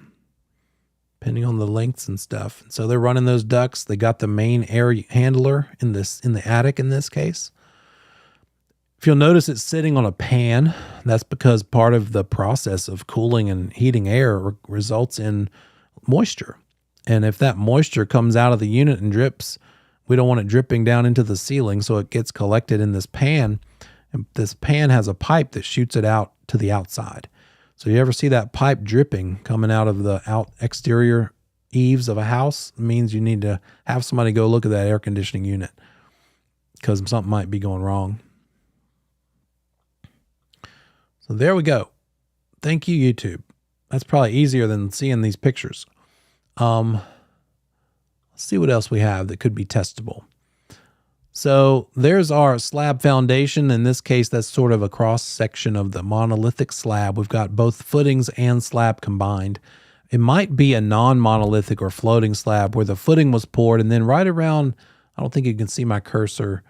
depending on the lengths and stuff. So they're running those ducts. They got the main air handler in the attic in this case. If you'll notice, it's sitting on a pan. That's because part of the process of cooling and heating air results in moisture. And if that moisture comes out of the unit and drips, we don't want it dripping down into the ceiling, so it gets collected in this pan. And this pan has a pipe that shoots it out to the outside. So you ever see that pipe dripping coming out of the exterior eaves of a house, it means you need to have somebody go look at that air conditioning unit, because something might be going wrong. So there we go. Thank you, YouTube. That's probably easier than seeing these pictures. Let's see what else we have that could be testable. So there's our slab foundation. In this case, that's sort of a cross section of the monolithic slab. We've got both footings and slab combined. It might be a non-monolithic or floating slab where the footing was poured, and then right around, I don't think you can see my cursor,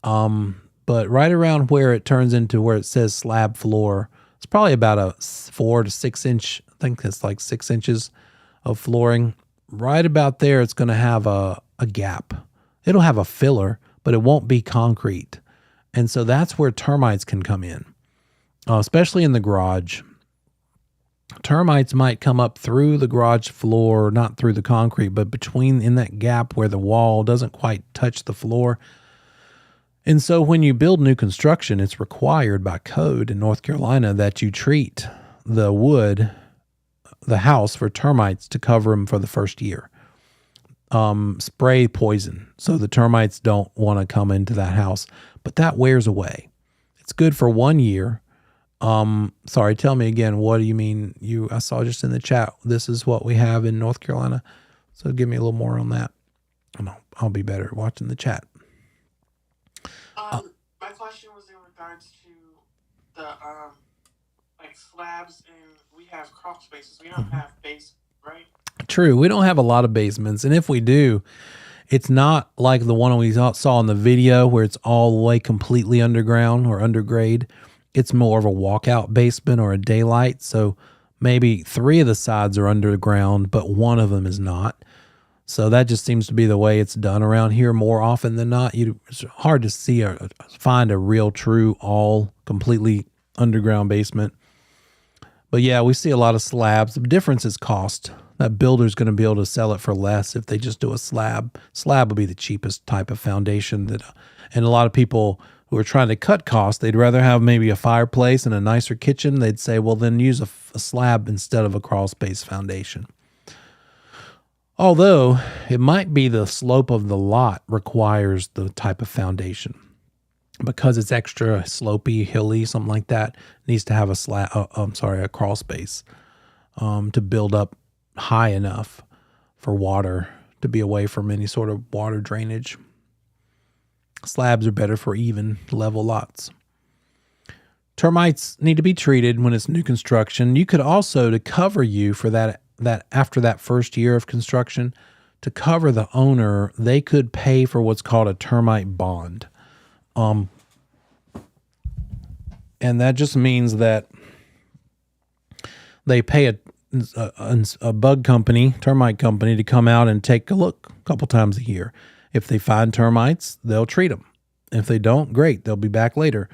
but right around where it turns into where it says slab floor, it's probably about a 4 to 6 inch, I think it's like 6 inches of flooring. Right about there, it's going to have a gap. It'll have a filler, but it won't be concrete. And so that's where termites can come in, especially in the garage. Termites might come up through the garage floor, not through the concrete, but in that gap where the wall doesn't quite touch the floor. And so when you build new construction, it's required by code in North Carolina that you treat the wood, the house, for termites to cover them for the first year. Spray poison so the termites don't want to come into that house, but that wears away. It's good for 1 year. Sorry, tell me again, what do you mean? I saw just in the chat, this is what we have in North Carolina. So give me a little more on that. I'll be better at watching the chat. My question was in regards to the like slabs, and we have crawl spaces. We don't have basements, right? True. We don't have a lot of basements, and if we do, it's not like the one we saw in the video where it's all the way completely underground or undergrade. It's more of a walkout basement or a daylight. So maybe 3 of the sides are underground, but 1 of them is not. So that just seems to be the way it's done around here more often than not. It's hard to see or find a real, true, all completely underground basement. But yeah, we see a lot of slabs. The difference is cost. That builder's going to be able to sell it for less if they just do a slab. Slab will be the cheapest type of foundation and a lot of people who are trying to cut costs, they'd rather have maybe a fireplace and a nicer kitchen. They'd say, well, then use a slab instead of a crawl space foundation. Although it might be the slope of the lot requires the type of foundation because it's extra slopey, hilly, something like that. It needs to have a crawl space to build up high enough for water to be away from any sort of water drainage. Slabs are better for even level lots. Termites need to be treated when it's new construction. You could also, to cover you for that after that first year of construction, to cover the owner, they could pay for what's called a termite bond. And that just means that they pay a bug company, termite company, to come out and take a look a couple times a year. If they find termites, they'll treat them. If they don't, great, they'll be back later.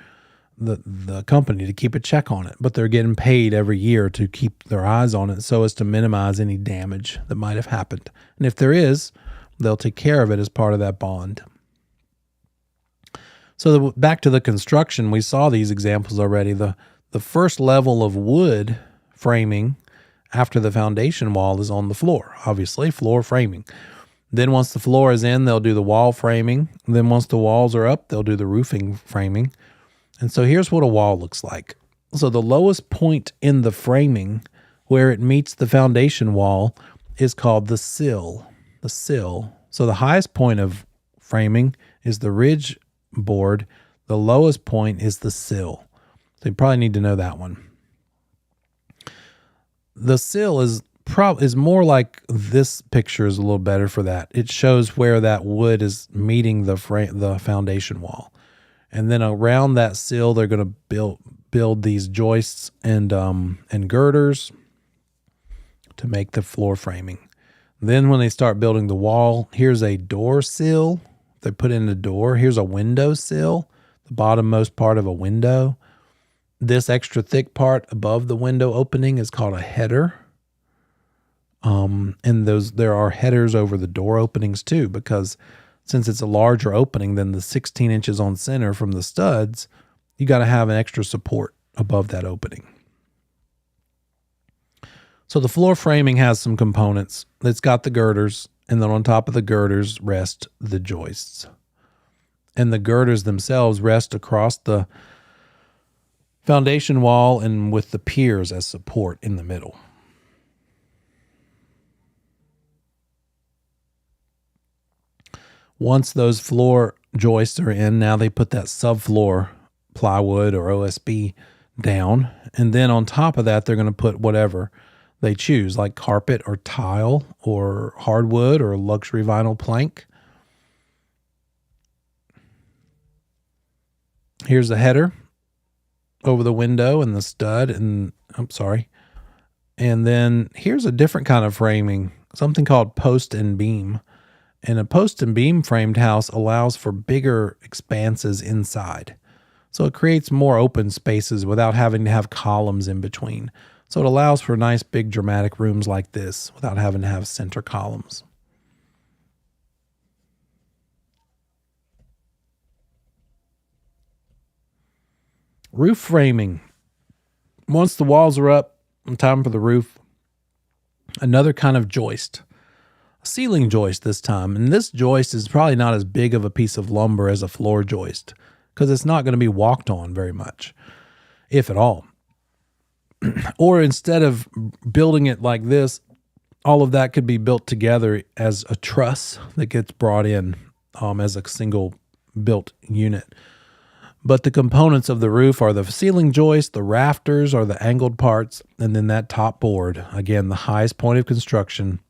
The company to keep a check on it, but they're getting paid every year to keep their eyes on it so as to minimize any damage that might have happened. And if there is, they'll take care of it as part of that bond. So back to the construction, we saw these examples already. The first level of wood framing after the foundation wall is on the floor, obviously, floor framing. Then once the floor is in, they'll do the wall framing. Then once the walls are up, they'll do the roofing framing. And so here's what a wall looks like. So the lowest point in the framing where it meets the foundation wall is called the sill. The sill. So the highest point of framing is the ridge board. The lowest point is the sill. So you probably need to know that one. The sill is more like this picture is a little better for that. It shows where that wood is meeting the foundation wall. And then around that sill, they're going to build these joists and girders to make the floor framing. Then when they start building the wall, here's a door sill. They put in a door. Here's a window sill, the bottommost part of a window. This extra thick part above the window opening is called a header. And there are headers over the door openings too, because since it's a larger opening than the 16 inches on center from the studs, you got to have an extra support above that opening. So the floor framing has some components. It's got the girders, and then on top of the girders rest the joists. And the girders themselves rest across the foundation wall and with the piers as support in the middle. Once those floor joists are in, now they put that subfloor plywood or OSB down. And then on top of that, they're going to put whatever they choose, like carpet or tile or hardwood or luxury vinyl plank. Here's the header over the window and the stud. And then here's a different kind of framing, something called post and beam. And a post and beam framed house allows for bigger expanses inside. So it creates more open spaces without having to have columns in between. So it allows for nice big dramatic rooms like this without having to have center columns. Roof framing. Once the walls are up, time for the roof. Another kind of joist. A ceiling joist this time. And this joist is probably not as big of a piece of lumber as a floor joist because it's not going to be walked on very much, if at all. Or instead of building it like this, all of that could be built together as a truss that gets brought in as a single built unit. But the components of the roof are the ceiling joist, the rafters are the angled parts, and then that top board, again, the highest point of construction,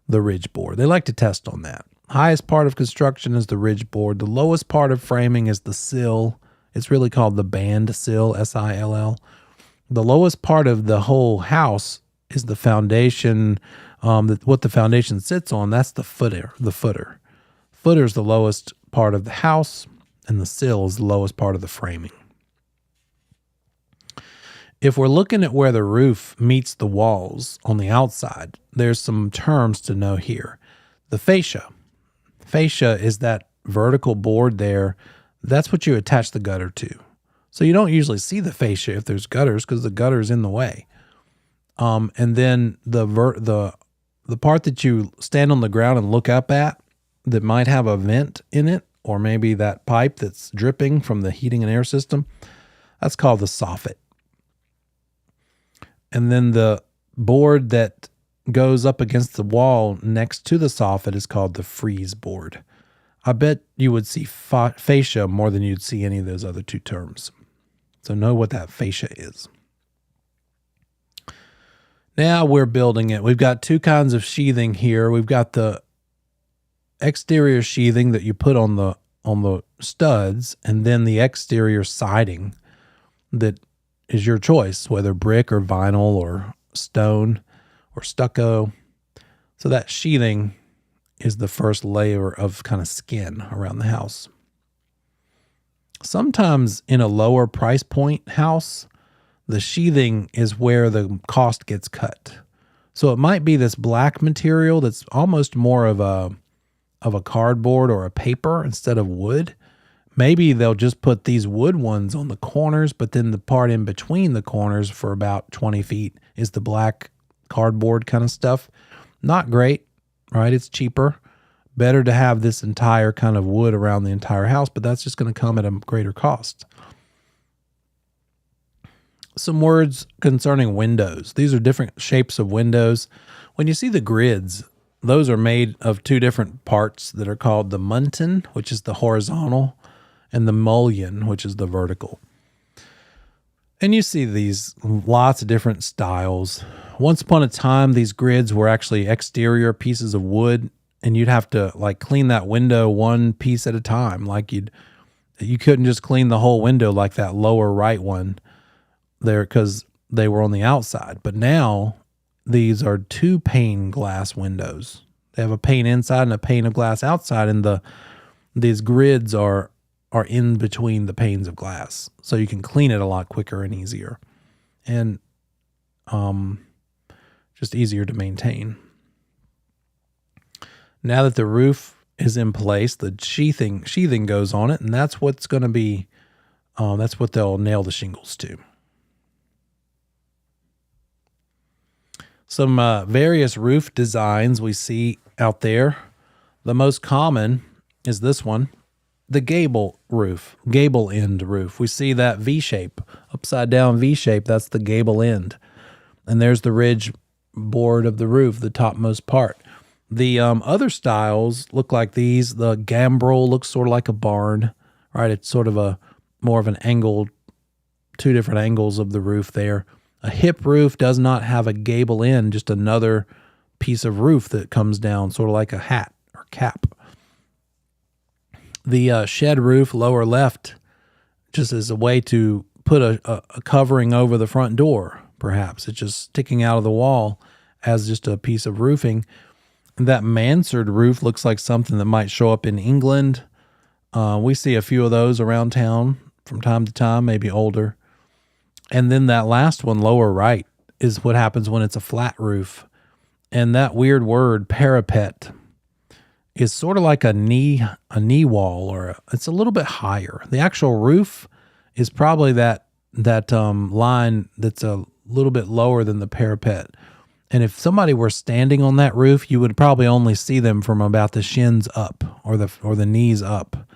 the ridge board. They like to test on that. Highest part of construction is the ridge board. The lowest part of framing is the sill. It's really called the band sill, S-I-L-L. The lowest part of the whole house is the foundation, what the foundation sits on. That's the footer. Footer is the lowest part of the house, and the sill is the lowest part of the framing. If we're looking at where the roof meets the walls on the outside, there's some terms to know here. The fascia. Fascia is that vertical board there. That's what you attach the gutter to. So you don't usually see the fascia if there's gutters because the gutter's in the way. And then the part that you stand on the ground and look up at that might have a vent in it, or maybe that pipe that's dripping from the heating and air system, that's called the soffit. And then the board that goes up against the wall next to the soffit is called the frieze board. I bet you would see fascia more than you'd see any of those other two terms. So know what that fascia is. Now we're building it. We've got two kinds of sheathing here. We've got the exterior sheathing that you put on the studs, and then the exterior siding that is your choice, whether brick or vinyl or stone or stucco. So that sheathing is the first layer of kind of skin around the house. Sometimes in a lower price point house, the sheathing is where the cost gets cut. So it might be this black material that's almost more of a cardboard or a paper instead of wood. Maybe they'll just put these wood ones on the corners, but then the part in between the corners for about 20 feet is the black cardboard kind of stuff. Not great, right? It's cheaper. Better to have this entire kind of wood around the entire house, but that's just going to come at a greater cost. Some words concerning windows. These are different shapes of windows. When you see the grids, those are made of two different parts that are called the muntin, which is the horizontal, and the mullion, which is the vertical. And you see these lots of different styles. Once upon a time, these grids were actually exterior pieces of wood, and you'd have to like clean that window one piece at a time. Like you couldn't just clean the whole window like that lower right one there because they were on the outside. But now these are two pane glass windows. They have a pane inside and a pane of glass outside, and these grids are in between the panes of glass, so you can clean it a lot quicker and easier, and just easier to maintain. Now that the roof is in place, the sheathing goes on it, and that's what's going to be. That's what they'll nail the shingles to. Some various roof designs we see out there. The most common is this one, the gable end roof. We see that V-shape, upside down V-shape. That's the gable end. And there's the ridge board of the roof, the topmost part. The other styles look like these. The gambrel looks sort of like a barn, right? It's sort of more of an angled, two different angles of the roof there. A hip roof does not have a gable end, just another piece of roof that comes down, sort of like a hat or cap. The shed roof, lower left, just as a way to put a covering over the front door, perhaps. It's just sticking out of the wall as just a piece of roofing. That mansard roof looks like something that might show up in England. We see a few of those around town from time to time, maybe older. And then that last one, lower right, is what happens when it's a flat roof. And that weird word, parapet, is sort of like a knee wall, or it's a little bit higher. The actual roof is probably that line that's a little bit lower than the parapet. And if somebody were standing on that roof, you would probably only see them from about the shins up or the knees up.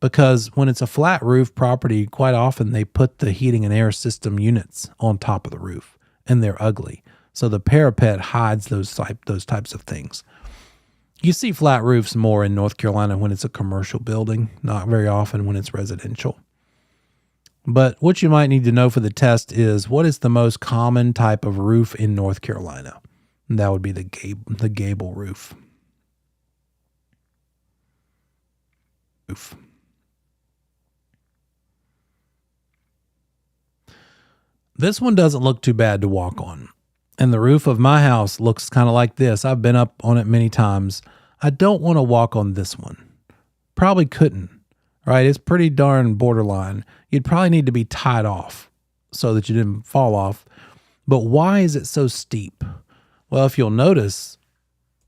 Because when it's a flat roof property, quite often they put the heating and air system units on top of the roof, and they're ugly. So the parapet hides those types of things. You see flat roofs more in North Carolina when it's a commercial building, not very often when it's residential. But what you might need to know for the test is, what is the most common type of roof in North Carolina? And that would be the gable roof. This one doesn't look too bad to walk on. And the roof of my house looks kind of like this. I've been up on it many times. I don't want to walk on this one. Probably couldn't, right? It's pretty darn borderline. You'd probably need to be tied off so that you didn't fall off. But why is it so steep? Well, if you'll notice,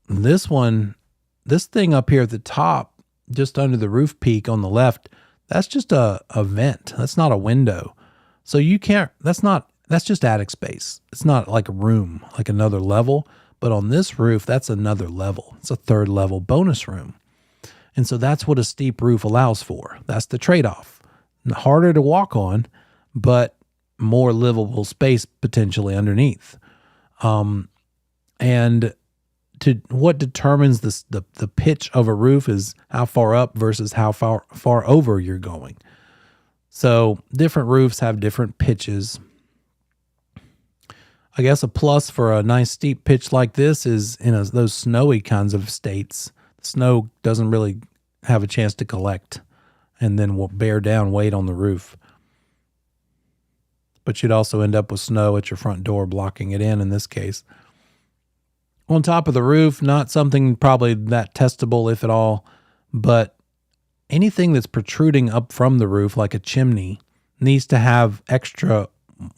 this thing up here at the top, just under the roof peak on the left, that's just a vent. That's not a window. So you can't, that's just attic space. It's not like a room, like another level. But on this roof, that's another level. It's a third level bonus room. And so that's what a steep roof allows for. That's the trade-off. Harder to walk on, but more livable space potentially underneath. And what determines the pitch of a roof is how far up versus how far over you're going. So different roofs have different pitches. I guess a plus for a nice steep pitch like this is in those snowy kinds of states. Snow doesn't really have a chance to collect and then will bear down weight on the roof. But you'd also end up with snow at your front door blocking it in this case. On top of the roof, not something probably that testable, if at all, but anything that's protruding up from the roof, like a chimney, needs to have extra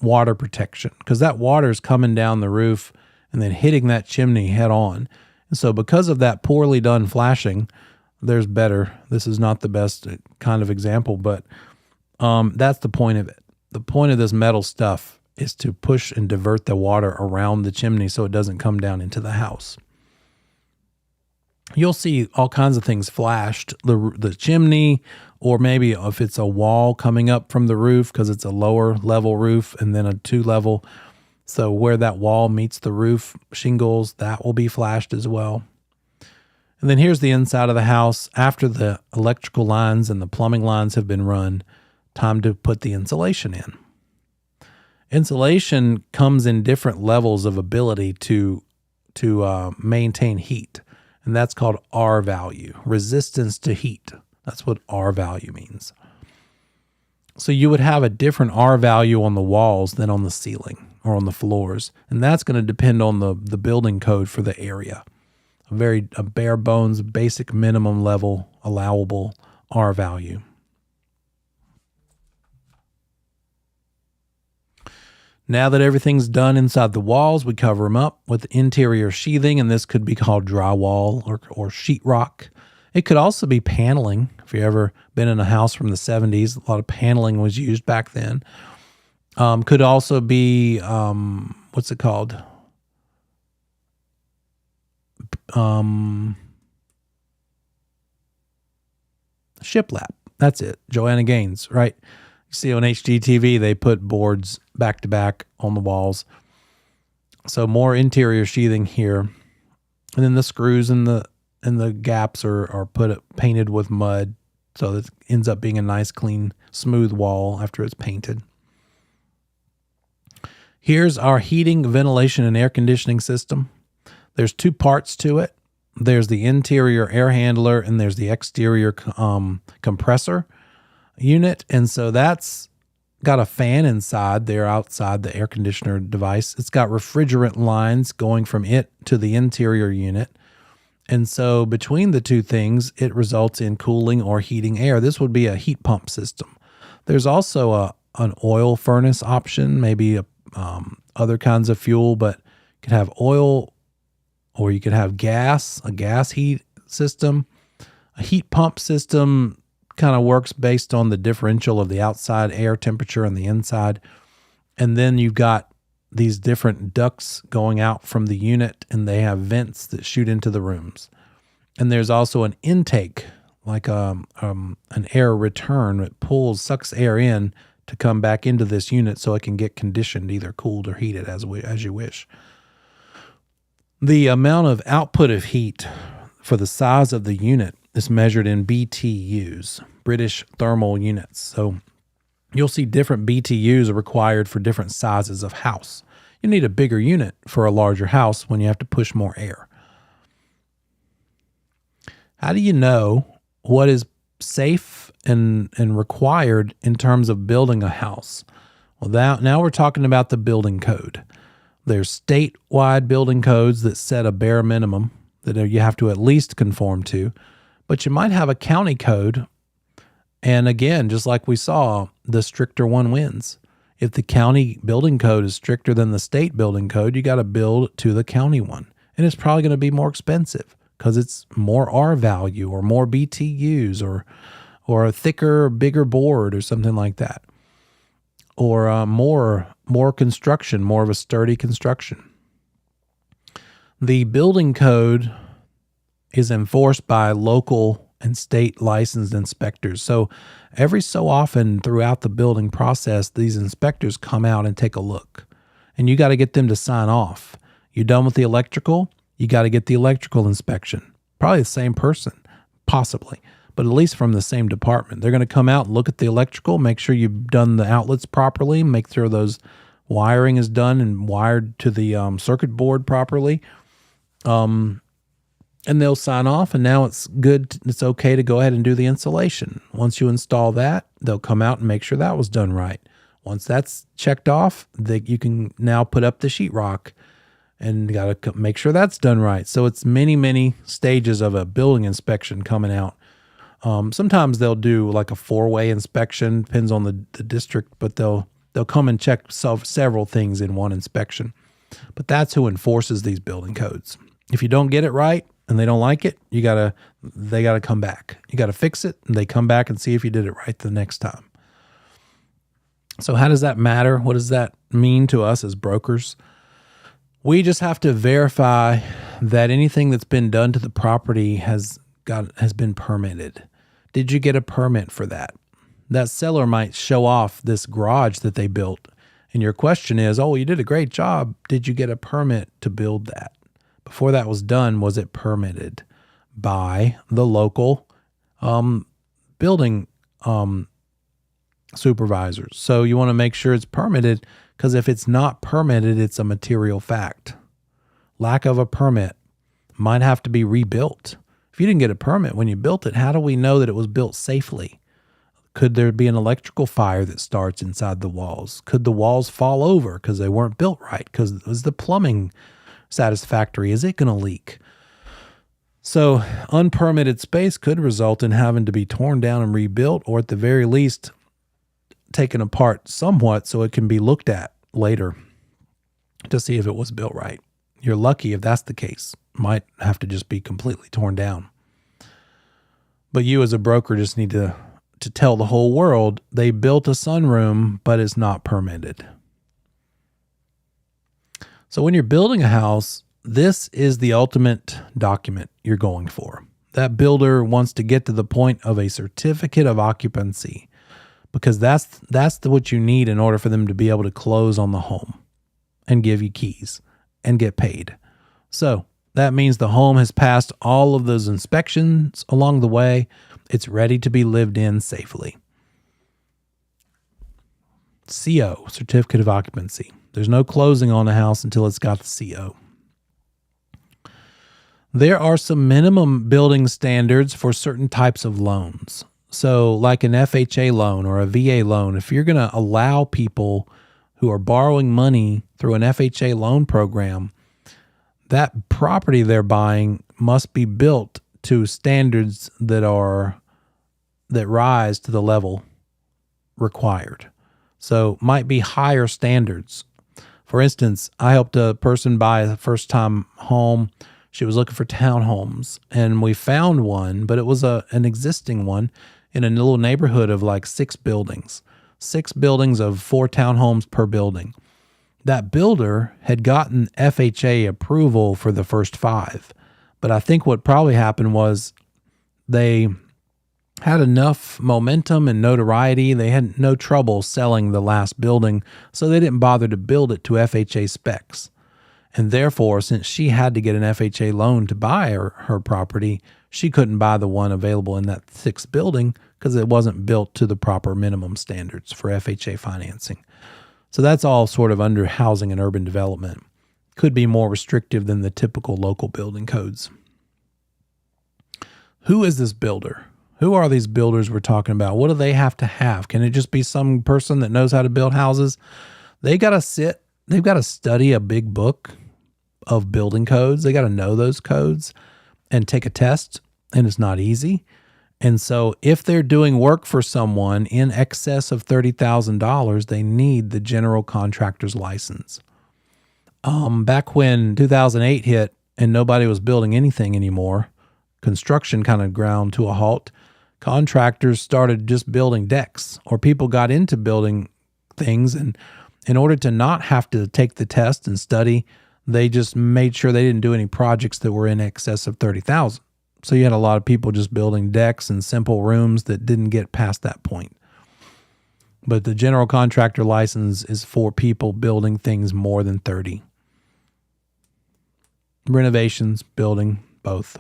water protection, because that water is coming down the roof and then hitting that chimney head on. And so because of that poorly done flashing, there's better. This is not the best kind of example, but that's the point of it. The point of this metal stuff is to push and divert the water around the chimney so it doesn't come down into the house. You'll see all kinds of things flashed, the chimney, or maybe if it's a wall coming up from the roof because it's a lower level roof and then a 2-level. So where that wall meets the roof shingles, that will be flashed as well. And then here's the inside of the house. After the electrical lines and the plumbing lines have been run, time to put the insulation in. Insulation comes in different levels of ability to maintain heat. And that's called R value, resistance to heat. That's what R value means. So you would have a different R value on the walls than on the ceiling or on the floors. And that's going to depend on the building code for the area. A bare bones, basic minimum level allowable R value. Now that everything's done inside the walls, we cover them up with interior sheathing, and this could be called drywall or sheetrock. It could also be paneling. If you've ever been in a house from the 70s, a lot of paneling was used back then. Could also be, what's it called? Shiplap. That's it. Joanna Gaines, right? You see on HGTV, they put boards back to back on the walls. So more interior sheathing here. And then the screws and the gaps are painted with mud. So it ends up being a nice, clean, smooth wall after it's painted. Here's our heating, ventilation, and air conditioning system. There's 2 parts to it. There's the interior air handler and there's the exterior compressor unit. And so that's got a fan inside there outside the air conditioner device. It's got refrigerant lines going from it to the interior unit. And so between the two things, it results in cooling or heating air. This would be a heat pump system. There's also an oil furnace option, maybe other kinds of fuel, but you could have oil or you could have gas, a gas heat system. A heat pump system kind of works based on the differential of the outside air temperature and the inside. And then you've got these different ducts going out from the unit, and they have vents that shoot into the rooms. And there's also an intake, like an air return that sucks air in to come back into this unit so it can get conditioned, either cooled or heated as you wish. The amount of output of heat for the size of the unit is measured in BTUs, British thermal units. So you'll see different BTUs are required for different sizes of house. You need a bigger unit for a larger house when you have to push more air. How do you know what is safe and required in terms of building a house? Well, now we're talking about the building code. There's statewide building codes that set a bare minimum that you have to at least conform to, but you might have a county code. And again, just like we saw, the stricter one wins. If the county building code is stricter than the state building code, you got to build to the county one. And it's probably going to be more expensive because it's more R value or more BTUs or a thicker, bigger board or something like that. Or more construction, more of a sturdy construction. The building code is enforced by local and state licensed inspectors. So every so often throughout the building process, these inspectors come out and take a look. And you got to get them to sign off. You're done with the electrical, you got to get the electrical inspection. Probably the same person, possibly, but at least from the same department. They're going to come out and look at the electrical, make sure you've done the outlets properly, make sure those wiring is done and wired to the circuit board properly. And they'll sign off, and now it's good. It's okay to go ahead and do the installation. Once you install that, they'll come out and make sure that was done right. Once that's checked off, you can now put up the sheetrock, and you got to make sure that's done right. So it's many, many stages of a building inspection coming out. Sometimes they'll do like a 4-way inspection, depends on the district, but they'll come and check several things in one inspection. But that's who enforces these building codes. If you don't get it right and they don't like it, they gotta come back. You gotta fix it, and they come back and see if you did it right the next time. So how does that matter? What does that mean to us as brokers? We just have to verify that anything that's been done to the property has been permitted. Did you get a permit for that? That seller might show off this garage that they built, and your question is, oh, you did a great job. Did you get a permit to build that? Before that was done, was it permitted by the local building supervisors? So you want to make sure it's permitted, because if it's not permitted, it's a material fact. Lack of a permit might have to be rebuilt. If you didn't get a permit when you built it, how do we know that it was built safely? Could there be an electrical fire that starts inside the walls? Could the walls fall over because they weren't built right? Because is the plumbing satisfactory? Is it going to leak? So unpermitted space could result in having to be torn down and rebuilt, or at the very least taken apart somewhat so it can be looked at later to see if it was built right. You're lucky if that's the case. Might have to just be completely torn down. But you as a broker just need to tell the whole world they built a sunroom, but it's not permitted. So when you're building a house, this is the ultimate document you're going for. That builder wants to get to the point of a certificate of occupancy, because that's what you need in order for them to be able to close on the home and give you keys and get paid. So that means the home has passed all of those inspections along the way. It's ready to be lived in safely. CO, certificate of occupancy. There's no closing on the house until it's got the CO. There are some minimum building standards for certain types of loans. So like an FHA loan or a VA loan, if you're going to allow people who are borrowing money through an FHA loan program, that property they're buying must be built to standards that rise to the level required. So might be higher standards. For instance, I helped a person buy a first-time home. She was looking for townhomes, and we found one, but it was an existing one in a little neighborhood of like 6 buildings of 4 townhomes per building. That builder had gotten FHA approval for the first 5. But I think what probably happened was they had enough momentum and notoriety. They had no trouble selling the last building, so they didn't bother to build it to FHA specs. And therefore, since she had to get an FHA loan to buy her property, she couldn't buy the one available in that 6th building because it wasn't built to the proper minimum standards for FHA financing. So that's all sort of under housing and urban development. Could be more restrictive than the typical local building codes. Who is this builder? Who are these builders we're talking about? What do they have to have? Can it just be some person that knows how to build houses? They've got to study a big book of building codes. They got to know those codes and take a test, and it's not easy. And so if they're doing work for someone in excess of $30,000, they need the general contractor's license. Back when 2008 hit and nobody was building anything anymore, construction kind of ground to a halt. Contractors started just building decks, or people got into building things. And in order to not have to take the test and study, they just made sure they didn't do any projects that were in excess of 30,000. So you had a lot of people just building decks and simple rooms that didn't get past that point. But the general contractor license is for people building things more than 30. Renovations, building, both.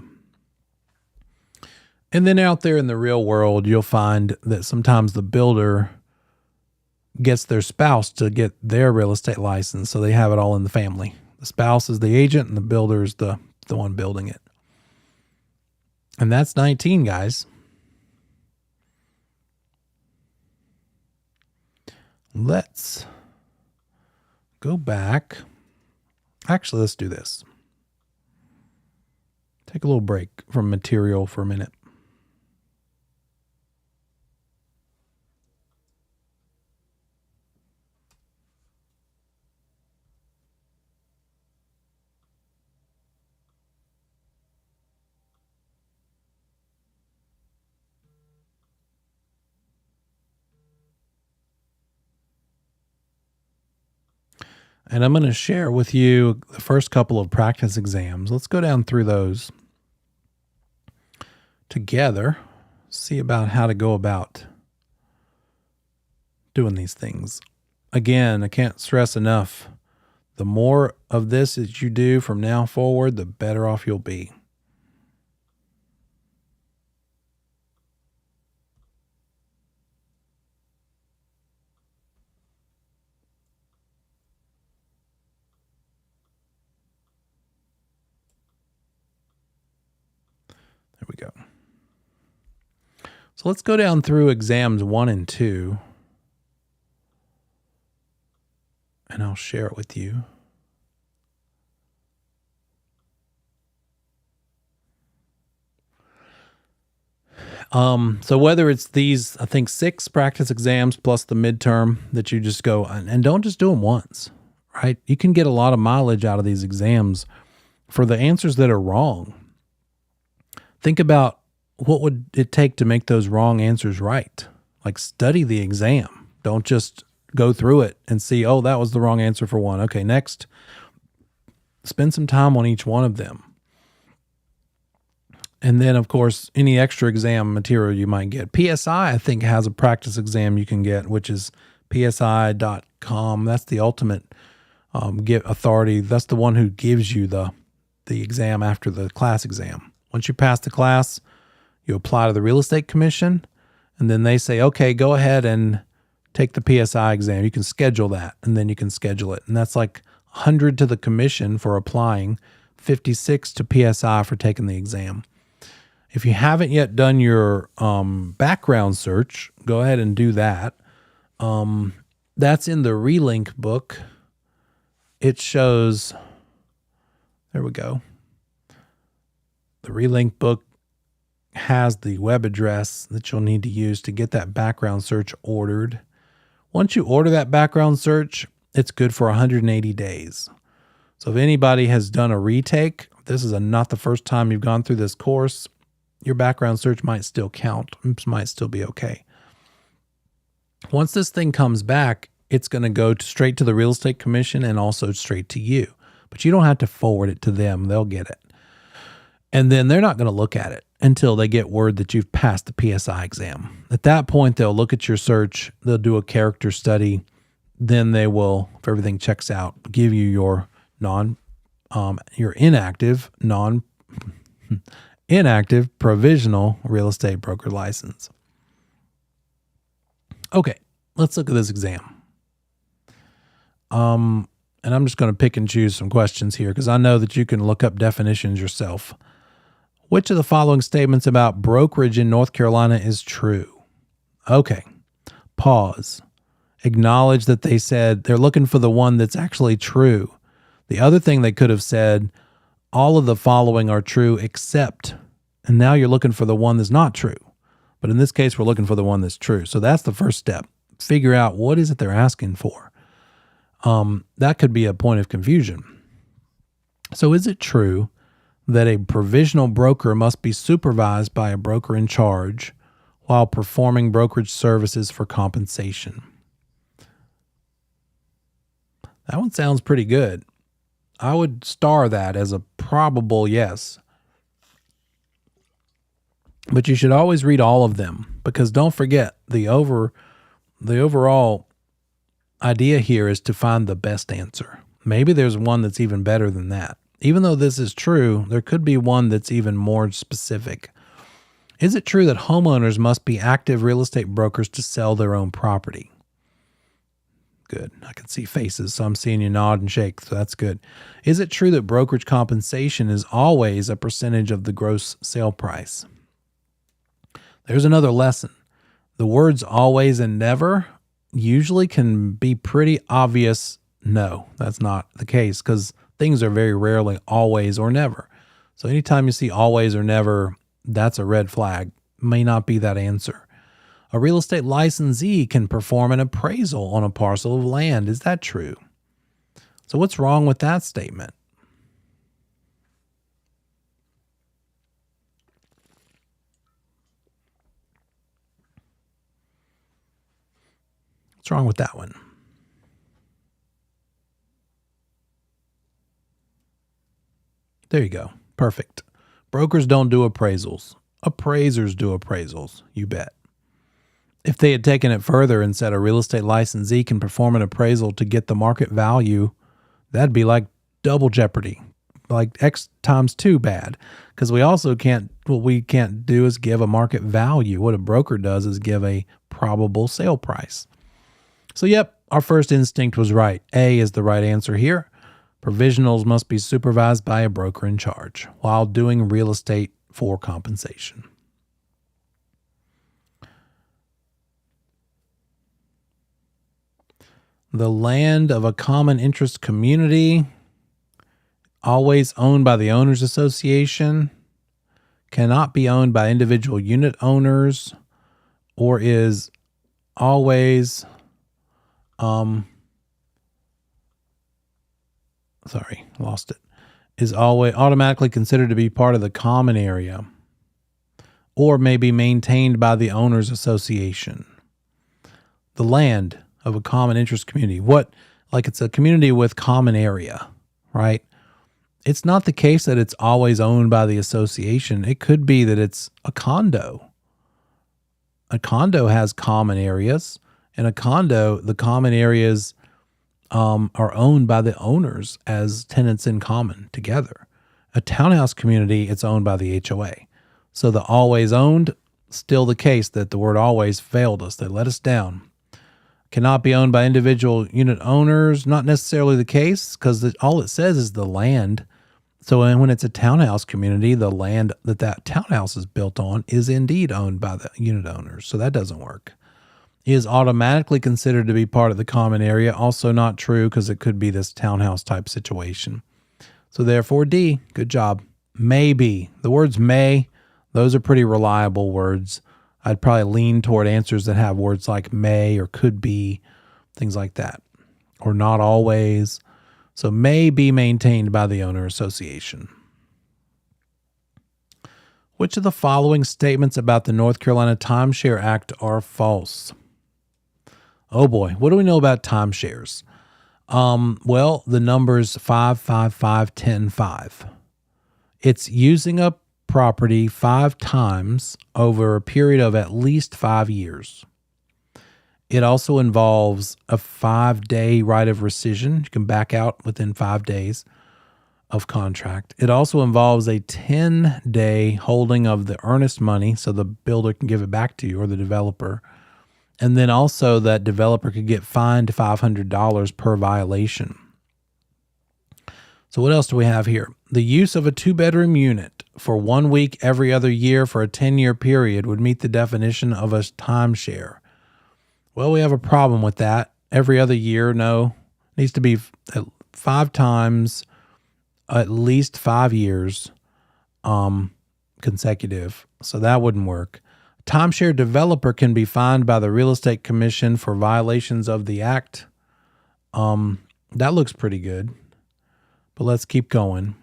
And then out there in the real world, you'll find that sometimes the builder gets their spouse to get their real estate license, so they have it all in the family. The spouse is the agent and the builder is the one building it. And that's 19, guys. Let's go back. Actually, let's do this. Take a little break from material for a minute. And I'm going to share with you the first couple of practice exams. Let's go down through those together, see about how to go about doing these things. Again, I can't stress enough, the more of this that you do from now forward, the better off you'll be. There we go. So let's go down through exams 1 and 2, and I'll share it with you. So whether it's these, I think 6 practice exams plus the midterm that you just go, and don't just do them once, right? You can get a lot of mileage out of these exams for the answers that are wrong. Think about what would it take to make those wrong answers right? Like, study the exam. Don't just go through it and see, oh, that was the wrong answer for one. Okay, next, spend some time on each one of them. And then, of course, any extra exam material you might get. PSI, I think, has a practice exam you can get, which is psi.com. That's the ultimate get authority. That's the one who gives you the exam after the class exam. Once you pass the class, you apply to the Real Estate Commission, and then they say, okay, go ahead and take the PSI exam. You can schedule that, and then you can schedule it. And that's like 100 to the commission for applying, 56 to PSI for taking the exam. If you haven't yet done your background search, go ahead and do that. That's in the Relink book. It shows, there we go. The Relink book has the web address that you'll need to use to get that background search ordered. Once you order that background search, it's good for 180 days. So if anybody has done a retake, this is not the first time you've gone through this course, your background search might still count. It might still be okay. Once this thing comes back, it's going to go straight to the real estate commission and also straight to you. But you don't have to forward it to them. They'll get it. And then they're not going to look at it until they get word that you've passed the PSI exam. At that point, they'll look at your search. They'll do a character study. Then they will, if everything checks out, give you your inactive provisional real estate broker license. Okay, let's look at this exam. And I'm just going to pick and choose some questions here because I know that you can look up definitions yourself. Which of the following statements about brokerage in North Carolina is true? Okay, pause. Acknowledge that they said they're looking for the one that's actually true. The other thing they could have said, all of the following are true except, and now you're looking for the one that's not true. But in this case, we're looking for the one that's true. So that's the first step. Figure out what is it they're asking for. That could be a point of confusion. So is it true that a provisional broker must be supervised by a broker in charge while performing brokerage services for compensation? That one sounds pretty good. I would star that as a probable yes. But you should always read all of them because don't forget the overall idea here is to find the best answer. Maybe there's one that's even better than that. Even though this is true, there could be one that's even more specific. Is it true that homeowners must be active real estate brokers to sell their own property? Good. I can see faces, so I'm seeing you nod and shake, so that's good. Is it true that brokerage compensation is always a percentage of the gross sale price? There's another lesson. The words always and never usually can be pretty obvious. No, that's not the case because things are very rarely always or never. So anytime you see always or never, that's a red flag. May not be that answer. A real estate licensee can perform an appraisal on a parcel of land. Is that true? So what's wrong with that statement? What's wrong with that one? There you go. Perfect. Brokers don't do appraisals. Appraisers do appraisals. You bet. If they had taken it further and said a real estate licensee can perform an appraisal to get the market value, that'd be like double jeopardy, like X times 2 bad. Because what we can't do is give a market value. What a broker does is give a probable sale price. So yep, our first instinct was right. A is the right answer here. Provisionals must be supervised by a broker in charge while doing real estate for compensation. The land of a common interest community, always owned by the owners association, cannot be owned by individual unit owners, or is always, is always automatically considered to be part of the common area, or may be maintained by the owners association. The land of a common interest community. It's a community with common area, right? It's not the case that it's always owned by the association. It could be that it's a condo. A condo has common areas, and the common areas are owned by the owners as tenants in common together. A townhouse community, it's owned by the HOA. So the always owned, still the case that the word always failed us. They let us down. Cannot be owned by individual unit owners. Not necessarily the case because all it says is the land. So when it's a townhouse community, the land that townhouse is built on is indeed owned by the unit owners. So that doesn't work. Is automatically considered to be part of the common area. Also not true because it could be this townhouse type situation. So therefore D, good job. Maybe. The words may, those are pretty reliable words. I'd probably lean toward answers that have words like may or could be, things like that, or not always. So may be maintained by the owner association. Which of the following statements about the North Carolina Timeshare Act are false? Oh boy, what do we know about timeshares? Well, the number's 55510 It's using a property 5 times over a period of at least 5 years. It also involves a 5-day right of rescission. You can back out within 5 days of contract. It also involves a 10-day holding of the earnest money so the builder can give it back to you or the developer. And then also that developer could get fined $500 per violation. So what else do we have here? The use of a 2-bedroom unit for 1 week every other year for a 10-year period would meet the definition of a timeshare. Well, we have a problem with that. Every other year, no. It needs to be 5 times, at least 5 years consecutive. So that wouldn't work. Timeshare developer can be fined by the Real Estate Commission for violations of the act. That looks pretty good. But let's keep going.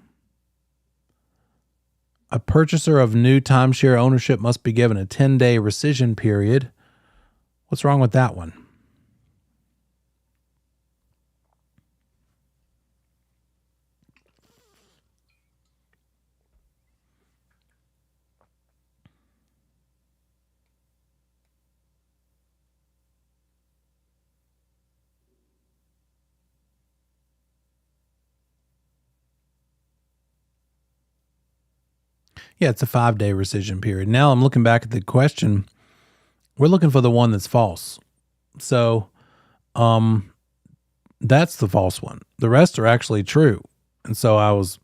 A purchaser of new timeshare ownership must be given a 10-day rescission period. What's wrong with that one? Yeah, it's a 5-day rescission period. Now I'm looking back at the question. We're looking for the one that's false. So that's the false one. The rest are actually true. And so I was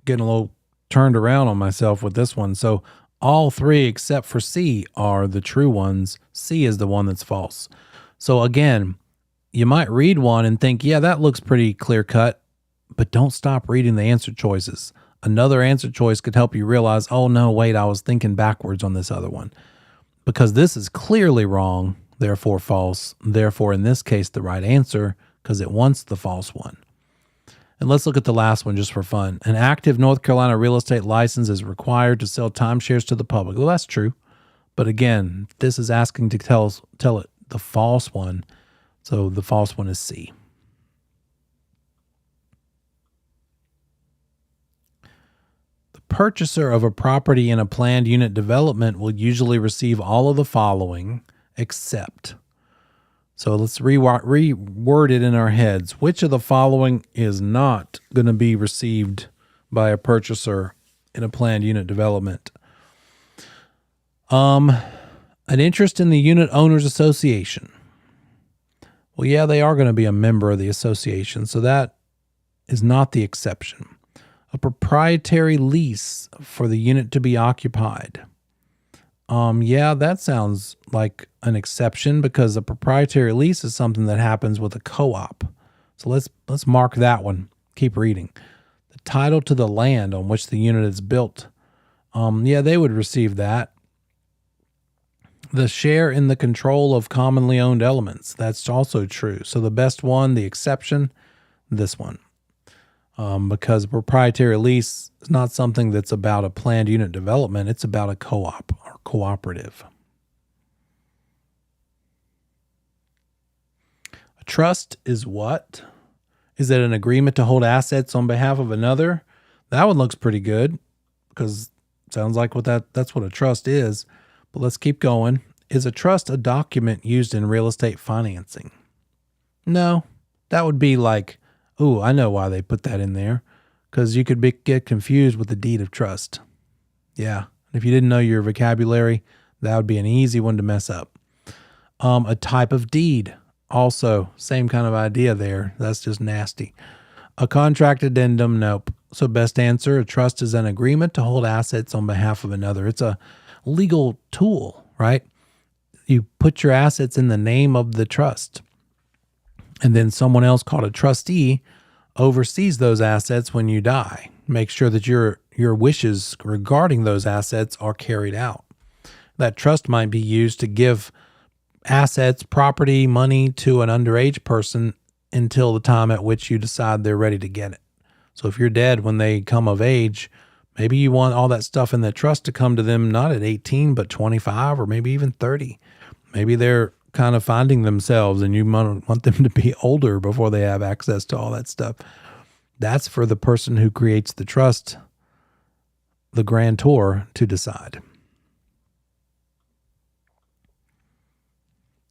getting a little turned around on myself with this one. So all 3 except for C are the true ones. C is the one that's false. So again, you might read one and think, yeah, that looks pretty clear cut, but don't stop reading the answer choices. Another answer choice could help you realize, oh no, wait, I was thinking backwards on this other one. Because this is clearly wrong, therefore false, therefore in this case the right answer, because it wants the false one. And let's look at the last one just for fun. An active North Carolina real estate license is required to sell timeshares to the public. Well, that's true. But again, this is asking to tell it the false one. So the false one is C. Purchaser of a property in a planned unit development will usually receive all of the following except. So let's reword it in our heads. Which of the following is not going to be received by a purchaser in a planned unit development? An interest in the Unit Owners Association. Well, yeah, they are going to be a member of the association, so that is not the exception. A proprietary lease for the unit to be occupied. Yeah, that sounds like an exception because a proprietary lease is something that happens with a co-op. So let's mark that one. Keep reading. The title to the land on which the unit is built. Yeah, they would receive that. The share in the control of commonly owned elements. That's also true. So the best one, the exception, this one. Because a proprietary lease is not something that's about a planned unit development. It's about a co-op or cooperative. A trust is what? Is it an agreement to hold assets on behalf of another? That one looks pretty good because it sounds like that's what a trust is. But let's keep going. Is a trust a document used in real estate financing? No, that would be like, ooh, I know why they put that in there. Because you could get confused with the deed of trust. Yeah. If you didn't know your vocabulary, that would be an easy one to mess up. A type of deed. Also, same kind of idea there. That's just nasty. A contract addendum. Nope. So best answer, a trust is an agreement to hold assets on behalf of another. It's a legal tool, right? You put your assets in the name of the trust. And then someone else called a trustee oversees those assets when you die. Make sure that your wishes regarding those assets are carried out. That trust might be used to give assets, property, money to an underage person until the time at which you decide they're ready to get it. So if you're dead when they come of age, Maybe you want all that stuff in the trust to come to them not at 18, but 25 or maybe even 30. Maybe they're kind of finding themselves and you want them to be older before they have access to all that stuff. That's for the person who creates the trust, the grantor, to decide.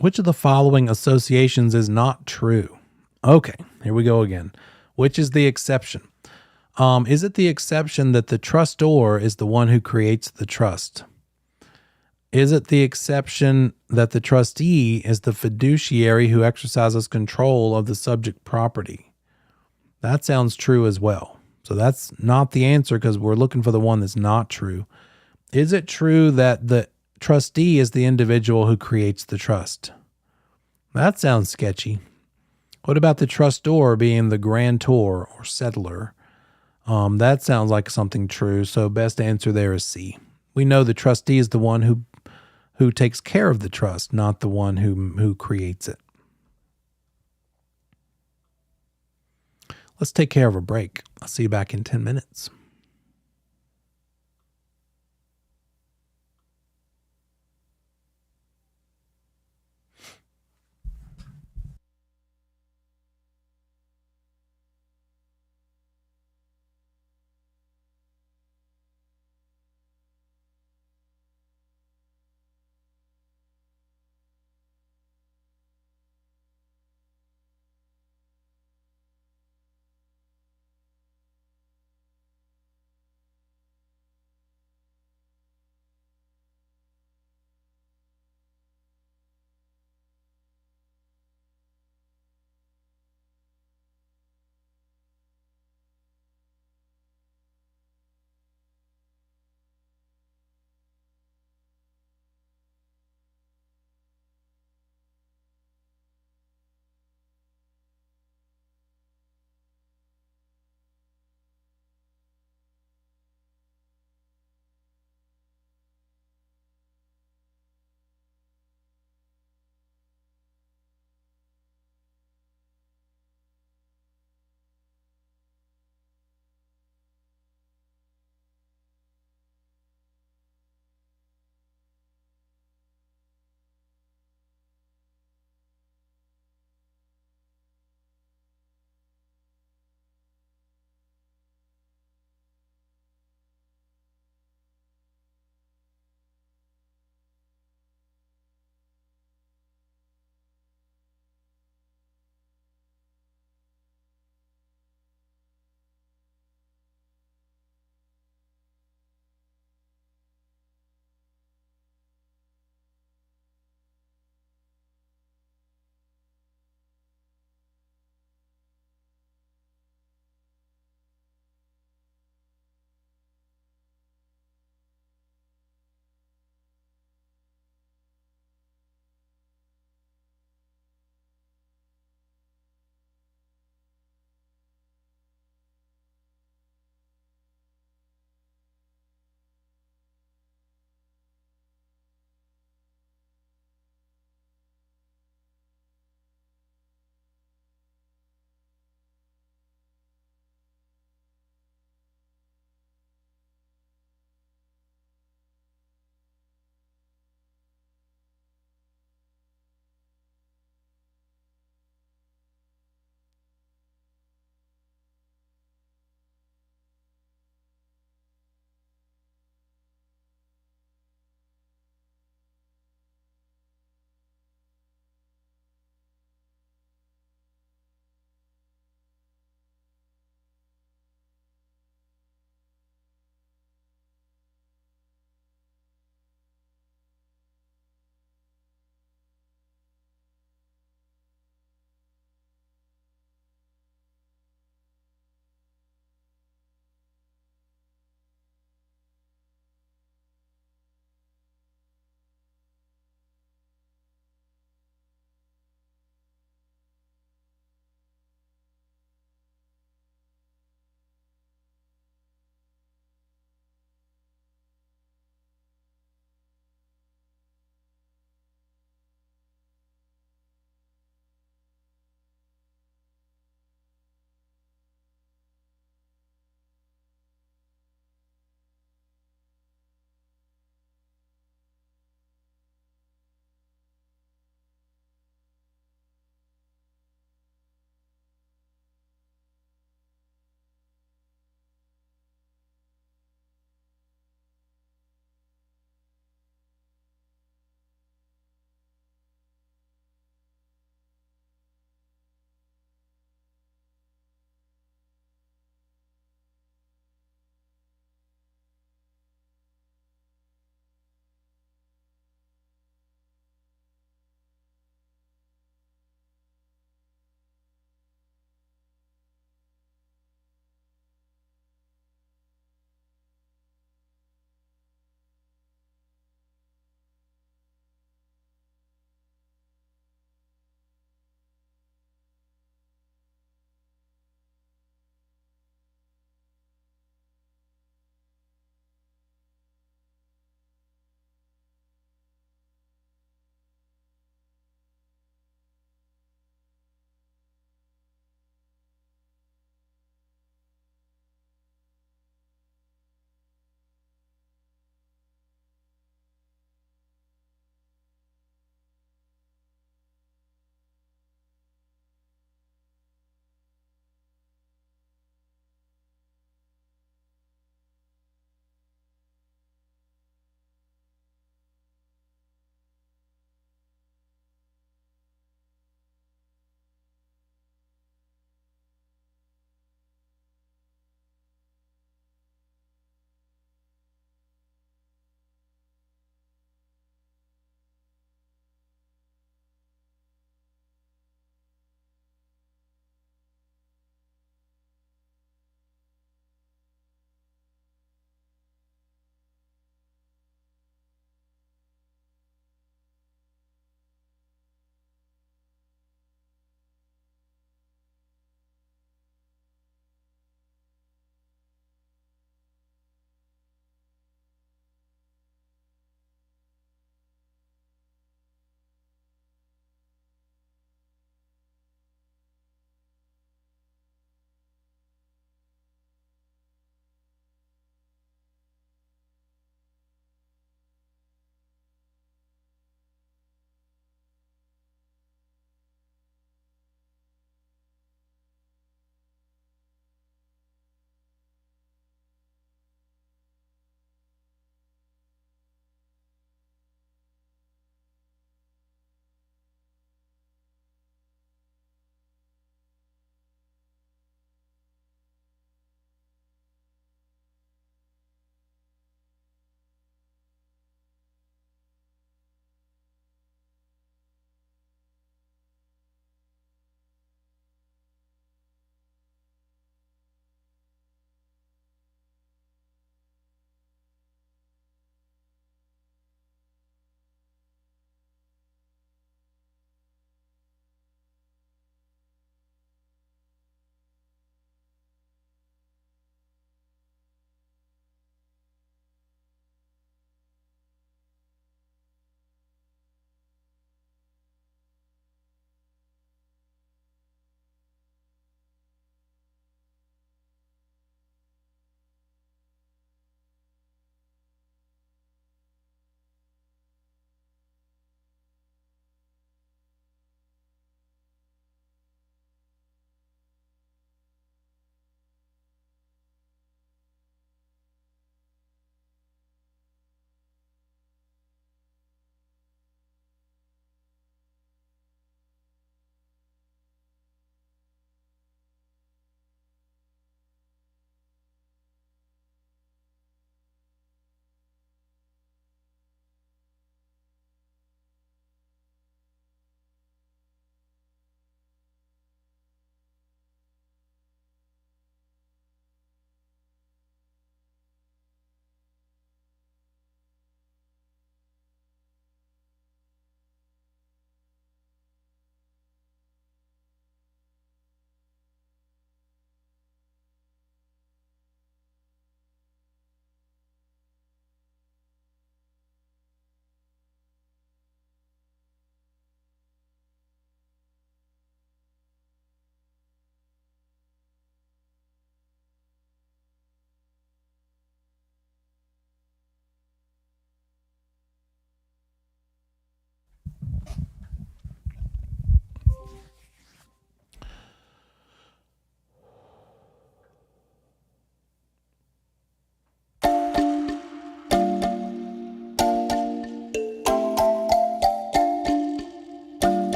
Which of the following associations is not true? Okay, here we go again. Which is the exception? Is it the exception that the trustor is the one who creates the trust? Is it the exception that the trustee is the fiduciary who exercises control of the subject property? That sounds true as well. So that's not the answer because we're looking for the one that's not true. Is it true that the trustee is the individual who creates the trust? That sounds sketchy. What about the trustor being the grantor or settler? That sounds like something true. So best answer there is C. We know the trustee is the one who takes care of the trust, not the one who creates it. Let's take care of a break. I'll see you back in 10 minutes.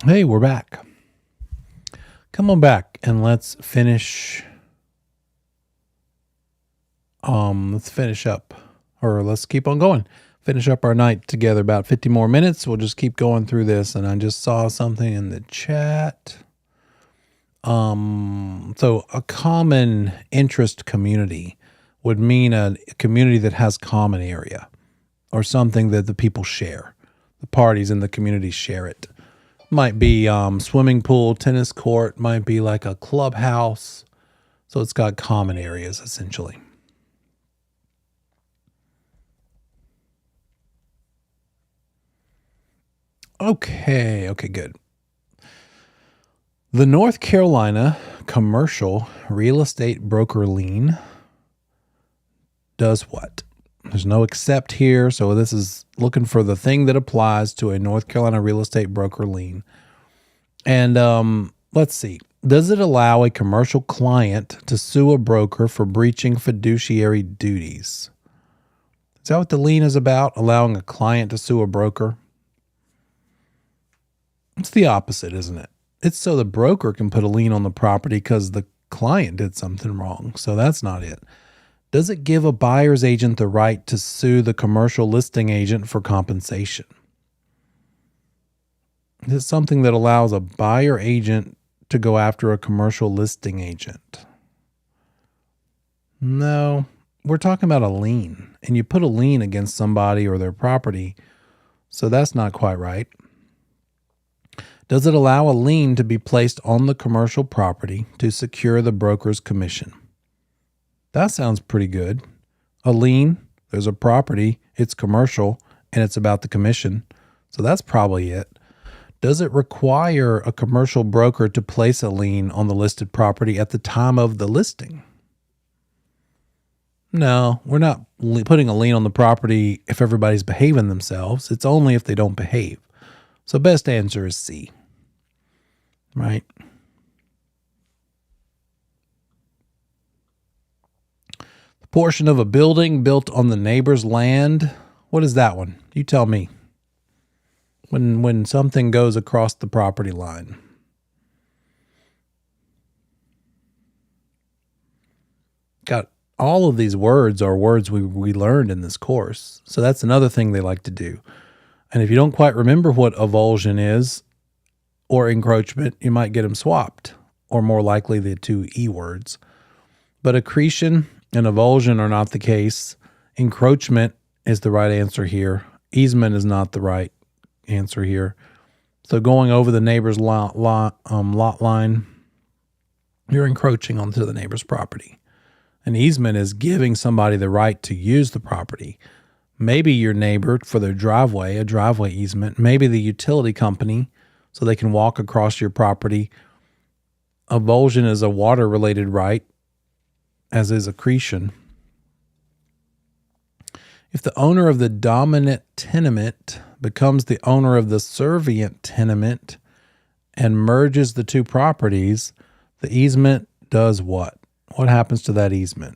Hey, we're back. Come on back and let's finish. Let's finish up, or let's keep on going. Finish up our night together. About 50 more minutes. We'll just keep going through this. And I just saw something in the chat. So a common interest community would mean a community that has common area or something that the people share. The parties in the community share it. Might be swimming pool, tennis court, might be like a clubhouse. So it's got common areas essentially. Okay, good. The North Carolina Commercial Real Estate Broker Lien does what? There's no except here, so this is looking for the thing that applies to a North Carolina real estate broker lien. And let's see. Does it allow a commercial client to sue a broker for breaching fiduciary duties? Is that what the lien is about? Allowing a client to sue a broker? It's the opposite, isn't it? It's so the broker can put a lien on the property because the client did something wrong. So that's not it. Does it give a buyer's agent the right to sue the commercial listing agent for compensation? Is it something that allows a buyer agent to go after a commercial listing agent? No, we're talking about a lien, and you put a lien against somebody or their property, so that's not quite right. Does it allow a lien to be placed on the commercial property to secure the broker's commission? That sounds pretty good. A lien, there's a property, it's commercial, and it's about the commission. So that's probably it. Does it require a commercial broker to place a lien on the listed property at the time of the listing? No, we're not putting a lien on the property if everybody's behaving themselves. It's only if they don't behave. So best answer is C. Right? The portion of a building built on the neighbor's land. What is that one? You tell me. When something goes across the property line. Got all of these words are words we learned in this course. So that's another thing they like to do. And if you don't quite remember what avulsion is or encroachment, you might get them swapped, or more likely the two E words. But accretion and avulsion are not the case. Encroachment is the right answer here. Easement is not the right answer here. So going over the neighbor's lot line, you're encroaching onto the neighbor's property. An easement is giving somebody the right to use the property. Maybe your neighbor for their driveway, a driveway easement. Maybe the utility company so they can walk across your property. Avulsion is a water-related right, as is accretion. If the owner of the dominant tenement becomes the owner of the servient tenement and merges the two properties, the easement does what? What happens to that easement?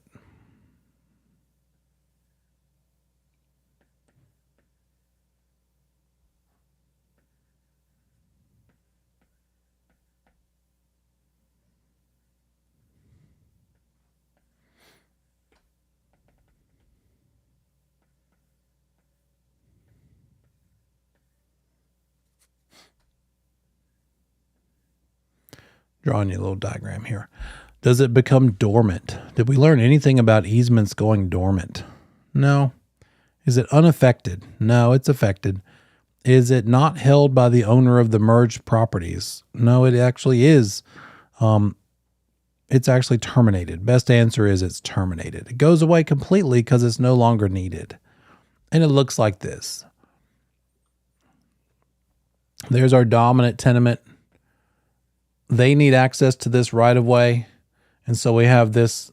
Drawing you a little diagram here. Does it become dormant? Did we learn anything about easements going dormant? No. Is it unaffected? No, it's affected. Is it not held by the owner of the merged properties? No, it actually is. It's actually terminated. Best answer is it's terminated. It goes away completely because it's no longer needed. And it looks like this. There's our dominant tenement. They need access to this right of way. And so we have this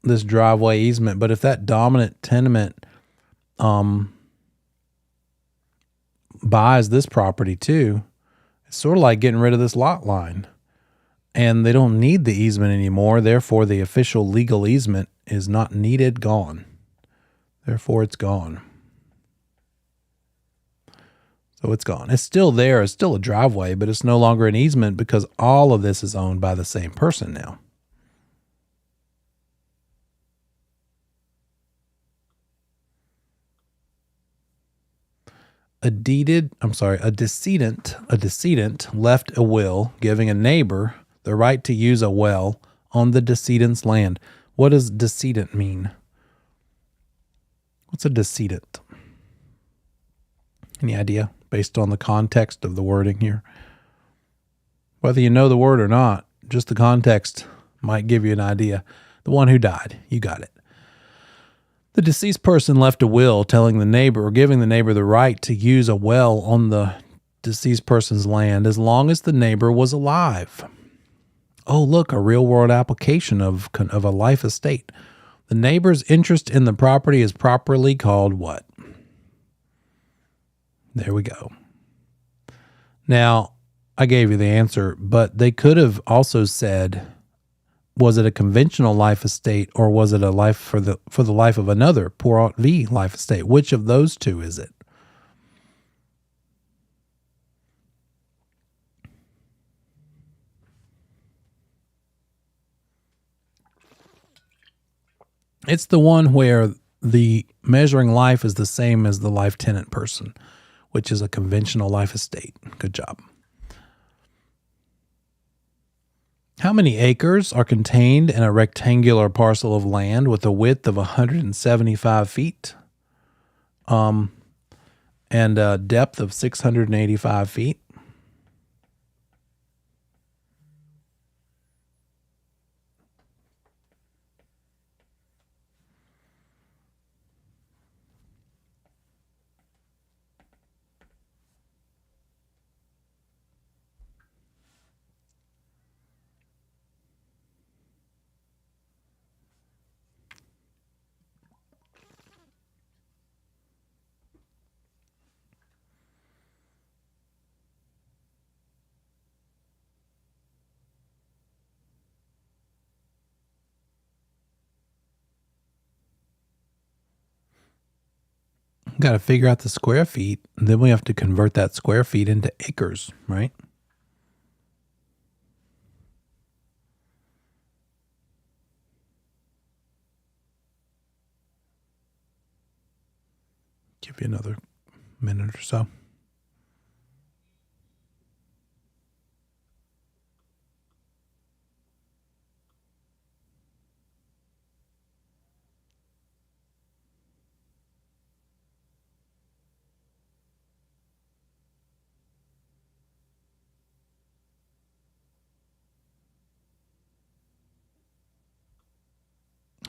driveway easement. But if that dominant tenement buys this property too, it's sort of like getting rid of this lot line. And they don't need the easement anymore. Therefore, the official legal easement is not needed, gone. Therefore, it's gone. So it's gone. It's still there. It's still a driveway, but it's no longer an easement because all of this is owned by the same person now. A decedent left a will giving a neighbor the right to use a well on the decedent's land. What does decedent mean? What's a decedent? Any idea based on the context of the wording here? Whether you know the word or not, just the context might give you an idea. The one who died, you got it. The deceased person left a will telling the neighbor or giving the neighbor the right to use a well on the deceased person's land as long as the neighbor was alive. Oh, look, a real-world application of a life estate. The neighbor's interest in the property is properly called what? There we go. Now, I gave you the answer, but they could have also said, was it a conventional life estate or was it a life for the life of another, pour out vie life estate? Which of those two is it? It's the one where the measuring life is the same as the life tenant person, which is a conventional life estate. Good job. How many acres are contained in a rectangular parcel of land with a width of 175 feet and a depth of 685 feet? Got to figure out the square feet, and then we have to convert that square feet into acres, right? Give you another minute or so.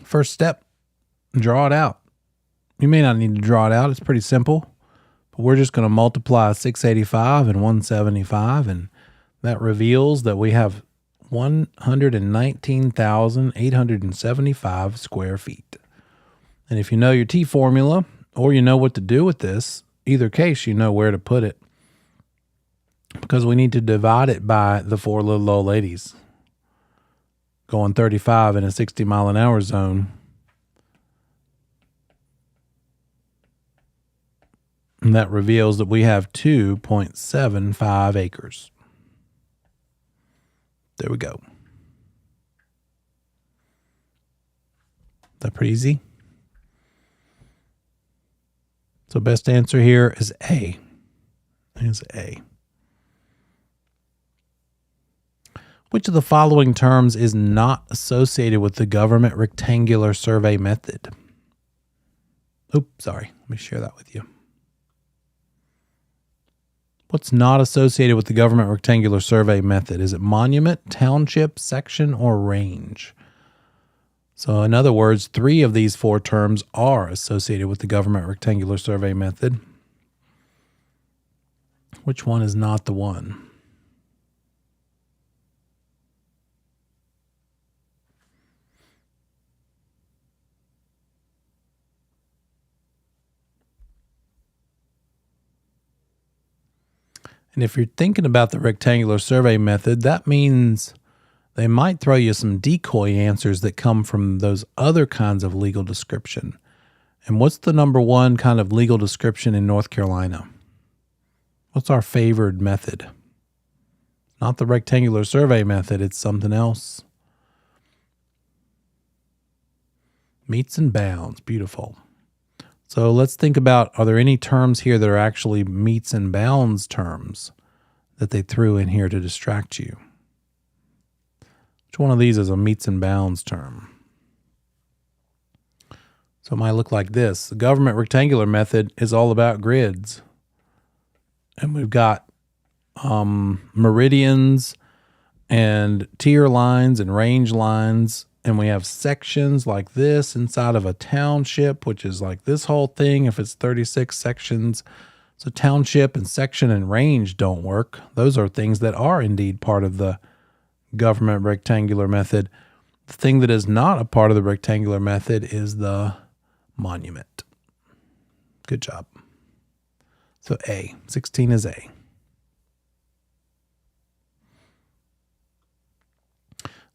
First step, draw it out. You may not need to draw it out. It's pretty simple. But we're just going to multiply 685 and 175, and that reveals that we have 119,875 square feet. And if you know your T formula or you know what to do with this, either case, you know where to put it, because we need to divide it by the four little old ladies going 35 in a 60-mile-an-hour zone. And that reveals that we have 2.75 acres. There we go. Is that pretty easy? So best answer here is A. Is A. Which of the following terms is not associated with the government rectangular survey method? Oops, sorry. Let me share that with you. What's not associated with the government rectangular survey method? Is it monument, township, section, or range? So in other words, 3 of these 4 terms are associated with the government rectangular survey method. Which one is not the one? And if you're thinking about the rectangular survey method, that means they might throw you some decoy answers that come from those other kinds of legal description. And what's the number one kind of legal description in North Carolina? What's our favored method? Not the rectangular survey method, it's something else. Meets and bounds, beautiful. So let's think about, are there any terms here that are actually meets and bounds terms that they threw in here to distract you? Which one of these is a meets and bounds term? So it might look like this. The government rectangular method is all about grids. And we've got meridians and tier lines and range lines. And we have sections like this inside of a township, which is like this whole thing if it's 36 sections. So township and section and range don't work. Those are things that are indeed part of the government rectangular method. The thing that is not a part of the rectangular method is the monument. Good job. So A, 16 is A.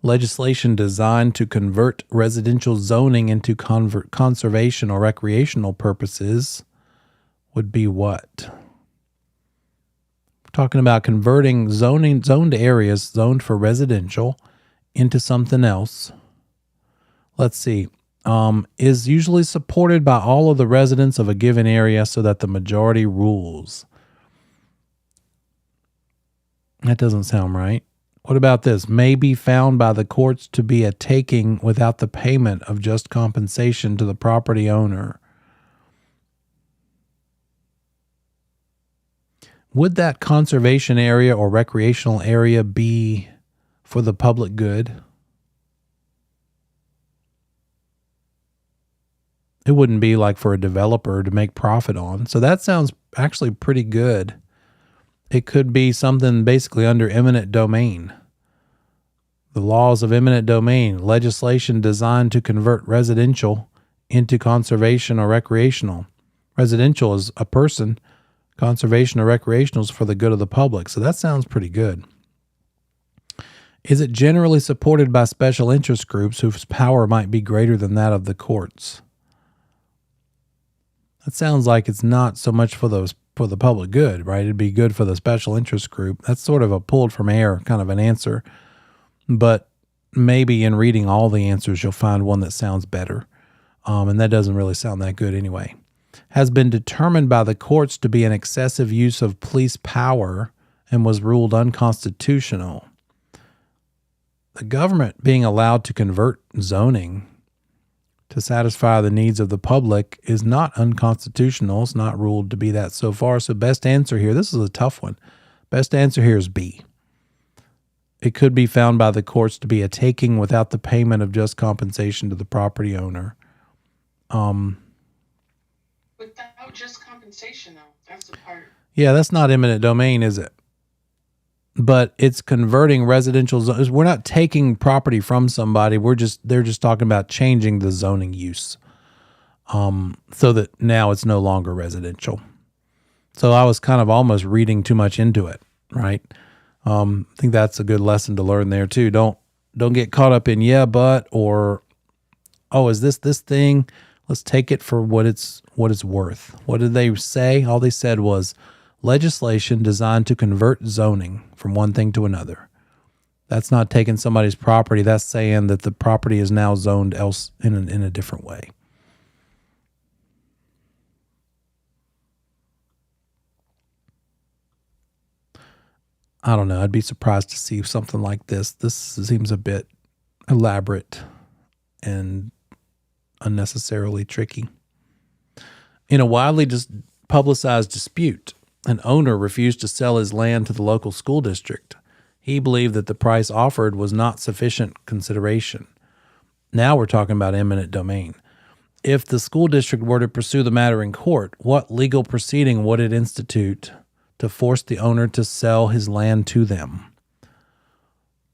Legislation designed to convert residential zoning into conservation or recreational purposes would be what? We're talking about converting zoned areas zoned for residential into something else. Let's see. Is usually supported by all of the residents of a given area so that the majority rules. That doesn't sound right. What about this? May be found by the courts to be a taking without the payment of just compensation to the property owner. Would that conservation area or recreational area be for the public good? It wouldn't be like for a developer to make profit on. So that sounds actually pretty good. It could be something basically under eminent domain. The laws of eminent domain, legislation designed to convert residential into conservation or recreational. Residential is a person, conservation or recreational is for the good of the public. So that sounds pretty good. Is it generally supported by special interest groups whose power might be greater than that of the courts? That sounds like it's not so much for the public good, right? It'd be good for the special interest group. That's sort of a pulled from air kind of an answer. But maybe in reading all the answers, you'll find one that sounds better. And that doesn't really sound that good anyway. Has been determined by the courts to be an excessive use of police power and was ruled unconstitutional. The government being allowed to convert zoning to satisfy the needs of the public is not unconstitutional. It's not ruled to be that so far. So best answer here, this is a tough one. Best answer here is B. It could be found by the courts to be a taking without the payment of just compensation to the property owner. Without just compensation, though, that's the part. Yeah, that's not eminent domain, is it? But it's converting residential zones. We're not taking property from somebody. They're just talking about changing the zoning use, so that now it's no longer residential. So I was kind of almost reading too much into it, right? I think that's a good lesson to learn there too. Don't get caught up in yeah, but, or oh, is this thing? Let's take it for what it's worth. What did they say? All they said was legislation designed to convert zoning from one thing to another. That's not taking somebody's property. That's saying that the property is now zoned else in a different way. I don't know. I'd be surprised to see something like this. This seems a bit elaborate and unnecessarily tricky. In a widely publicized dispute, an owner refused to sell his land to the local school district. He believed that the price offered was not sufficient consideration. Now we're talking about eminent domain. If the school district were to pursue the matter in court, what legal proceeding would it institute to force the owner to sell his land to them?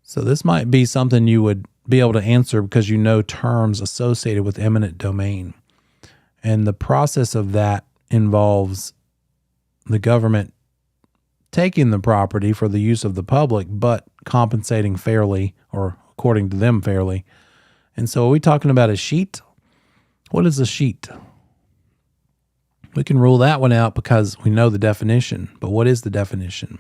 So this might be something you would be able to answer because you know terms associated with eminent domain. And the process of that involves the government taking the property for the use of the public, but compensating fairly, or according to them fairly. And so are we talking about a sheet? What is a sheet? We can rule that one out because we know the definition. But what is the definition?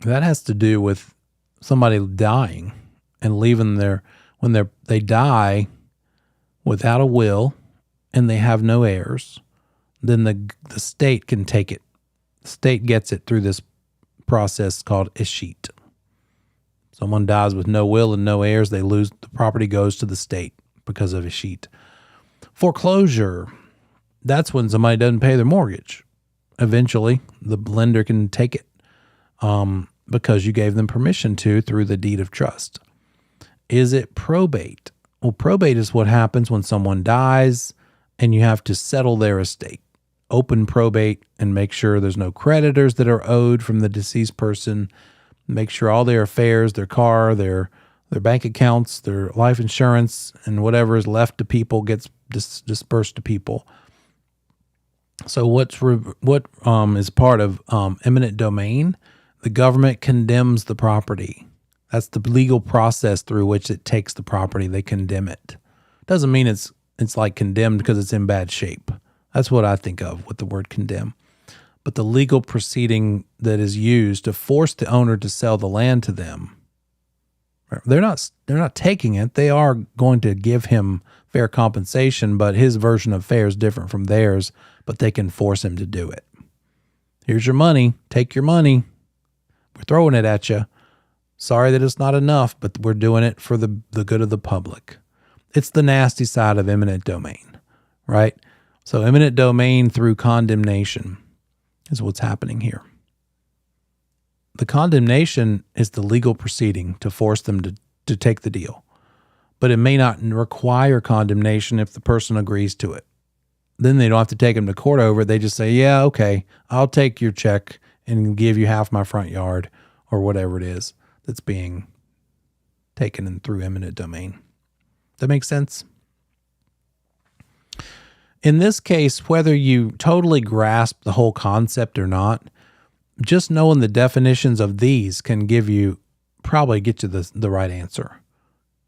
That has to do with somebody dying and leaving they die without a will and they have no heirs, then the state can take it. The state gets it through this process called escheat. Someone dies with no will and no heirs, they lose, the property goes to the state because of escheat. Foreclosure, that's when somebody doesn't pay their mortgage. Eventually, the lender can take it because you gave them permission to through the deed of trust. Is it probate? Well, probate is what happens when someone dies and you have to settle their estate. Open probate and make sure there's no creditors that are owed from the deceased person. Make sure all their affairs, their car, their bank accounts, their life insurance, and whatever is left to people gets dispersed to people. So what is part of eminent domain? The government condemns the property. That's the legal process through which it takes the property. They condemn it. Doesn't mean it's like condemned because it's in bad shape. That's what I think of with the word condemn. But the legal proceeding that is used to force the owner to sell the land to them, they're not taking it. They are going to give him fair compensation, but his version of fair is different from theirs, but they can force him to do it. Here's your money. Take your money. We're throwing it at you. Sorry that it's not enough, but we're doing it for the good of the public. It's the nasty side of eminent domain, right? So eminent domain through condemnation is what's happening here. The condemnation is the legal proceeding to force them to take the deal, but it may not require condemnation if the person agrees to it. Then they don't have to take them to court over it. They just say, yeah, okay, I'll take your check and give you half my front yard or whatever it is that's being taken in through eminent domain. That makes sense? In this case, whether you totally grasp the whole concept or not, just knowing the definitions of these can probably get you the right answer,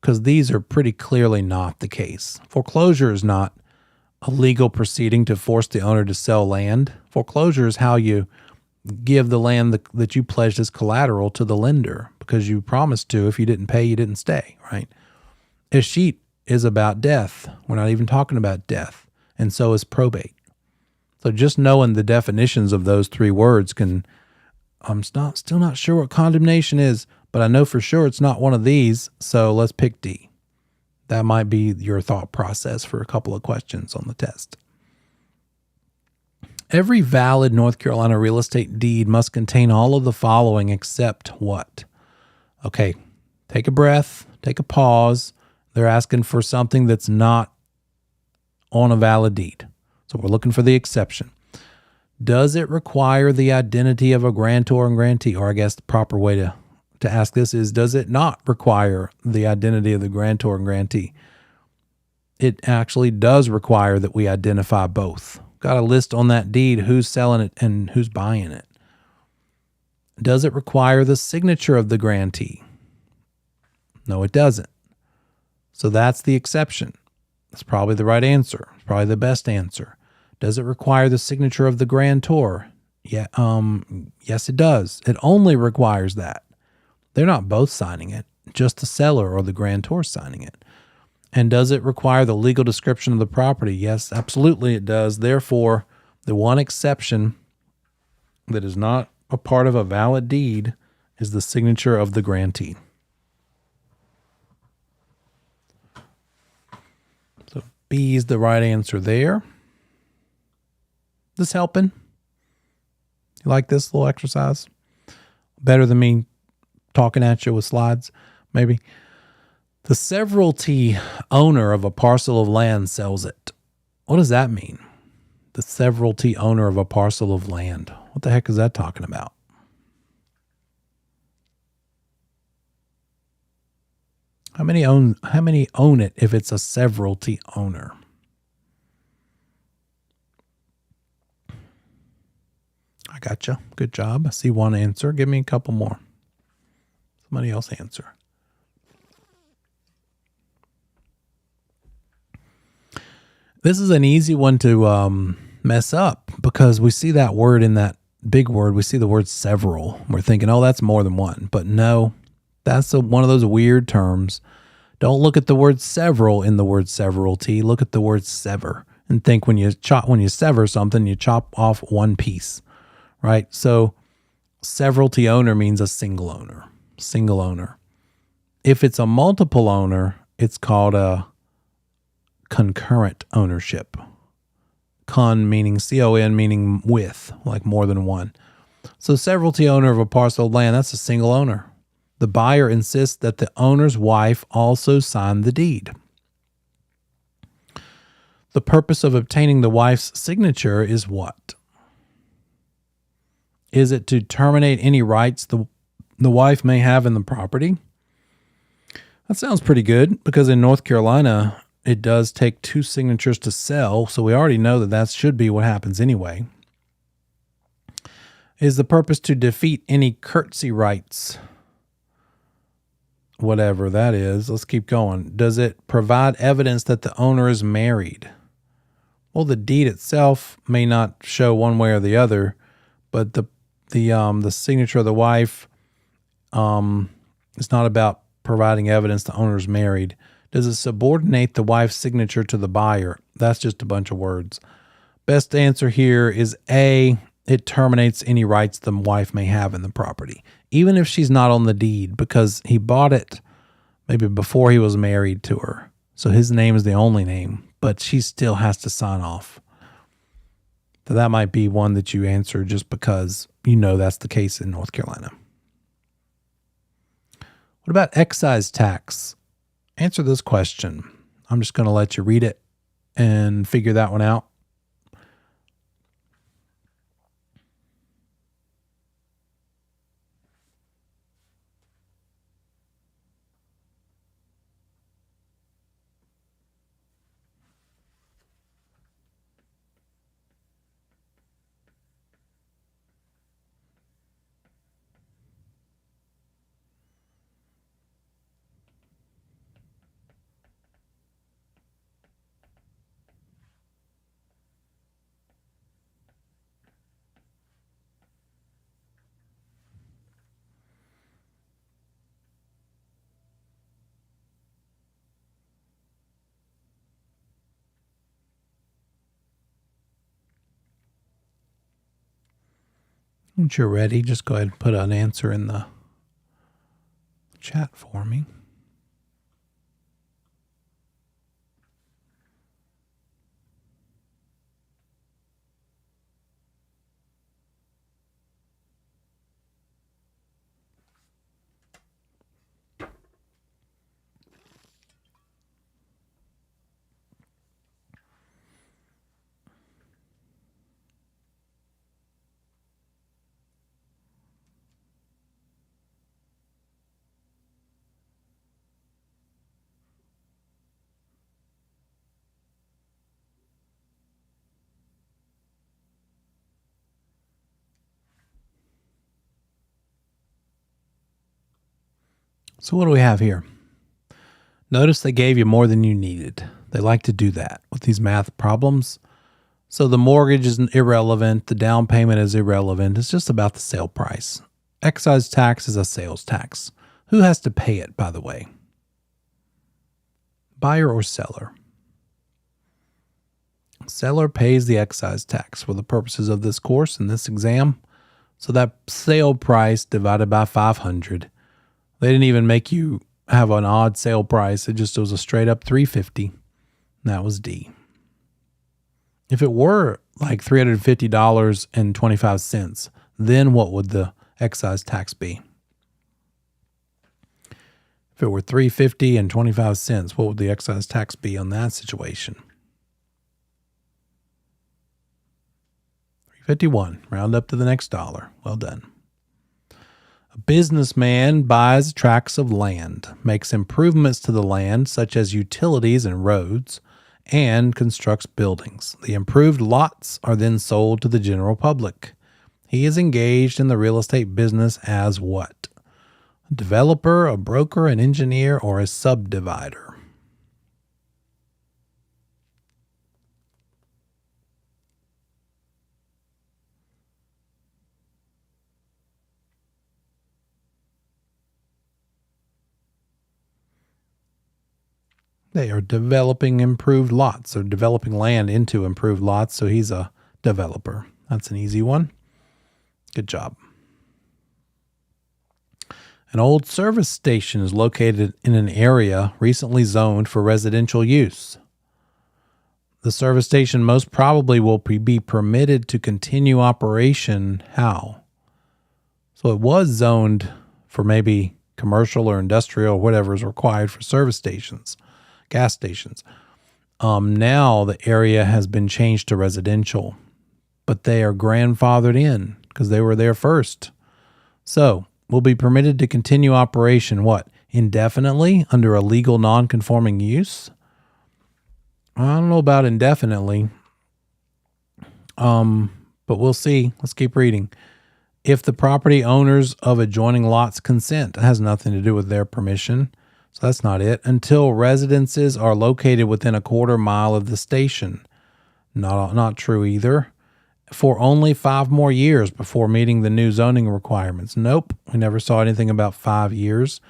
because these are pretty clearly not the case. Foreclosure is not a legal proceeding to force the owner to sell land. Foreclosure is how you give the land that you pledged as collateral to the lender because you promised to. If you didn't pay, you didn't stay, right? Escheat is about death. We're not even talking about death. And so is probate. So just knowing the definitions of those three words I'm still not sure what condemnation is, but I know for sure it's not one of these. So let's pick D. That might be your thought process for a couple of questions on the test. Every valid North Carolina real estate deed must contain all of the following except what? Okay, take a breath, take a pause. They're asking for something that's not on a valid deed. So we're looking for the exception. Does it require the identity of a grantor and grantee? Or I guess the proper way to ask this is, does it not require the identity of the grantor and grantee? It actually does require that we identify both. Got a list on that deed who's selling it and who's buying it. Does it require the signature of the grantee? No, it doesn't. So that's the exception. That's probably the right answer. It's probably the best answer. Does it require the signature of the grantor? Yeah, yes, it does. It only requires that. They're not both signing it, just the seller or the grantor signing it. And does it require the legal description of the property? Yes, absolutely it does. Therefore, the one exception that is not a part of a valid deed is the signature of the grantee. So B is the right answer there. This helping? You like this little exercise? Better than me talking at you with slides, maybe? The severalty owner of a parcel of land sells it. What does that mean? The severalty owner of a parcel of land. What the heck is that talking about? How many own it if it's a severalty owner? I gotcha. Good job. I see one answer. Give me a couple more. Somebody else answer. This is an easy one to mess up because we see that word in that big word. We see the word several. We're thinking, oh, that's more than one. But no, that's one of those weird terms. Don't look at the word several in the word severalty. Look at the word sever and think when you sever something, you chop off one piece, right? So severalty owner means a single owner, single owner. If it's a multiple owner, it's called a concurrent ownership. Con meaning C-O-N meaning with, like more than one. So severalty owner of a parcel of land, that's a single owner. The buyer insists that the owner's wife also sign the deed. The purpose of obtaining the wife's signature is what? Is it to terminate any rights the wife may have in the property? That sounds pretty good because in North Carolina, it does take 2 signatures to sell, so we already know that should be what happens anyway. Is the purpose to defeat any courtesy rights? Whatever that is. Let's keep going. Does it provide evidence that the owner is married? Well, the deed itself may not show one way or the other, but the signature of the wife is not about providing evidence the owner is married. Does it subordinate the wife's signature to the buyer? That's just a bunch of words. Best answer here is A, it terminates any rights the wife may have in the property, even if she's not on the deed, because he bought it maybe before he was married to her. So his name is the only name, but she still has to sign off. So that might be one that you answer just because you know that's the case in North Carolina. What about excise tax? Answer this question. I'm just going to let you read it and figure that one out. Once you're ready, just go ahead and put an answer in the chat for me. So what do we have here? Notice they gave you more than you needed. They like to do that with these math problems. So the mortgage is irrelevant. The down payment is irrelevant. It's just about the sale price. Excise tax is a sales tax. Who has to pay it, by the way? Buyer or seller? Seller pays the excise tax for the purposes of this course and this exam. So that sale price divided by 500. They didn't even make you have an odd sale price. It was a straight up $350. That was D. If it were like $350.25, then what would the excise tax be? If it were $350.25, what would the excise tax be on that situation? $351. Round up to the next dollar. Well done. A businessman buys tracts of land, makes improvements to the land, such as utilities and roads, and constructs buildings. The improved lots are then sold to the general public. He is engaged in the real estate business as what? A developer, a broker, an engineer, or a subdivider? They are developing improved lots, or developing land into improved lots, so he's a developer. That's an easy one. Good job. An old service station is located in an area recently zoned for residential use. The service station most probably will be permitted to continue operation. How? So it was zoned for maybe commercial or industrial, or whatever is required for service stations, gas stations. Now the area has been changed to residential, but they are grandfathered in because they were there first. So will be permitted to continue operation, what? Indefinitely under a legal non-conforming use? I don't know about indefinitely. But we'll see. Let's keep reading. If the property owners of adjoining lots consent, it has nothing to do with their permission. So that's not it. Until residences are located within a quarter mile of the station. Not true either. For only 5 more years before meeting the new zoning requirements. Nope, we never saw anything about 5 years.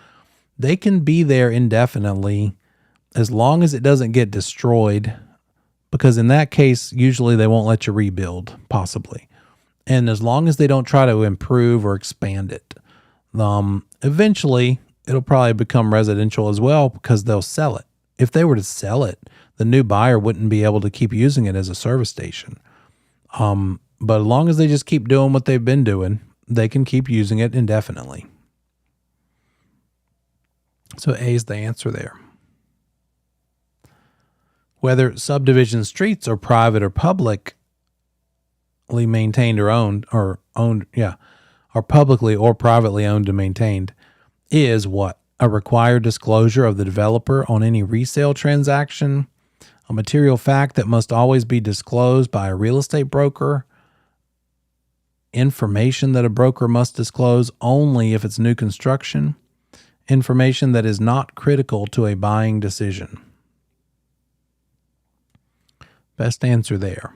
They can be there indefinitely as long as it doesn't get destroyed, because in that case, usually they won't let you rebuild, possibly. And as long as they don't try to improve or expand it. Eventually, it'll probably become residential as well because they'll sell it. If they were to sell it, the new buyer wouldn't be able to keep using it as a service station. But as long as they just keep doing what they've been doing, they can keep using it indefinitely. So A is the answer there. Whether subdivision streets are private or publicly maintained or are publicly or privately owned and maintained, is what? A required disclosure of the developer on any resale transaction, a material fact that must always be disclosed by a real estate broker, information that a broker must disclose only if it's new construction, information that is not critical to a buying decision. Best answer there.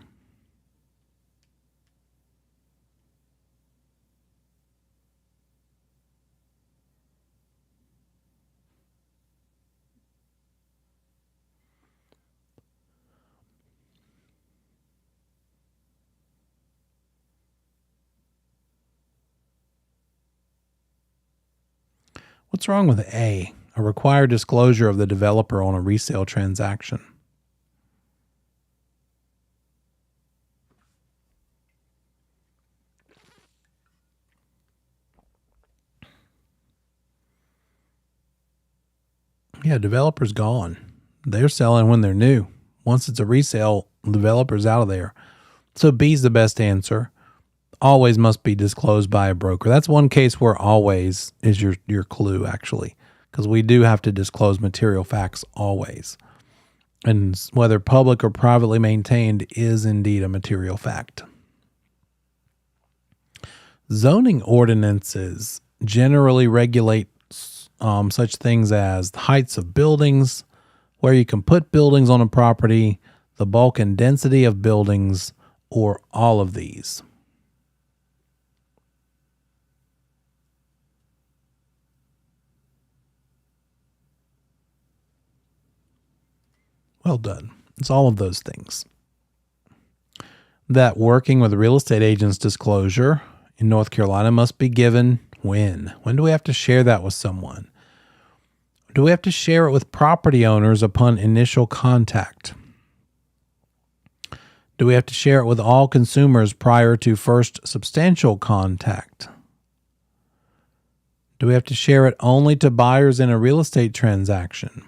What's wrong with A? A required disclosure of the developer on a resale transaction. Yeah, developer's gone. They're selling when they're new. Once it's a resale, the developer's out of there. So B's the best answer. Always must be disclosed by a broker. That's one case where always is your clue, actually, because we do have to disclose material facts always. And whether public or privately maintained is indeed a material fact. Zoning ordinances generally regulate such things as the heights of buildings, where you can put buildings on a property, the bulk and density of buildings, or all of these. Well done. It's all of those things. That working with real estate agents disclosure in North Carolina must be given when? When do we have to share that with someone? Do we have to share it with property owners upon initial contact? Do we have to share it with all consumers prior to first substantial contact? Do we have to share it only to buyers in a real estate transaction?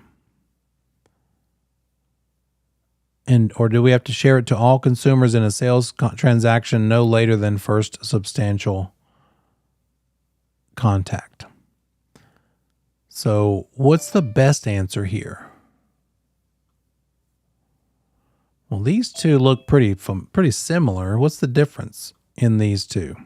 Or do we have to share it to all consumers in a sales transaction no later than first substantial contact? So what's the best answer here? Well, these two look pretty similar. What's the difference in these two?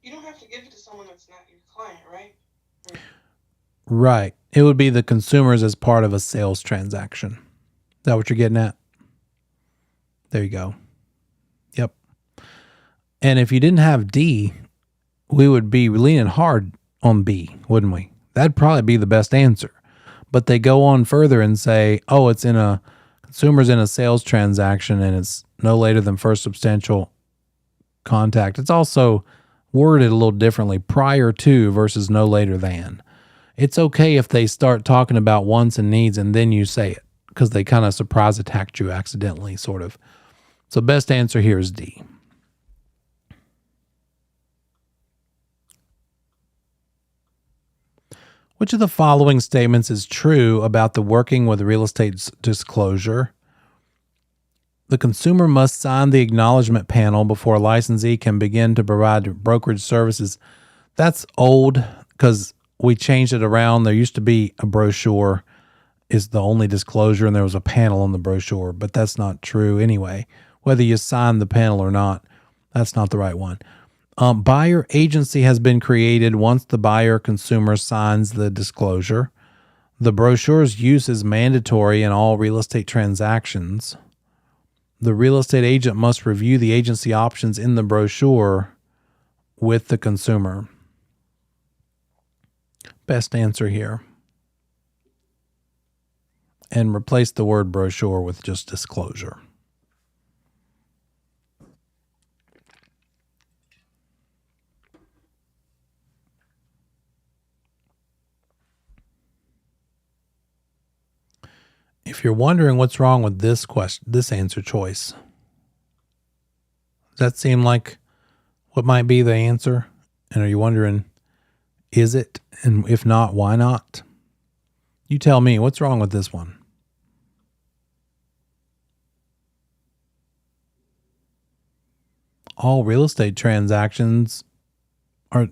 You don't have to give it to someone that's not your client, right? Or, Right. It would be the consumers as part of a sales transaction. Is that what you're getting at? There you go. Yep. And if you didn't have D, we would be leaning hard on B, wouldn't we? That'd probably be the best answer. But they go on further and say, oh, it's in a consumer's in a sales transaction and it's no later than first substantial contact. It's also worded a little differently, prior to versus no later than. It's okay if they start talking about wants and needs and then you say it, because they kind of surprise attacked you accidentally, sort of. So best answer here is D. Which of the following statements is true about the working with real estate disclosure? The consumer must sign the acknowledgement panel before a licensee can begin to provide brokerage services. That's old because we changed it around. There used to be a brochure is the only disclosure, and there was a panel on the brochure, but that's not true anyway. Whether you sign the panel or not, that's not the right one. Buyer agency has been created once the buyer consumer signs the disclosure. The brochure's use is mandatory in all real estate transactions. The real estate agent must review the agency options in the brochure with the consumer. Best answer here. And replace the word brochure with just disclosure. If you're wondering what's wrong with this question, this answer choice, does that seem like what might be the answer? And are you wondering, is it? And if not, why not? You tell me, what's wrong with this one? All real estate transactions are,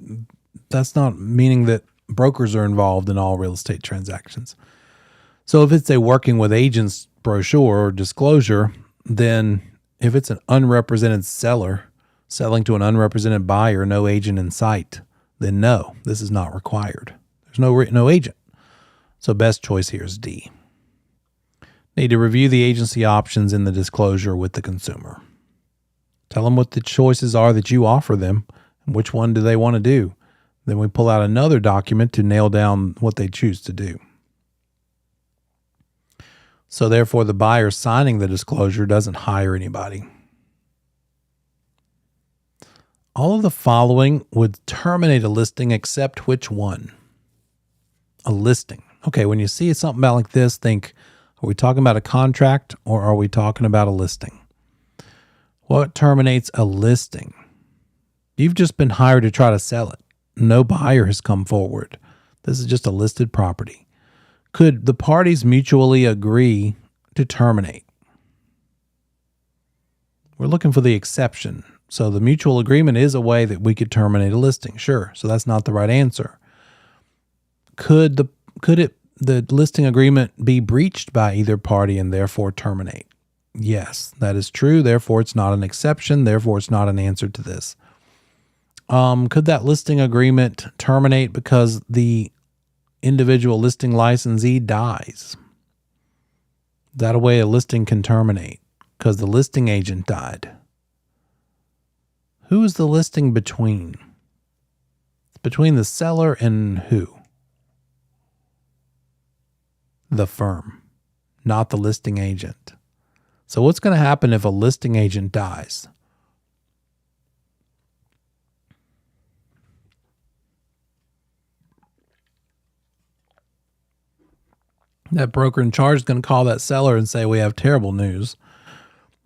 that's not meaning that brokers are involved in all real estate transactions. So if it's a working with agents brochure or disclosure, then if it's an unrepresented seller selling to an unrepresented buyer, no agent in sight, then no, this is not required. There's no agent. So best choice here is D. Need to review the agency options in the disclosure with the consumer. Tell them what the choices are that you offer them and which one do they want to do. Then we pull out another document to nail down what they choose to do. So therefore, the buyer signing the disclosure doesn't hire anybody. All of the following would terminate a listing except which one? A listing. Okay, when you see something about like this, think, are we talking about a contract or are we talking about a listing? What terminates a listing? You've just been hired to try to sell it. No buyer has come forward. This is just a listed property. Could the parties mutually agree to terminate? We're looking for the exception. So the mutual agreement is a way that we could terminate a listing. Sure. So that's not the right answer. Could the listing agreement be breached by either party and therefore terminate? Yes, that is true. Therefore, it's not an exception. Therefore, it's not an answer to this. Could that listing agreement terminate because the individual listing licensee dies? Is that a way a listing can terminate? Because the listing agent died. Who is the listing between? It's between the seller and who? The firm, not the listing agent. So what's going to happen if a listing agent dies? That broker in charge is going to call that seller and say, we have terrible news.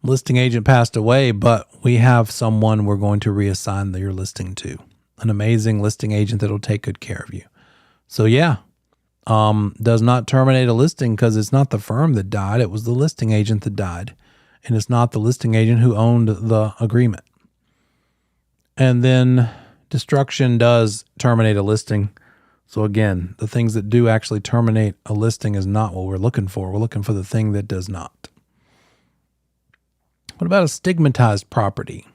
Listing agent passed away, but we have someone we're going to reassign your listing to. An amazing listing agent that'll take good care of you. So yeah, does not terminate a listing because it's not the firm that died. It was the listing agent that died. And it's not the listing agent who owned the agreement. And then destruction does terminate a listing. So again, the things that do actually terminate a listing is not what we're looking for. We're looking for the thing that does not. What about a stigmatized property?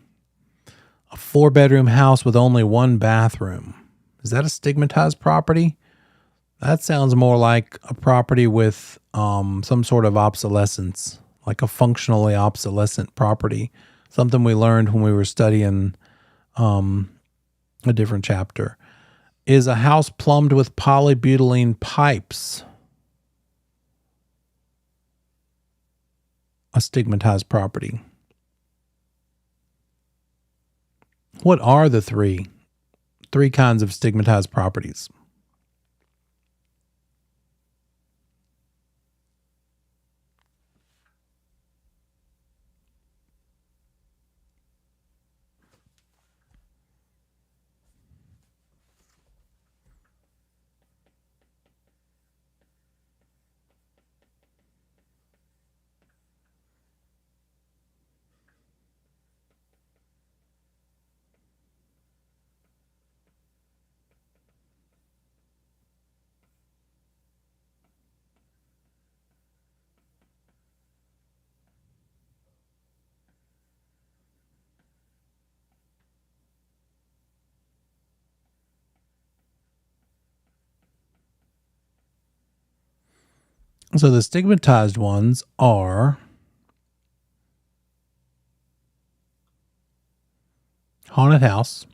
A 4-bedroom house with only 1 bathroom. Is that a stigmatized property? That sounds more like a property with some sort of obsolescence, like a functionally obsolescent property. Something we learned when we were studying a different chapter. Is a house plumbed with polybutylene pipes a stigmatized property? What are the three kinds of stigmatized properties? So the stigmatized ones are haunted house,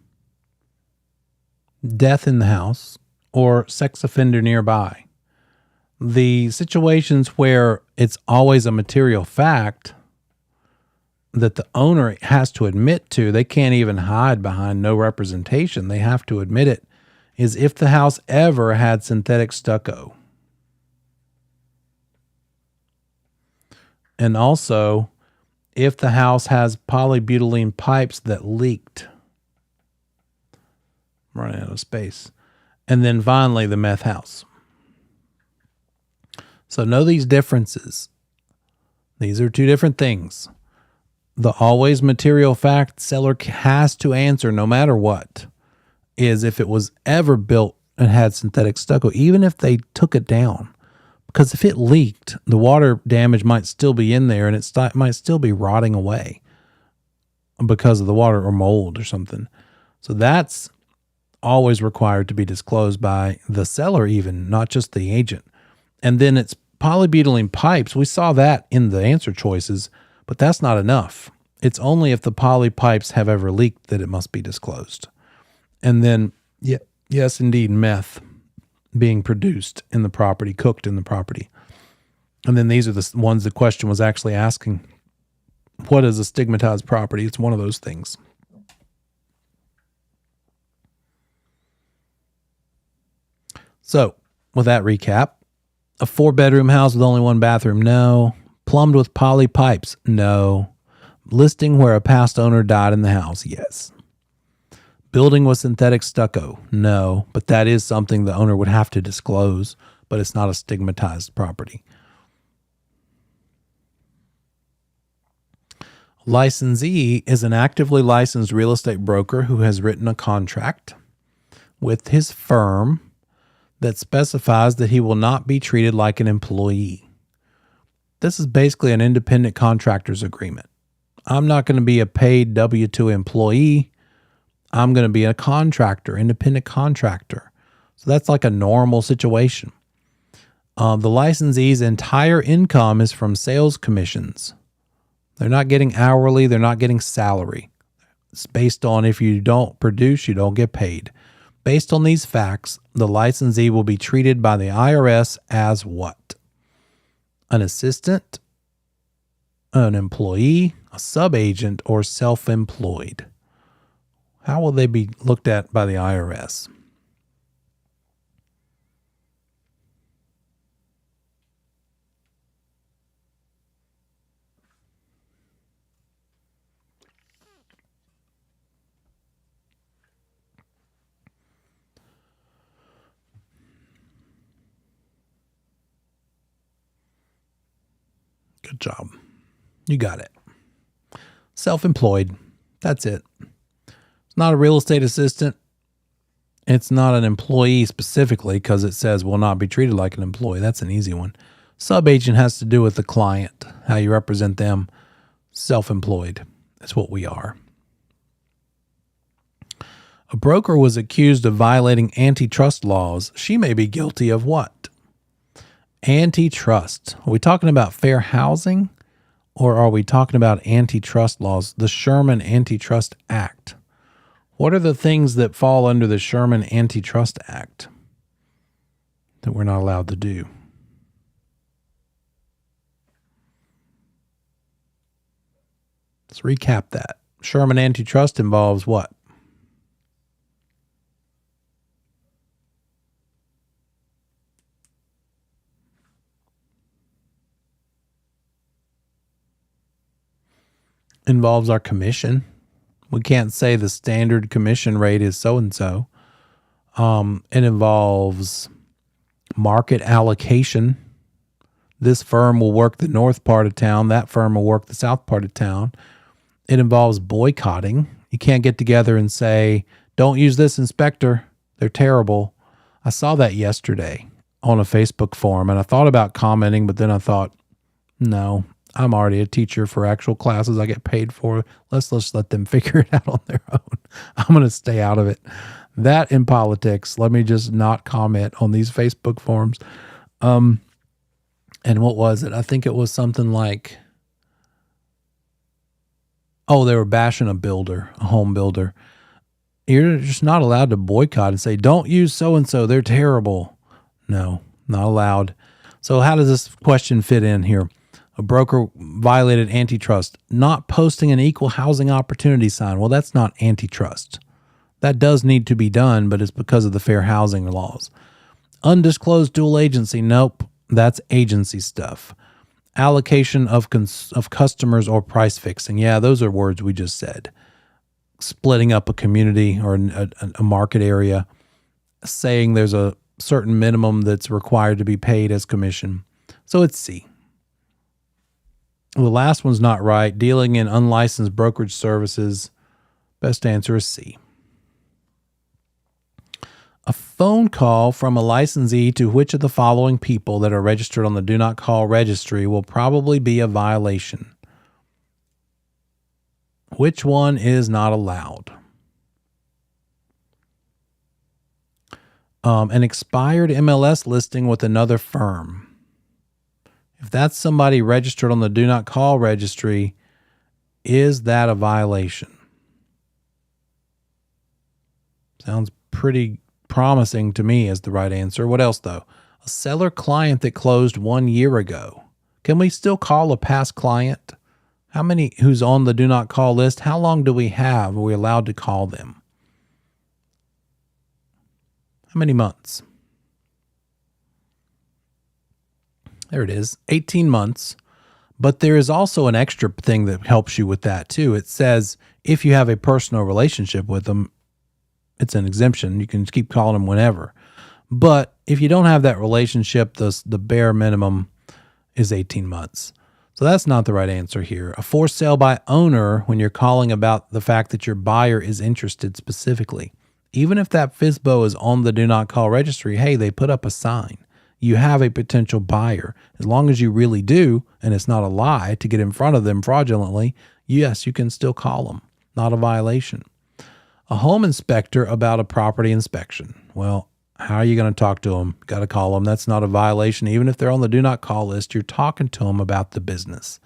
death in the house, or sex offender nearby. The situations where it's always a material fact that the owner has to admit to, they can't even hide behind no representation, they have to admit it, is if the house ever had synthetic stucco. And also, if the house has polybutylene pipes that leaked. I'm running out of space. And then finally, the meth house. So know these differences. These are two different things. The always material fact seller has to answer no matter what is if it was ever built and had synthetic stucco, even if they took it down. Because if it leaked, the water damage might still be in there and it might still be rotting away because of the water or mold or something. So that's always required to be disclosed by the seller even, not just the agent. And then it's polybutylene pipes. We saw that in the answer choices, but that's not enough. It's only if the poly pipes have ever leaked that it must be disclosed. And then, yes, indeed, meth being produced in the property, cooked in the property. And then these are the ones the question was actually asking. What is a stigmatized property? It's one of those things. So, with that recap, a 4-bedroom house with only 1 bathroom, no. Plumbed with poly pipes, no. Listing where a past owner died in the house, yes. Building with synthetic stucco, no. But that is something the owner would have to disclose, but it's not a stigmatized property. Licensee is an actively licensed real estate broker who has written a contract with his firm that specifies that he will not be treated like an employee. This is basically an independent contractor's agreement. I'm not going to be a paid W-2 employee. I'm going to be a contractor, independent contractor. So that's like a normal situation. The licensee's entire income is from sales commissions. They're not getting hourly. They're not getting salary. It's based on if you don't produce, you don't get paid. Based on these facts, the licensee will be treated by the IRS as what? An assistant, an employee, a subagent, or self-employed. How will they be looked at by the IRS? Good job. You got it. Self-employed. That's it. It's not a real estate assistant. It's not an employee specifically because it says will not be treated like an employee. That's an easy one. Subagent has to do with the client, how you represent them. Self-employed. That's what we are. A broker was accused of violating antitrust laws. She may be guilty of what? Antitrust. Are we talking about fair housing or are we talking about antitrust laws? The Sherman Antitrust Act. What are the things that fall under the Sherman Antitrust Act that we're not allowed to do? Let's recap that. Sherman Antitrust involves what? Involves our commission. We can't say the standard commission rate is so-and-so. It involves market allocation. This firm will work the north part of town. That firm will work the south part of town. It involves boycotting. You can't get together and say, don't use this inspector. They're terrible. I saw that yesterday on a Facebook forum, and I thought about commenting, but then I thought, no, I'm already a teacher for actual classes I get paid for. Let's just let them figure it out on their own. I'm going to stay out of it. That in politics, let me just not comment on these Facebook forums. And what was it? I think it was something like, they were bashing a builder, a home builder. You're just not allowed to boycott and say, don't use so-and-so, they're terrible. No, not allowed. So how does this question fit in here? A broker violated antitrust, not posting an equal housing opportunity sign. Well, that's not antitrust. That does need to be done, but it's because of the fair housing laws. Undisclosed dual agency. Nope, that's agency stuff. Allocation of customers or price fixing. Yeah, those are words we just said. Splitting up a community or a market area, saying there's a certain minimum that's required to be paid as commission. So it's C. The last one's not right. Dealing in unlicensed brokerage services. Best answer is C. A phone call from a licensee to which of the following people that are registered on the Do Not Call registry will probably be a violation? Which one is not allowed? An expired MLS listing with another firm. If that's somebody registered on the Do Not Call registry, is that a violation? Sounds pretty promising to me as the right answer. What else, though? A seller client that closed 1 year ago. Can we still call a past client? How many who's on the Do Not Call list? How long do we have? Are we allowed to call them? How many months? There it is, 18 months. But there is also an extra thing that helps you with that too. It says if you have a personal relationship with them, it's an exemption. You can keep calling them whenever. But if you don't have that relationship, the bare minimum is 18 months. So that's not the right answer here. A forced sale by owner when you're calling about the fact that your buyer is interested specifically. Even if that FSBO is on the Do Not Call registry, hey, they put up a sign. You have a potential buyer. As long as you really do, and it's not a lie to get in front of them fraudulently, yes, you can still call them. Not a violation. A home inspector about a property inspection. Well, how are you going to talk to them? Got to call them. That's not a violation. Even if they're on the Do Not Call list, you're talking to them about the business.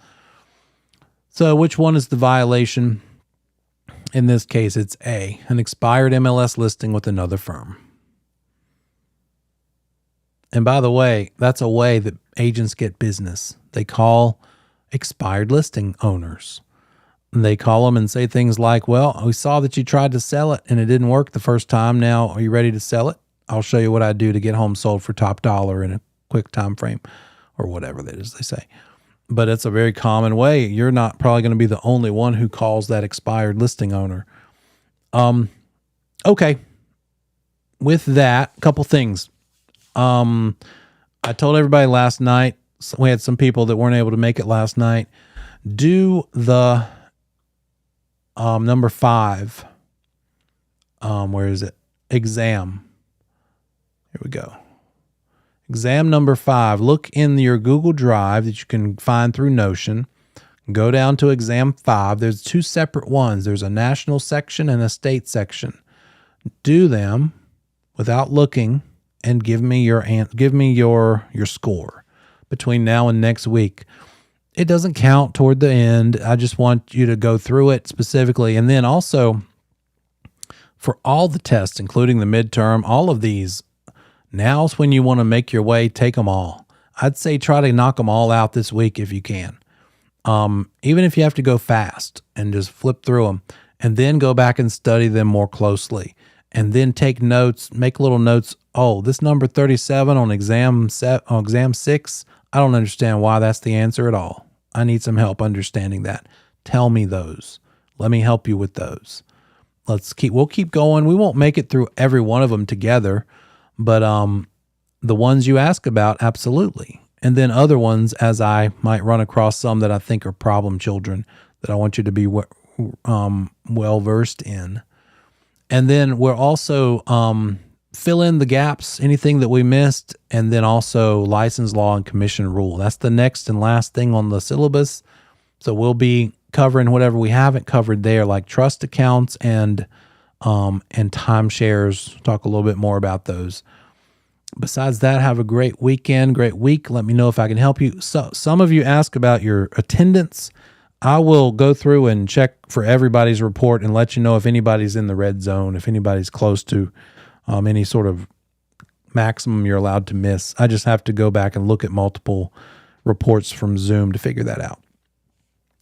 So which one is the violation? In this case, it's A, an expired MLS listing with another firm. And by the way, that's a way that agents get business. They call expired listing owners. They call them and say things like, well, we saw that you tried to sell it and it didn't work the first time. Now, are you ready to sell it? I'll show you what I do to get home sold for top dollar in a quick time frame, or whatever that is they say. But it's a very common way. You're not probably going to be the only one who calls that expired listing owner. Okay. With that, a couple things. I told everybody last night, we had some people that weren't able to make it last night. Do the number 5. Where is it? Exam. Here we go. Exam number 5. Look in your Google Drive that you can find through Notion. Go down to exam 5. There's 2 separate ones. There's a national section and a state section. do them without looking and give me your score between now and next week. It doesn't count toward the end. I just want you to go through it specifically. And then also for all the tests, including the midterm, all of these, now's when you want to make your way, take them all. I'd say try to knock them all out this week if you can. Even if you have to go fast and just flip through them and then go back and study them more closely and then take notes, make little notes. Oh, this number 37 on exam 6, I don't understand why that's the answer at all. I need some help understanding that. Tell me those. Let me help you with those. We'll keep going. We won't make it through every one of them together, but the ones you ask about, absolutely. And then other ones, as I might run across some that I think are problem children that I want you to be well versed in. And then we're also fill in the gaps, anything that we missed, and then also license law and commission rule. That's the next and last thing on the syllabus. So we'll be covering whatever we haven't covered there, like trust accounts and timeshares. Talk a little bit more about those. Besides that, have a great weekend, great week. Let me know if I can help you. So some of you ask about your attendance. I will go through and check for everybody's report and let you know if anybody's in the red zone, if anybody's close to any sort of maximum you're allowed to miss. I just have to go back and look at multiple reports from Zoom to figure that out.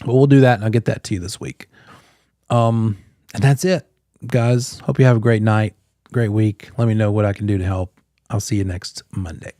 But we'll do that, and I'll get that to you this week. And that's it, guys. Hope you have a great night, great week. Let me know what I can do to help. I'll see you next Monday.